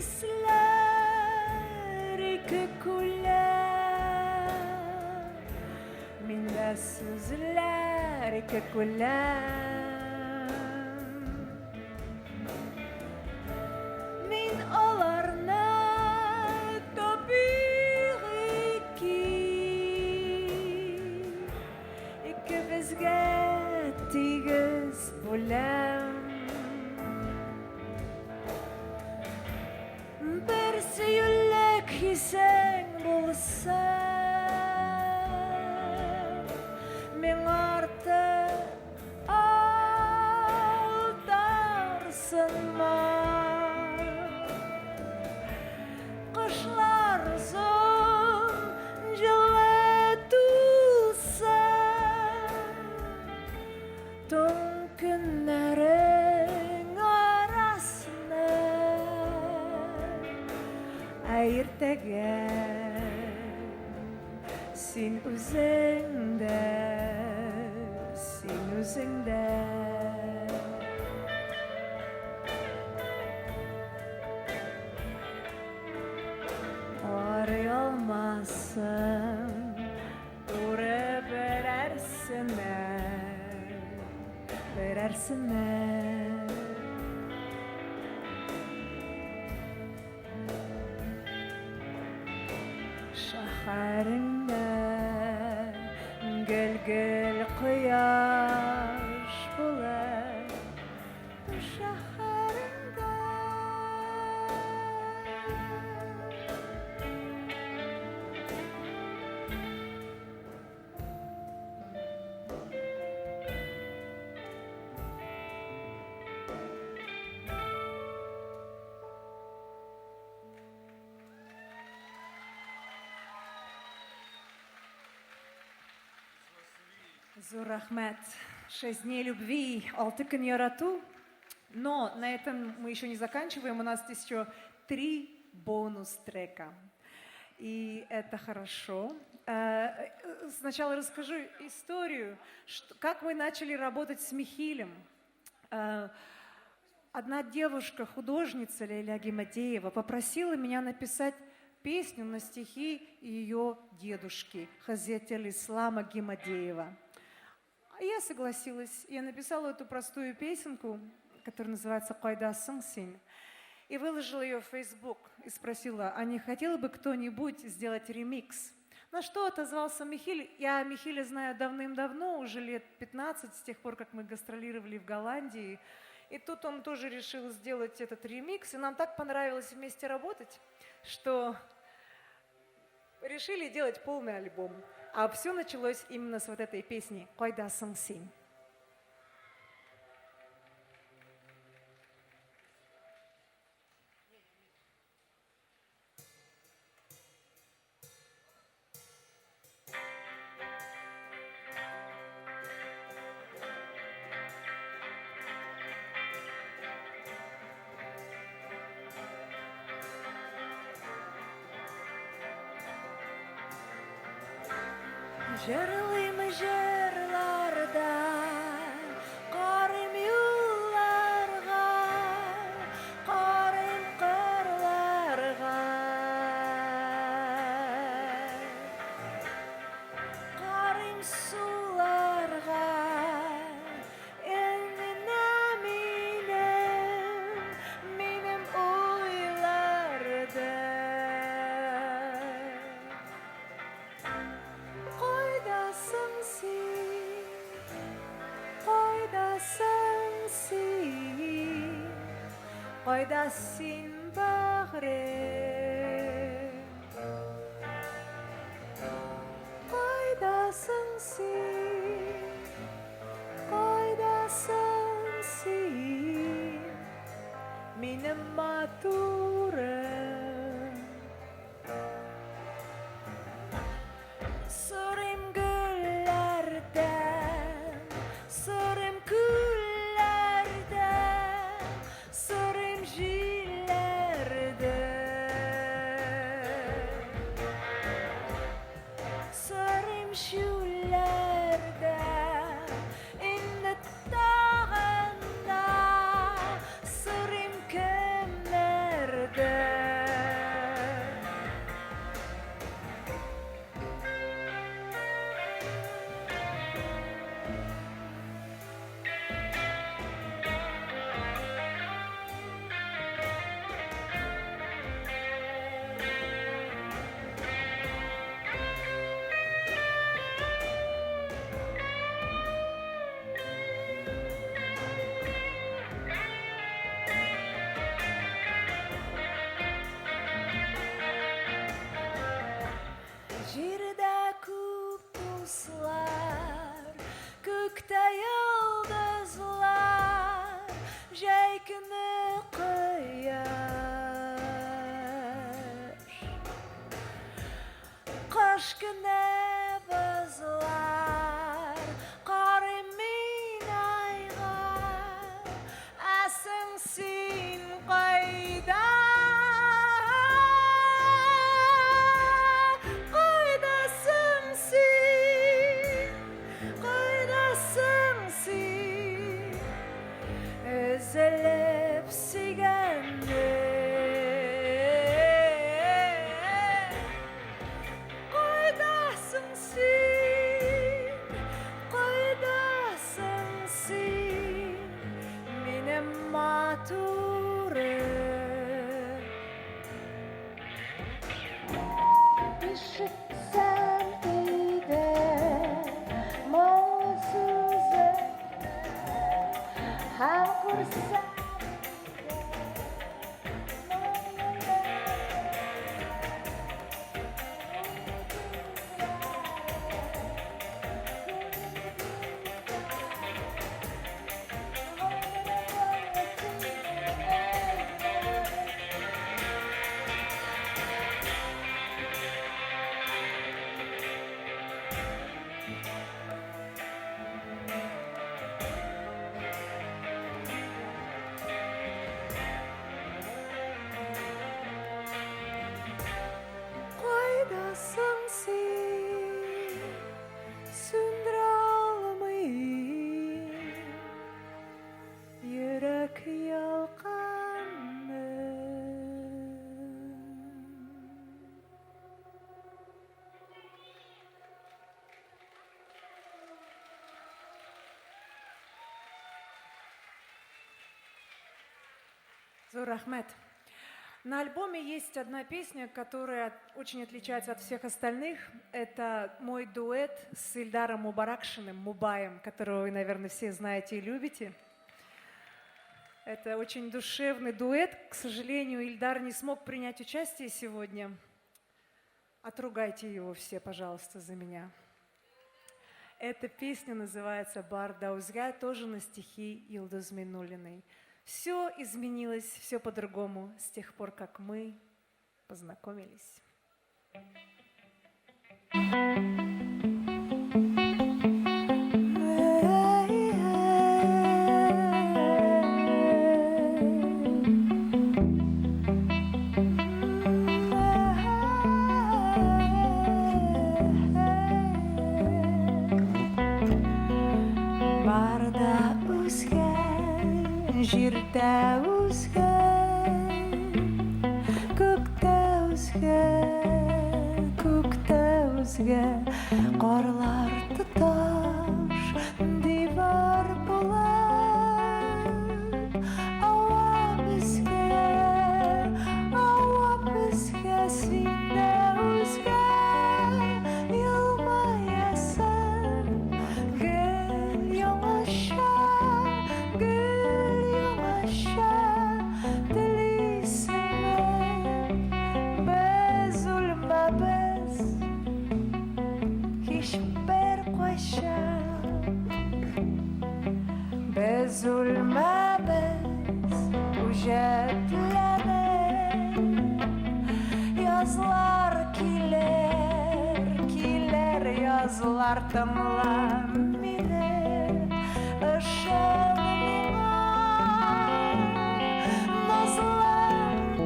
sözleri kular Minda sözleri kular Min olarna tabii ki bizga tegiz bo'lam bir suyuqlik hising bo'lsa men ortiq aldarsinma qishlar uzun jilli tusa tun kunlaring orasini ayirtagan sen o'zingda Oray olmasın Ura verersinler Şaharında gel quyosh bo'lar shaharda Зур рахмет. 6 дней любви, 6 kun ярату. Но на этом мы еще не заканчиваем. У нас есть еще 3 бонус-трека. И это хорошо. Сначала расскажу историю, как мы начали работать с Михилем. Одна девушка, художница Лейля Гимадеева, попросила меня написать песню на стихи ее дедушки, Хазрета Ислама Гимадеева. Я согласилась. Я написала эту простую песенку, которая называется «Койдасың сен», и выложила ее в Facebook и спросила, а не хотел бы кто-нибудь сделать ремикс? На что отозвался Михиль. Я Михиля знаю давным-давно, уже лет 15, с тех пор, как мы гастролировали в Голландии. И тут он тоже решил сделать этот ремикс, и нам так понравилось вместе работать, что решили делать полный альбом. А все началось именно с вот этой песни «Койдасың сен». Жырлыймы жырларда, қарым юлларға, қарым қырларға, қарым суларға, елміне менің ойларды. Койдасың сен, койдасың бағрем. Койдасың сен, менің матурым. Sırım güllerden, sırım küllerden, sırım jillerden, sırım şullerden. кішкіне бізлар қарымен айға әсің сен қайда қайдасың сен үзіліп сүйгенде қайдасың сен менің матурым ишітсем үйде мұң сөзі һәм көрсем қайдасың сен сөндіре алмайын жүрек ялқаны Зор Ахмед. На альбоме есть одна песня, которая очень отличается от всех остальных. Это мой дуэт с Ильдаром Мубаракшиным, Мубаем, которого вы, наверное, все знаете и любите. Это очень душевный дуэт. К сожалению, Ильдар не смог принять участие сегодня. Отругайте его все, пожалуйста, за меня. Эта песня называется «Бар Даузга», тоже на стихи Илдуз Минуллиной. Все изменилось, все по-другому с тех пор, как мы познакомились. Барда үзген, жерде үзген, көкте үзген, қарлар тұташ, дивар болып, ауа бізге сенде үзген, елмаясың, гүл яңаша, тілейсің біз өлмәбіз, ешбір қашан. Biz ölməbiz, ücretlenir. Yazlar kiler, yazlar tımlar mine. Işın mine, nazlan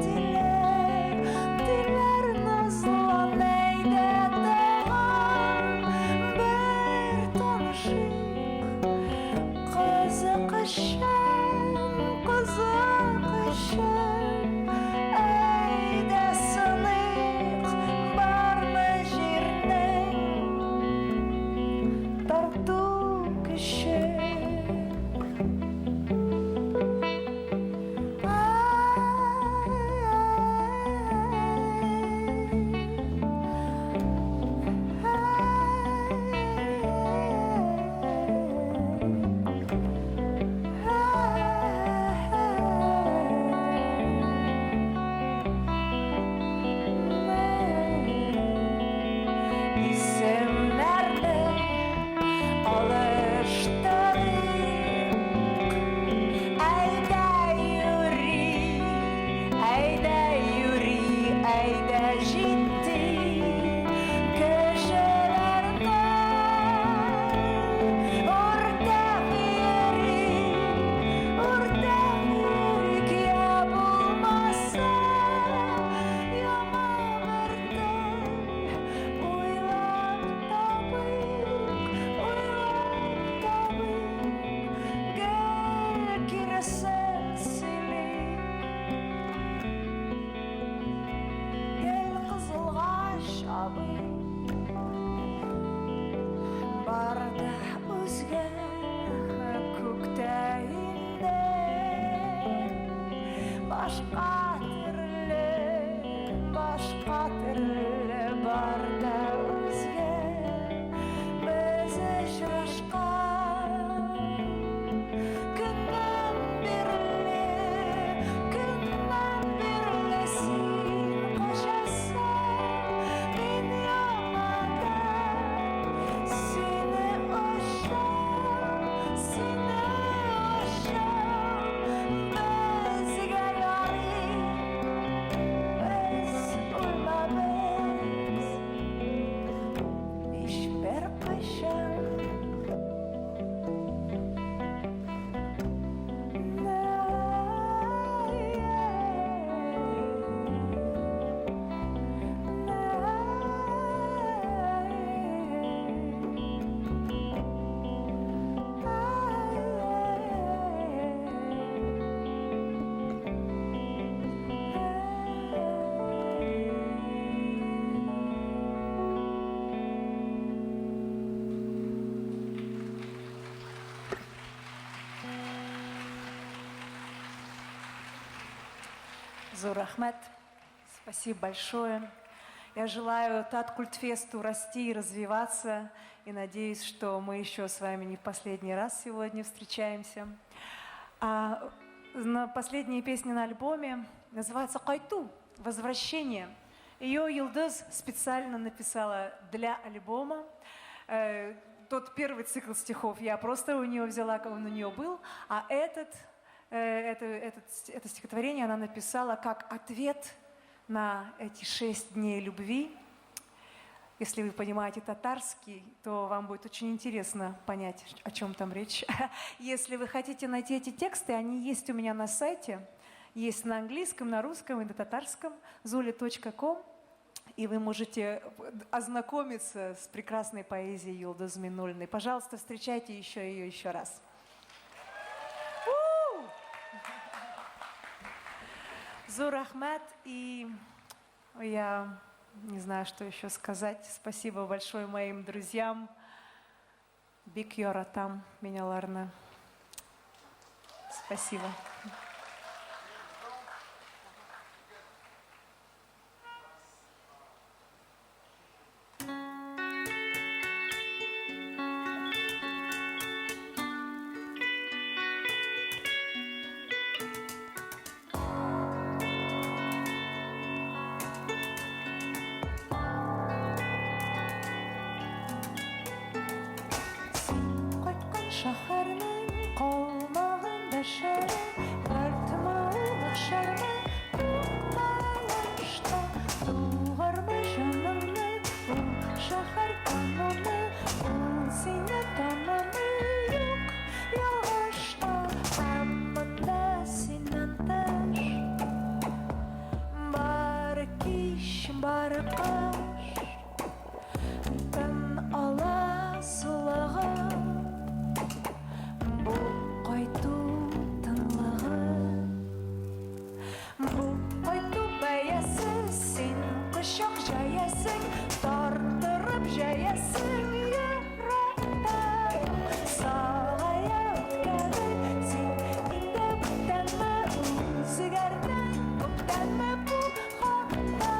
diler nazlan eyde dağın. Bir tanışık, kızıqışın, eyde sınıq barlı жердің, тарту кіші. абый барда үзге көктайында башка төрле барда үзге біз ұшырашқан күннен берлі сен қашасың мен ямада сені ұшам бізге ярый biz ölmemiz hiçbir kışın Зур Ахмед, спасибо большое. Я желаю Таткультфесту расти и развиваться. И надеюсь, что мы еще с вами не в последний раз сегодня встречаемся. На последняя песня на альбоме называется «Кайту» – «Возвращение». Ее Йылдыз специально написала для альбома. Тот первый цикл стихов я просто у нее взяла, как он у нее был, а это стихотворение она написала как ответ на эти 6 дней любви. Если вы понимаете татарский, то вам будет очень интересно понять, о чем там речь. Если вы хотите найти эти тексты, они есть у меня на сайте. Есть на английском, на русском и на татарском. zuli.com. И вы можете ознакомиться с прекрасной поэзией Йылдыз Миннуллиной. Пожалуйста, встречайте ее еще раз. Зур Ахмед, и я не знаю, что еще сказать. Спасибо большое моим друзьям. Бик Йоратам, Миняларна. Спасибо. Шахарның қалмағында шәрі, әртімау бақшармы, тұқталышта, туғармы жанымны, бұл шахар қанымы, бұл сені танымы, юк, ялғашта, әмінді сенен тәш, бар кеш, бар қаш, тән ала сұлығы, Кайту тынлығы, бұл кайту бәясі, сен құшақ жаясың, тартырып жаясың, ераптай, сағая өткәді, сен инде бүттәнмі, үзігәрден көптәнмі, бұл хақта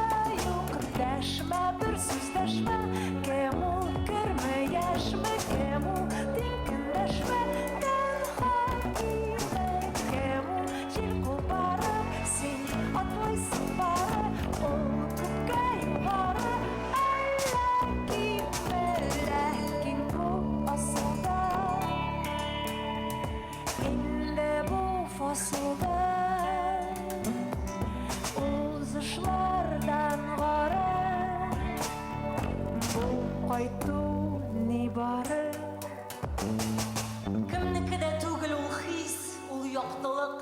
юк, дәшмә, бір сүз дәшмә, кем ул кірмі, яшмі, кем ул теңкіндәшмә, Кайту не бары. Кемнеке дә түгел ул хис, ул яктылык.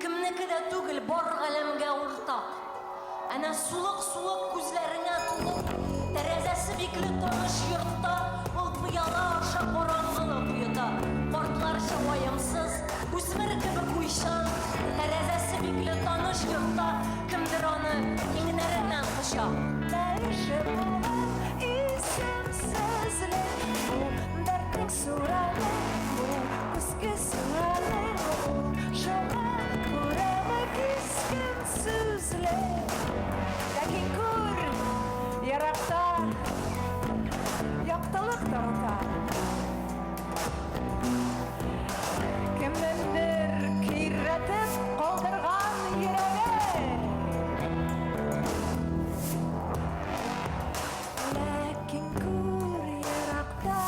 Кемнеке дә түгел бар галәмгә уртак. Әнә сулык-сулык күзләреңә тулып, тәрәзәсе бикле таныш йортта, ул пыяла аша караңгылык йота. Картларча ваемсыз, үсмер кебек уйчан, тәрәзәсе бикле таныш йортта, кемдер аны иңнәреннән кыча. Дәрешеп сүзле, бұл дәрттің суралы, бұл күзгі суалы, бұл шоған құрамы кескін сүзле. Ләкин күр, ярақта, яқтылық тарата. Кімдендір күйретіп қалдырған ерегі. Ләкин күр ерақта,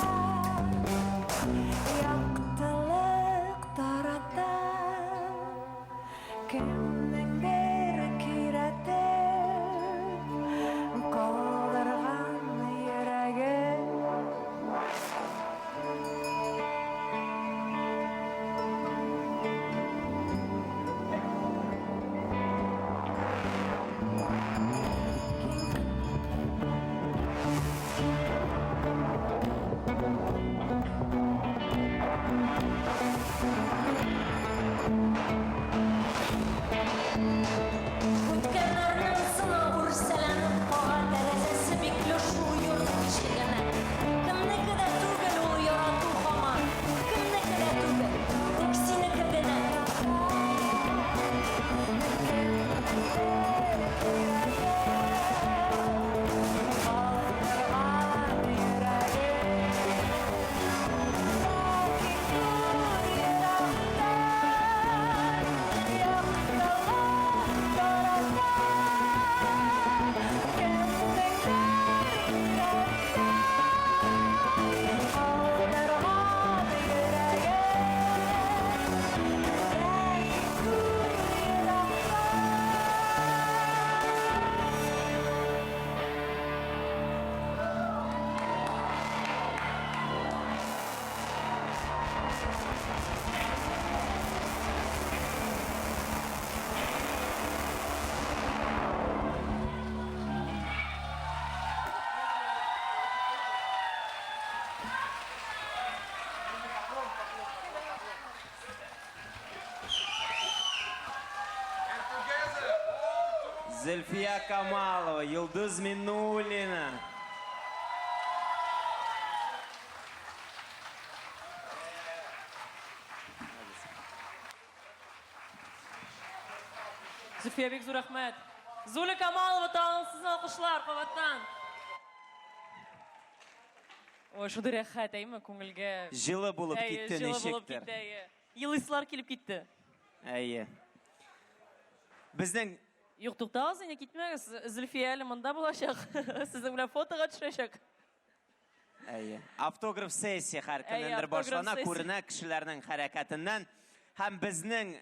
яқтылық тарата. Кімдендір күйретіп қалдырған ерегі. Өткен орнын сынау үрселеніп қоған тәрізесі беклі шул йұртын шегіні. Кімнікі де түгіл ол ярату қама, кімнікі де түгіл, тек сенікі гіне. Зульфия Камалова, Юлдуз Минулина. Зульфия Бекзур Ахмет. Зуля Камалова, талантсыз алқышлар, қабаттан. Ой, шуды рәхәт, әйме, көңілге. Жылы болып кетті Жылы болып нешектер. кетті, Елыслар келіп кетті. Әйе. Біздің Юқ, тоқтағыз, ене кетмеңіз. Зульфия әлі мұнда болашақ. Сіздің білен фотоға түшешек. Әйе. Автограф сессия әркімдендір автограф башлана, сессия. көріні кішілерінің харакатынан. Һәм біздің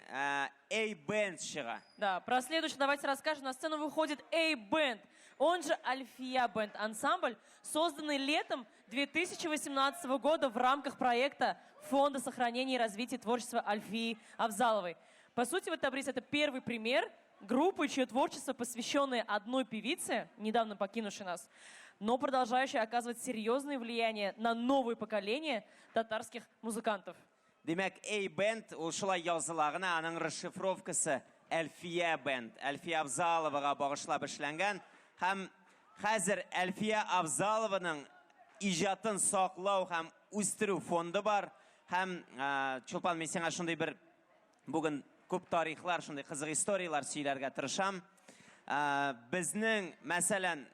A-Band шыға. Да, про следующее давайте расскажем. На сцену выходит A-Band, он же Альфия Бенд, ансамбль, созданный летом 2018 года в рамках проекта Фонда сохранения и развития творчества Альфии Авзаловой. По сути, вот Табрис — это первый пример группы, чье творчество, посвященное одной певице, недавно покинувшей нас, но продолжающее оказывать серьезное влияние на новое поколение татарских музыкантов. Демек, A-Band, ол шылай язылағына, аның расшифровкасы Альфия Бенд, Альфия Авзаловаға бағышлап эшләнгән. Һәм хәзер Альфия Авзалованың ижатын саклау һәм үстерү фонды бар. Һәм Чулпан, мен сиңа шундый бер бүген күп тарихлар, шундый кызык историялар сөйләргә тырышам. Безнең, мәсәлән,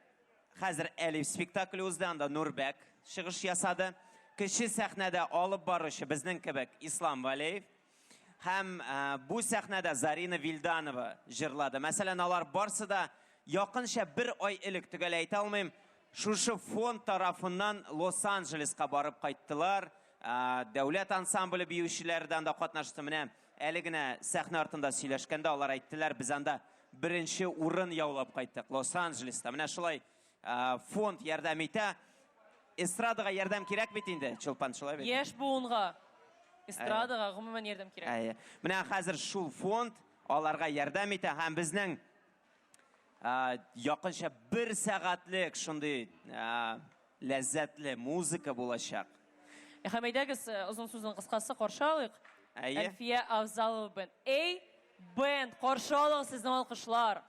хәзер Әлиф спектакль узды, анда Нурбәк чыгыш ясады. Кеше сәхнәдә алып баручы безнең кебек Ислам Валеев. Һәм бу сәхнәдә Зарина Вилданова җырлады. Мәсәлән, алар барсы да якынча бер ай элек, төгәл әйтә алмыйм, шушы фонд тарафыннан Лос-Анджелеска барып кайттылар. Дәүләт ансамбле биючеләрдән дә катнашты. Менә әле генә сәхнә артында сөйләшкәндә алар әйттеләр, без анда беренче урын яулап кайттык Лос-Анджелеста. Менә шулай фонд ярдәм итә. Эстрадаға ярдәм кирәк бит инде, Чулпан, шулай бит? Еш буынға, эстрадаға ғымымен ярдәм кирәк. Менә хәзер шул фонд аларга ярдәм итә, һәм безнең якынча 1 сәгатьлек шундый ләззәтле музыка булачак. Һәм әйдәгез, озын сүзнең кыскасы каршы алыйк. Альфия Авзалова Бенд. A-Band, каршы алыгыз сезнең алкышлар.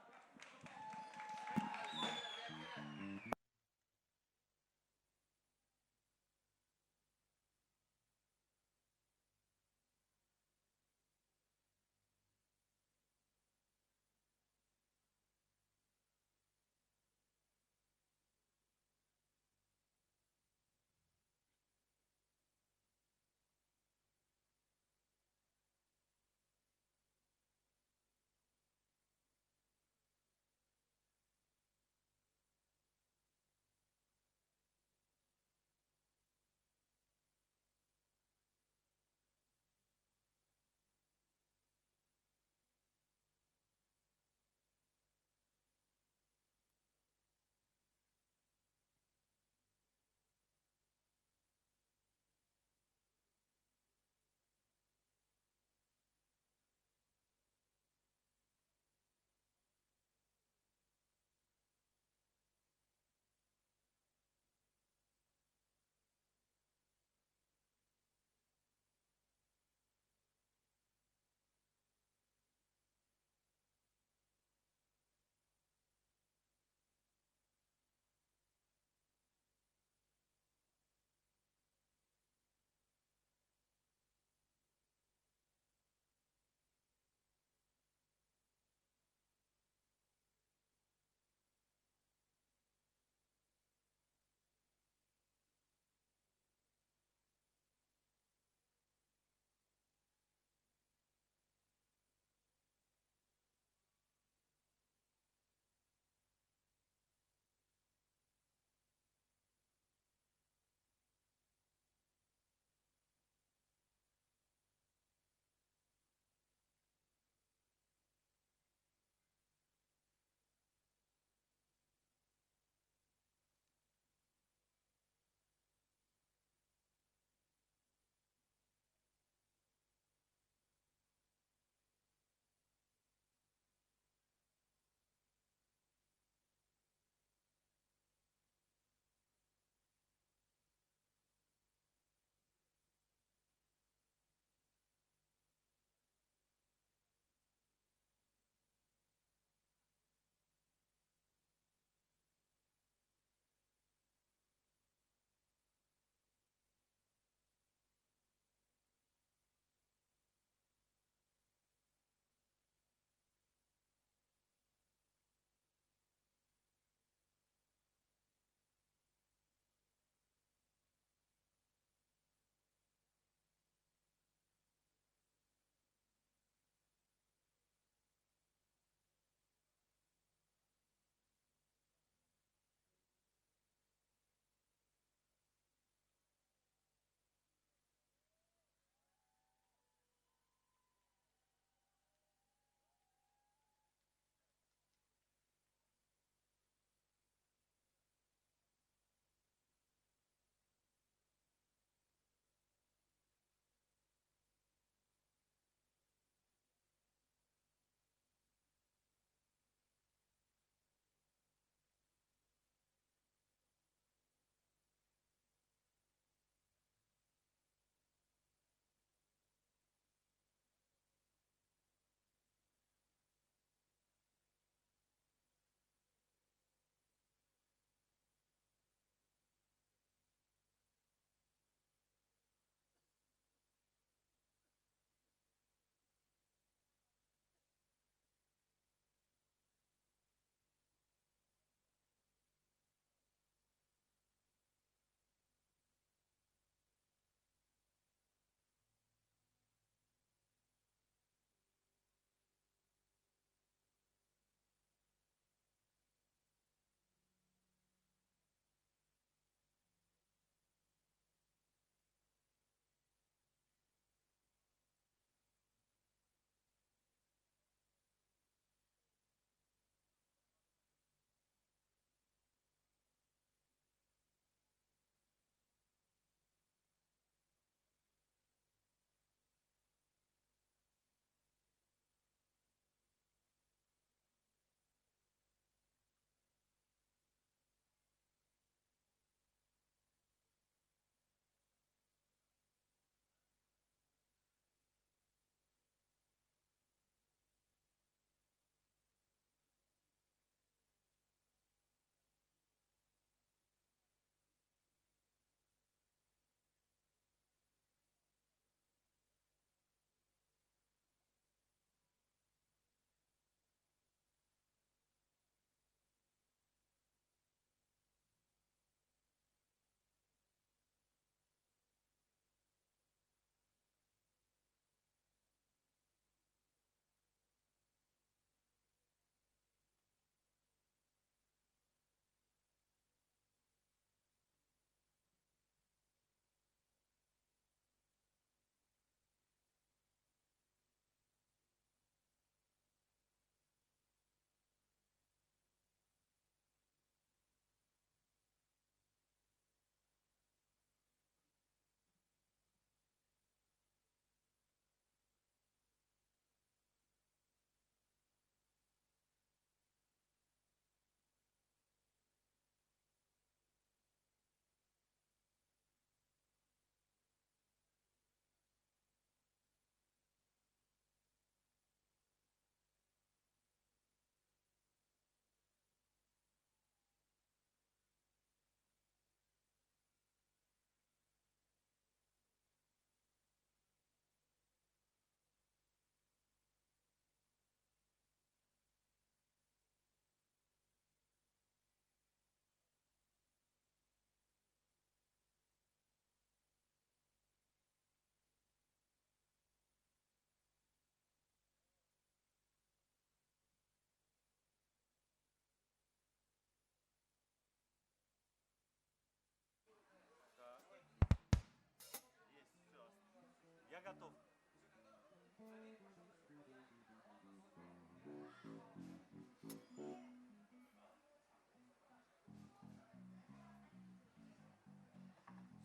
готов.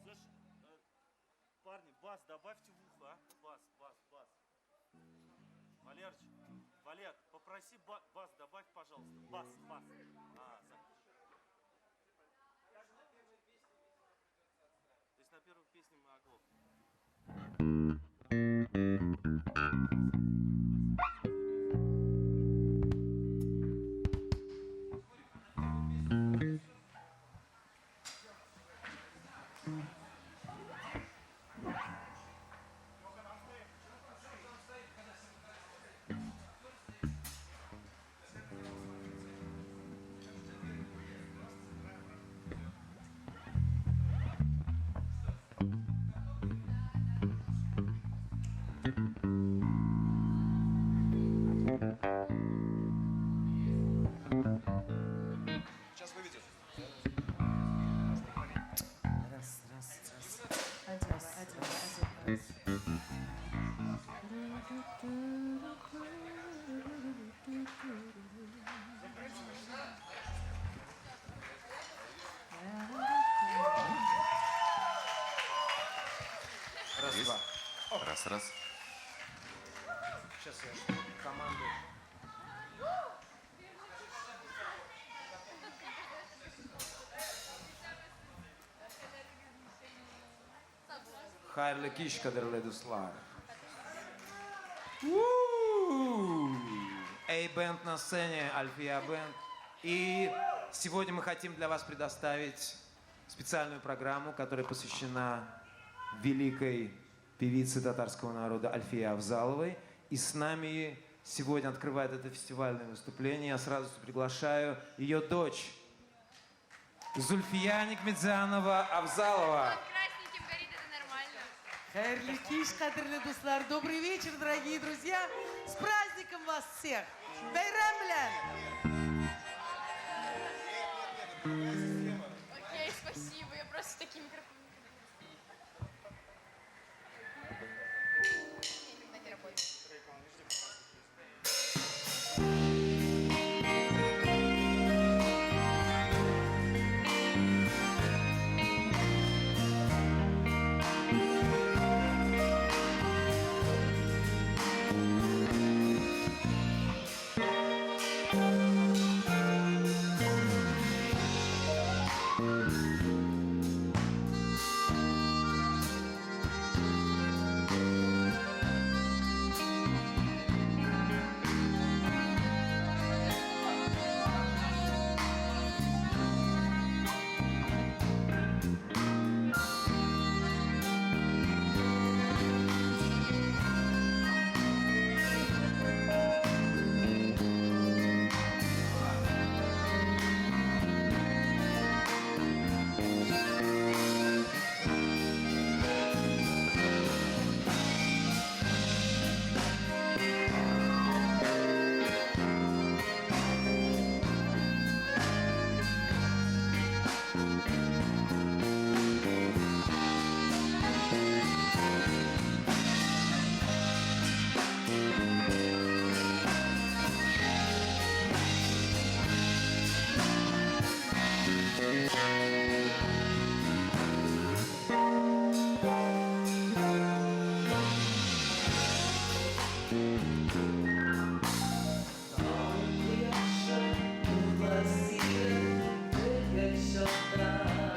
Слушай, парни, бас добавьте в ухо, а? Бас. Валерыч, Валер, попроси бас добавь, пожалуйста. Бас. То есть на первой песне мы оглохнем. Сейчас выведет. Раз. Один. Раз-два. Раз. Сейчас я жду команду. Хайрлы киш, кадрлы дуслар. Эй-бенд на сцене, Альфия Бенд. И сегодня мы хотим для вас предоставить специальную программу, которая посвящена великой певице татарского народа Альфии Авзаловой. И с нами сегодня открывает это фестивальное выступление. Я сразу приглашаю ее дочь Зульфия Никмедзянова Авзалова. Красненьким горит, это нормально. Хайрлы киш, кадрлы дуслар. Добрый вечер, дорогие друзья. С праздником вас всех. Байрам белян. Окей, спасибо. Я просто таким микрофоном никогда не работаю. Você, deixa eu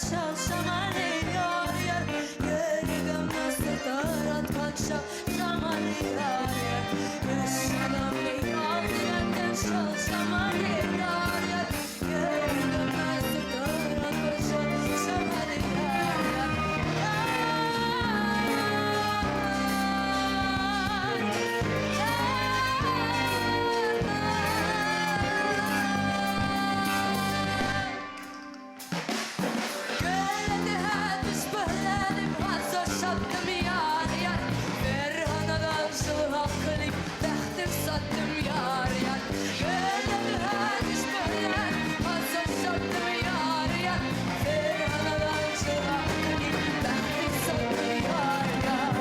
çal şamali yar yar Yergem nasıl tarat kaçşa şamali yar yar Şamali yar yerden çal şamali yar yar Yergem nasıl tarat kaçşa şamali yar yar Gölde hadis behledim hazır şattım yar yar Ferhanadan şıhaklik tehtim sattım yar yar Gölde hadis behledim hazır şattım yar yar Ferhanadan şıhaklik tehtim sattım yar yar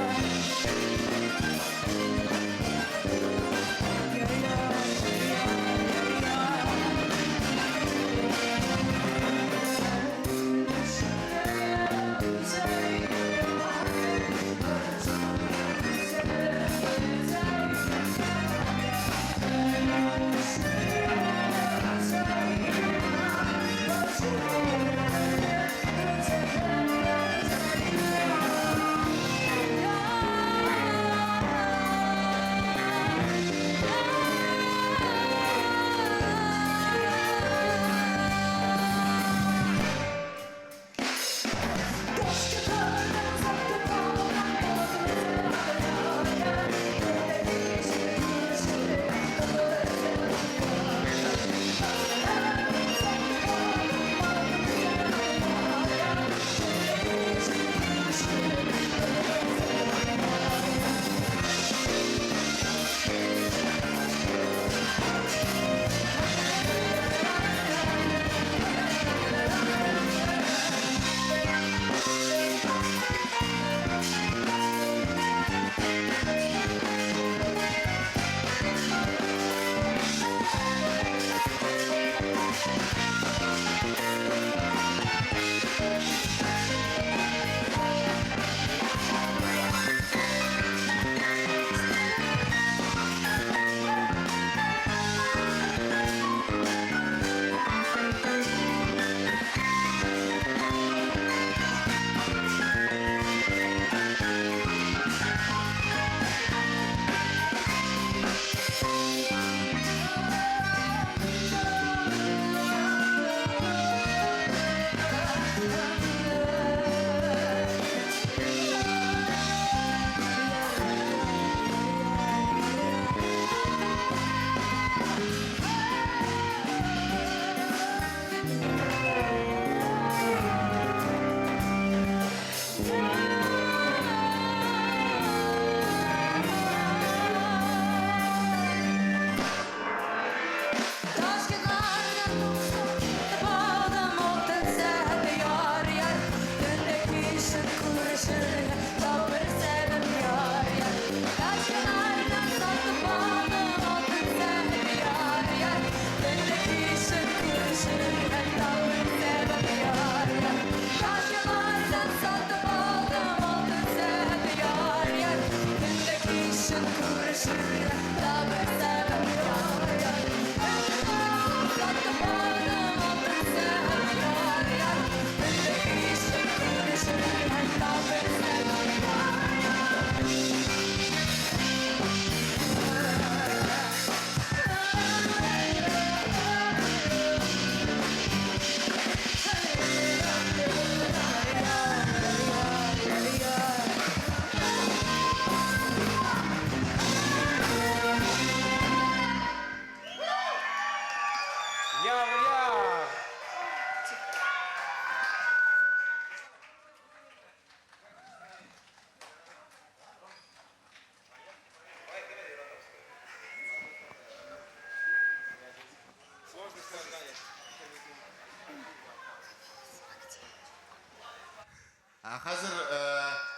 Hazır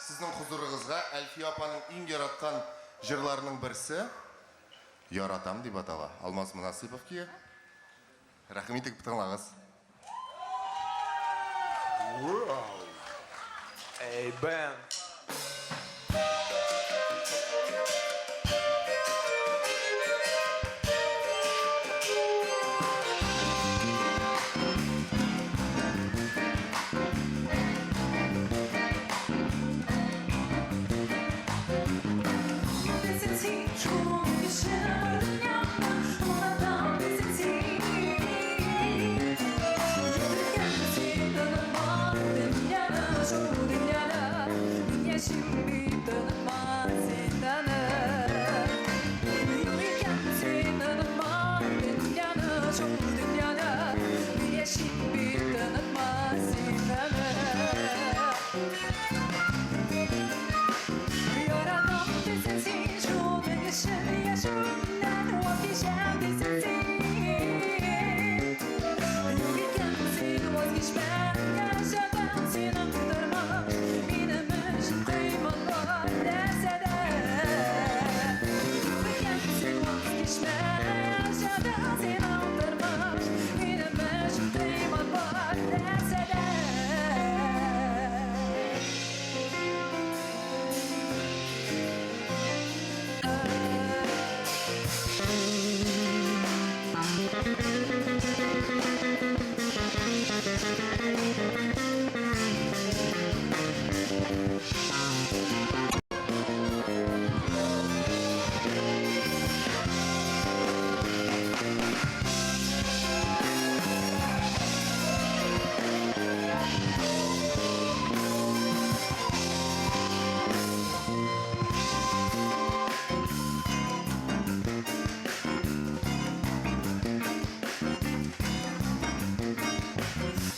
sizin huzurunuzga Әлфия апаның иң яраткан җырларының берсе Яратам дип атала. Алмаз Мунасыйпов кие. Рәхим итеп тыңлагыз. Эй, Бен.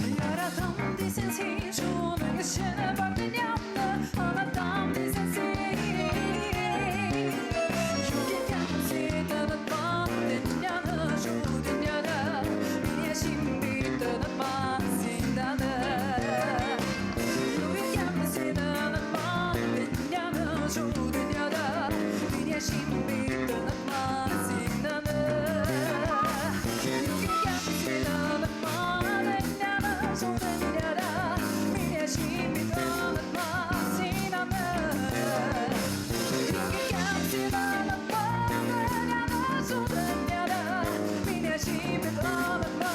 Yaratam desensin şunun içine bak dünyamda anlatam desensin Yürürken seni tanıtmam dünyanı şu dünyada Beni şimdi tanıtma zindanı Yürürken seni tanıtmam dünyanı şu dünyada Beni şimdi tanıtma zindanı Yürürken seni tanıtmam dünyanı şu dünyada Beni şimdi tanıtma zindanı Yürürken seni tanıtmam dünyanı şu dünyada Beni şimdi tanıtma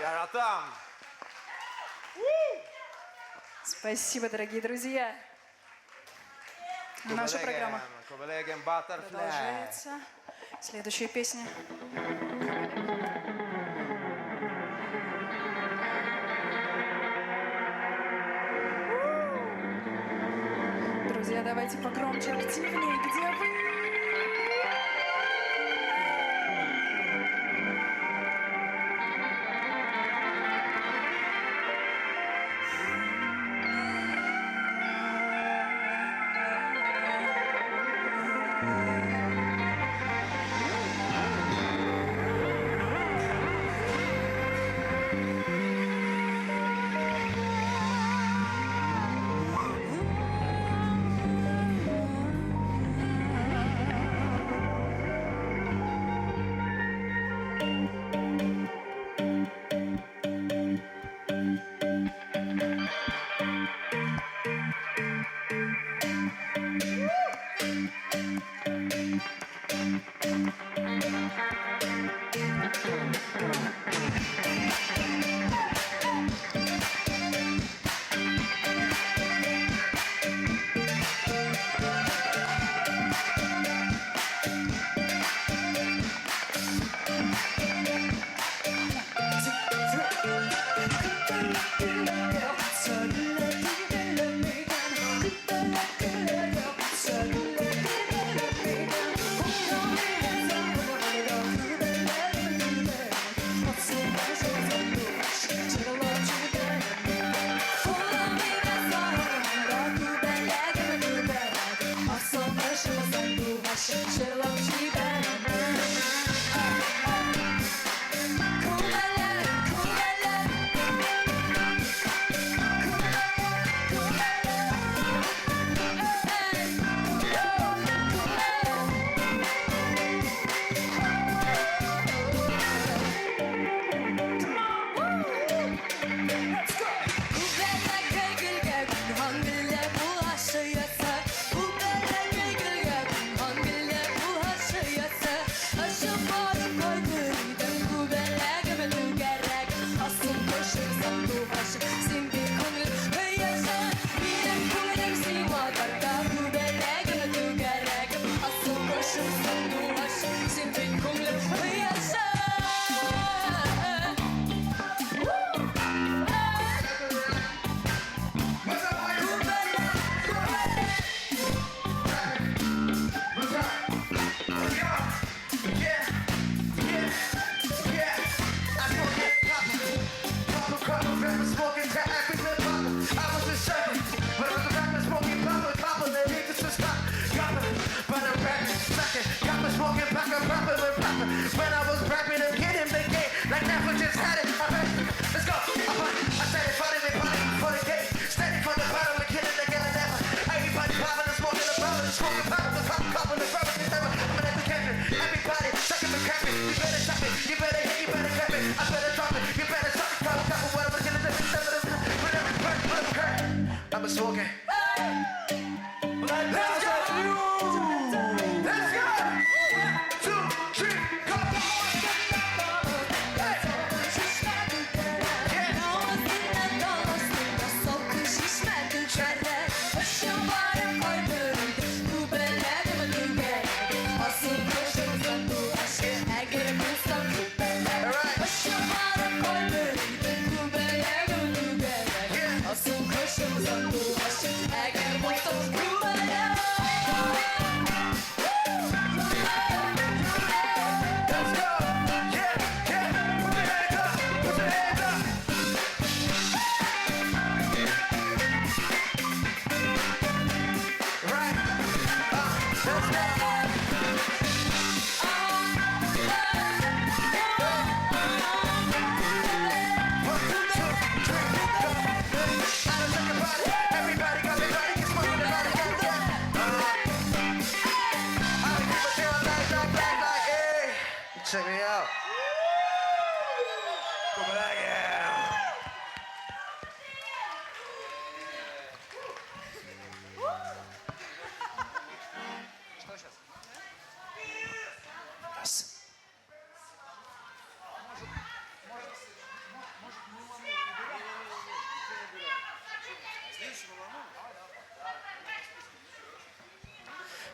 Яратам! Спасибо, дорогие друзья. Наша программа Кобелеген Баттерфляй. продолжается. Следующая песня. Друзья, давайте погромче, активнее. Где вы?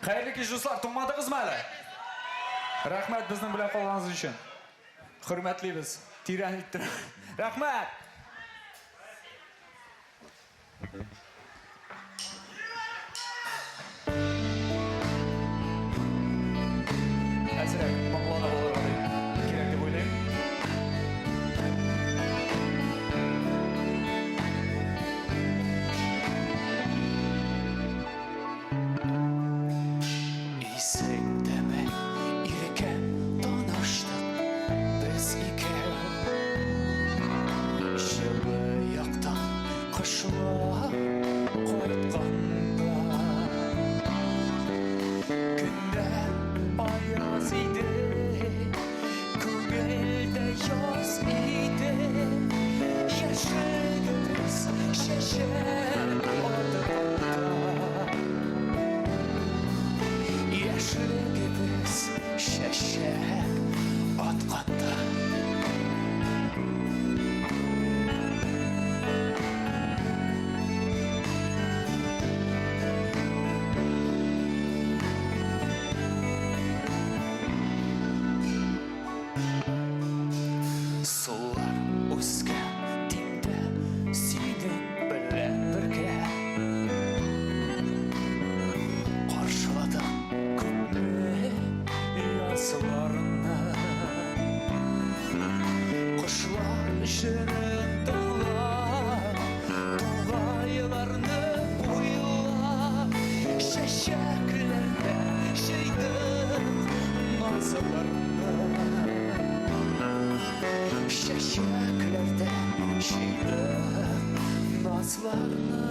Xayrli kech do'stlar, to'xtadingizmi hali? Rahmat bizni bilan qolganingiz uchun. Hurmatlimiz. Tiranlikdir. Rahmat. Azrak, maqolani bo'lardi. Kerak deb o'ylayman. İsen deme, irken tanıştık biz iken. Şılı yaktan kışla koytkanda. Günler ayaz idi, köngülde yaz idi. Yaşadığımız şeşer ardında. Yaşlığımız şeşer atqanda. Sular o'sgan dingda sening bilan birga qarshiladim ko'pni yozlarni. Qushlar shirin dog'lar to'g'aylarni bo'ylab shashaklarda shaydim nozlarni. Şeşeklerde şirin nazlarını.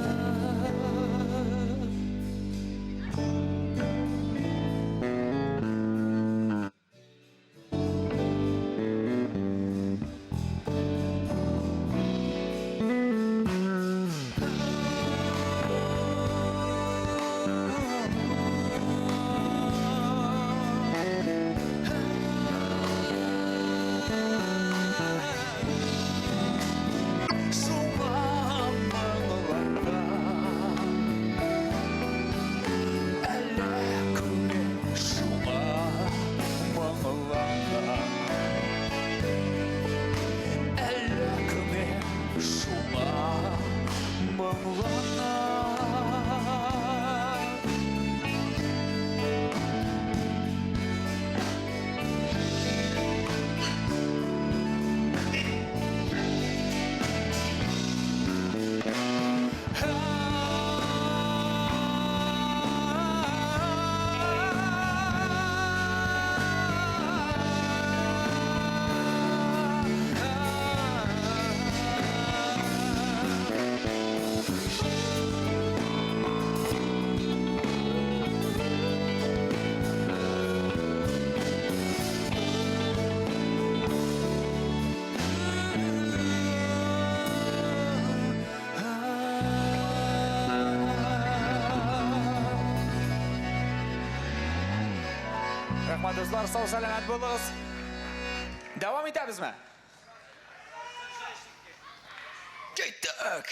Rahmat do'stlar, sog' salomat bo'linglar. Davom etamizmi? Ketdik.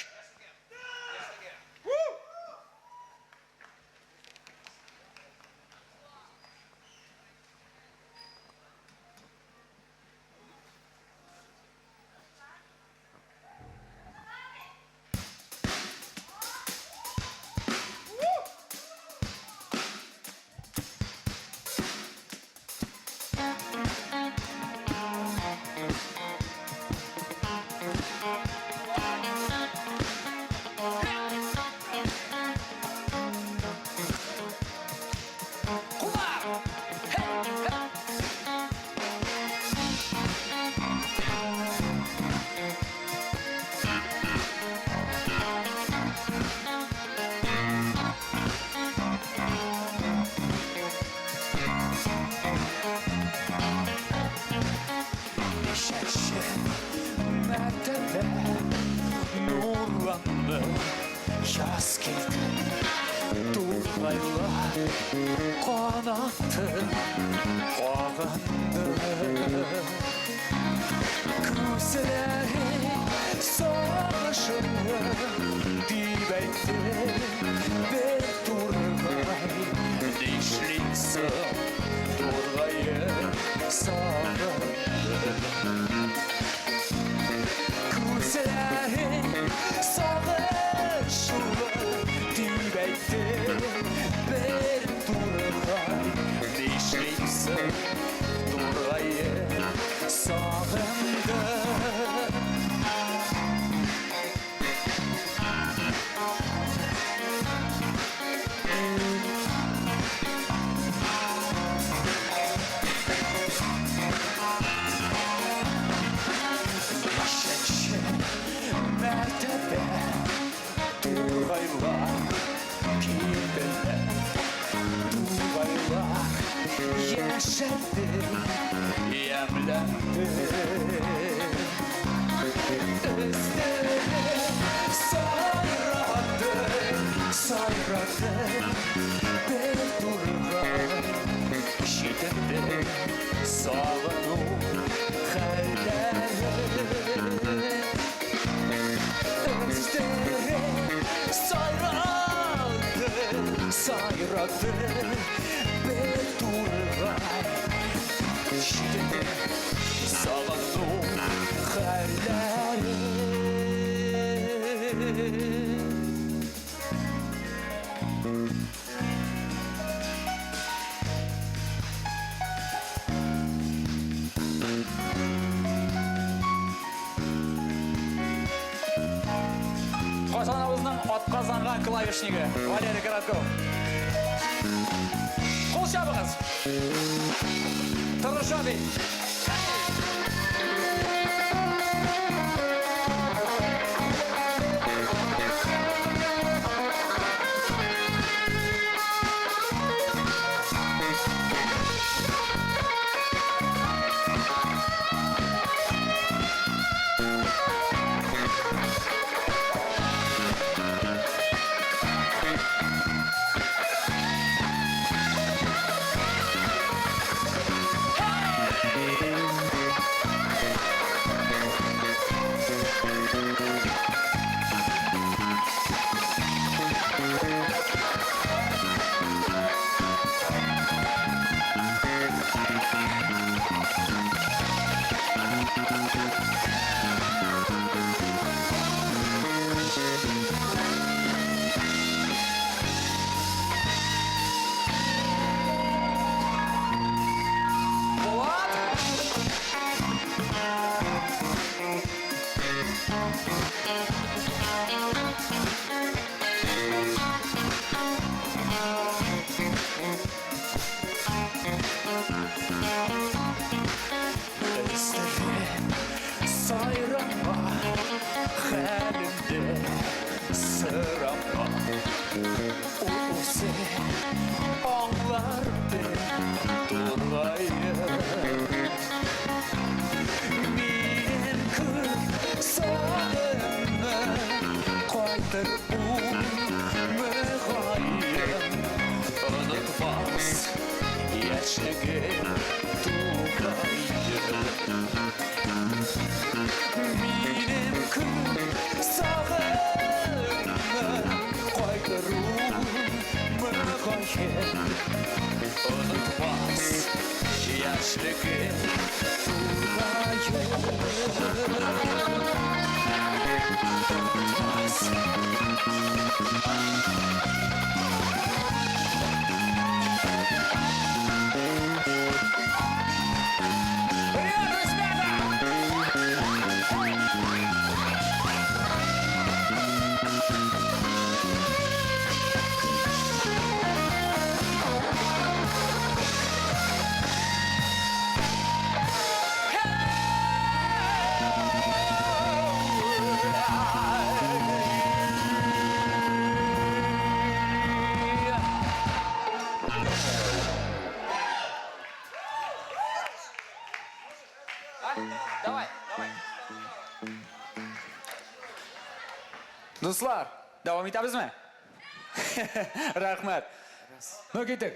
Yaz geldi, turgaylar kanattı, ağandı. Gözleri savaşını dibeydi, bir turgay değişti. ешексің торғайым сағынды көздерің сағыныш жылы түйбәйтті бір турғай нешлейсің торғайым сағынды Mertebe Turgaylar Kibirler Turgaylar Yeşerdi Yemlendi Özleri sayradı Sayradı Bir Turgay Şiddetti Sağını Hayalleri sayradı bir turgay işte sağlık hayalleri Қошанымыздың отқазанған клавишнигі Валерий Коротков. Қол шабыңыз. Тырыша бей. Sayrama halimde sırama O sen anlar ben durayım Benim kız sağlığımı koydur umağayım Unutmaz yaşlıgın tuğayım Benim kız sağlığımı koydur umağayım Unutmaz yaşlıgın tuğayım Unutmaz Достар, davom etamizmi? Rahmat. Ну, кеттік.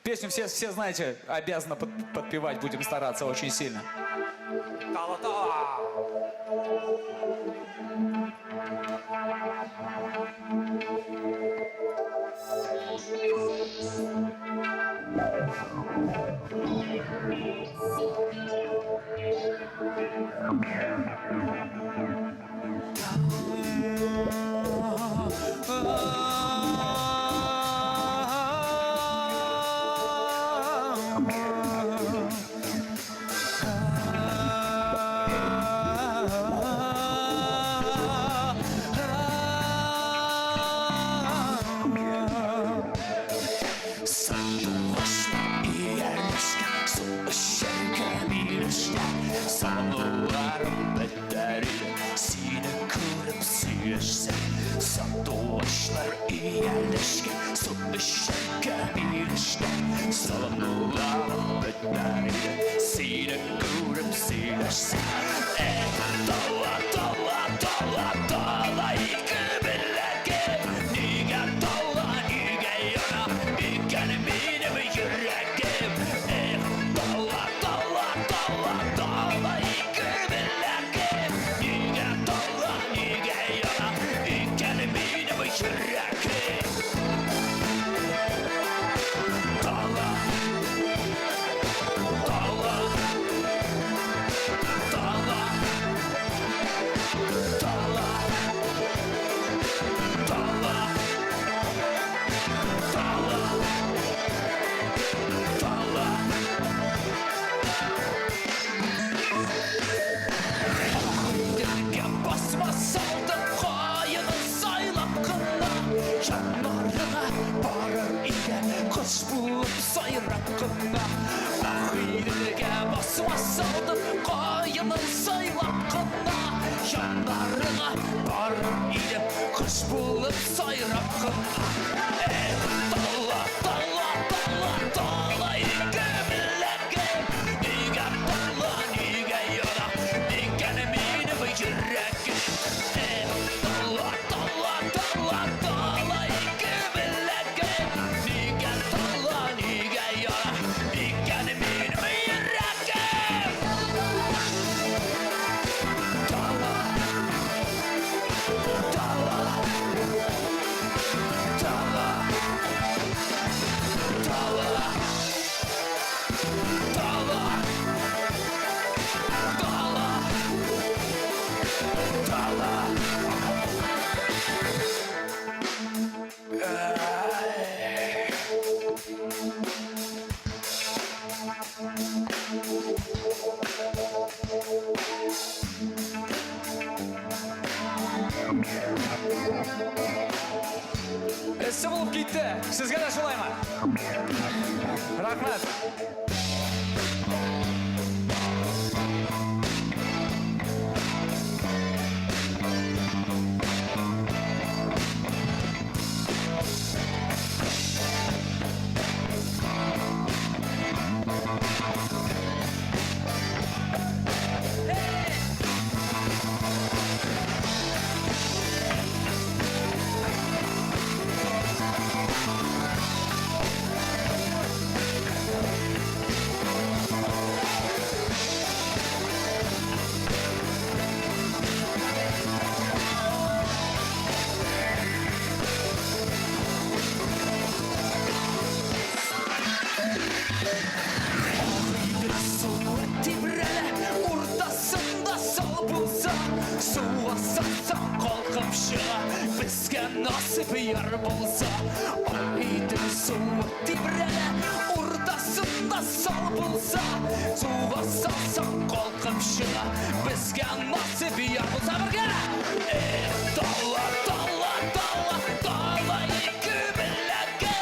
Песню все знаете, обязаны подпевать, будем стараться очень сильно. Ісі болып кетті. Сізге де солай ма? Рахмет. Nasip yar bulsa Aydın soğuk dibrele Urdasında sal bulsa Suğa salsan kalkıp şığa Bizge nasip yar bulsa Birge Dalla dalla dalla Dalla iki billege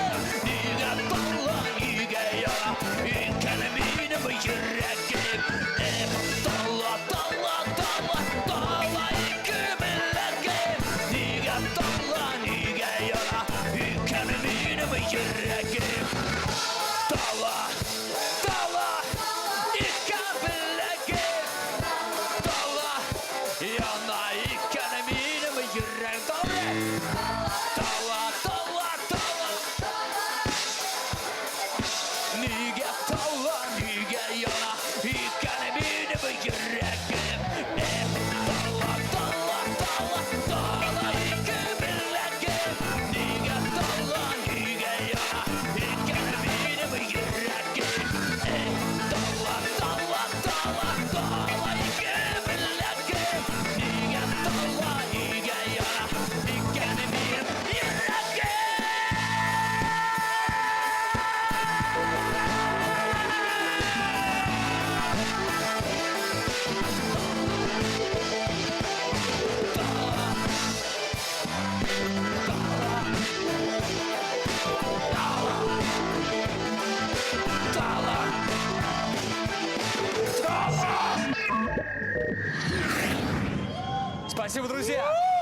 Niye dalla niye yara İlkenimini mi yüreğim Dalla dalla dalla Dalla iki billege Niye dalla yüreğim Dala, dala, iken bileğim Dala, yana iken eminim yüreğim Dala Спасибо, друзья!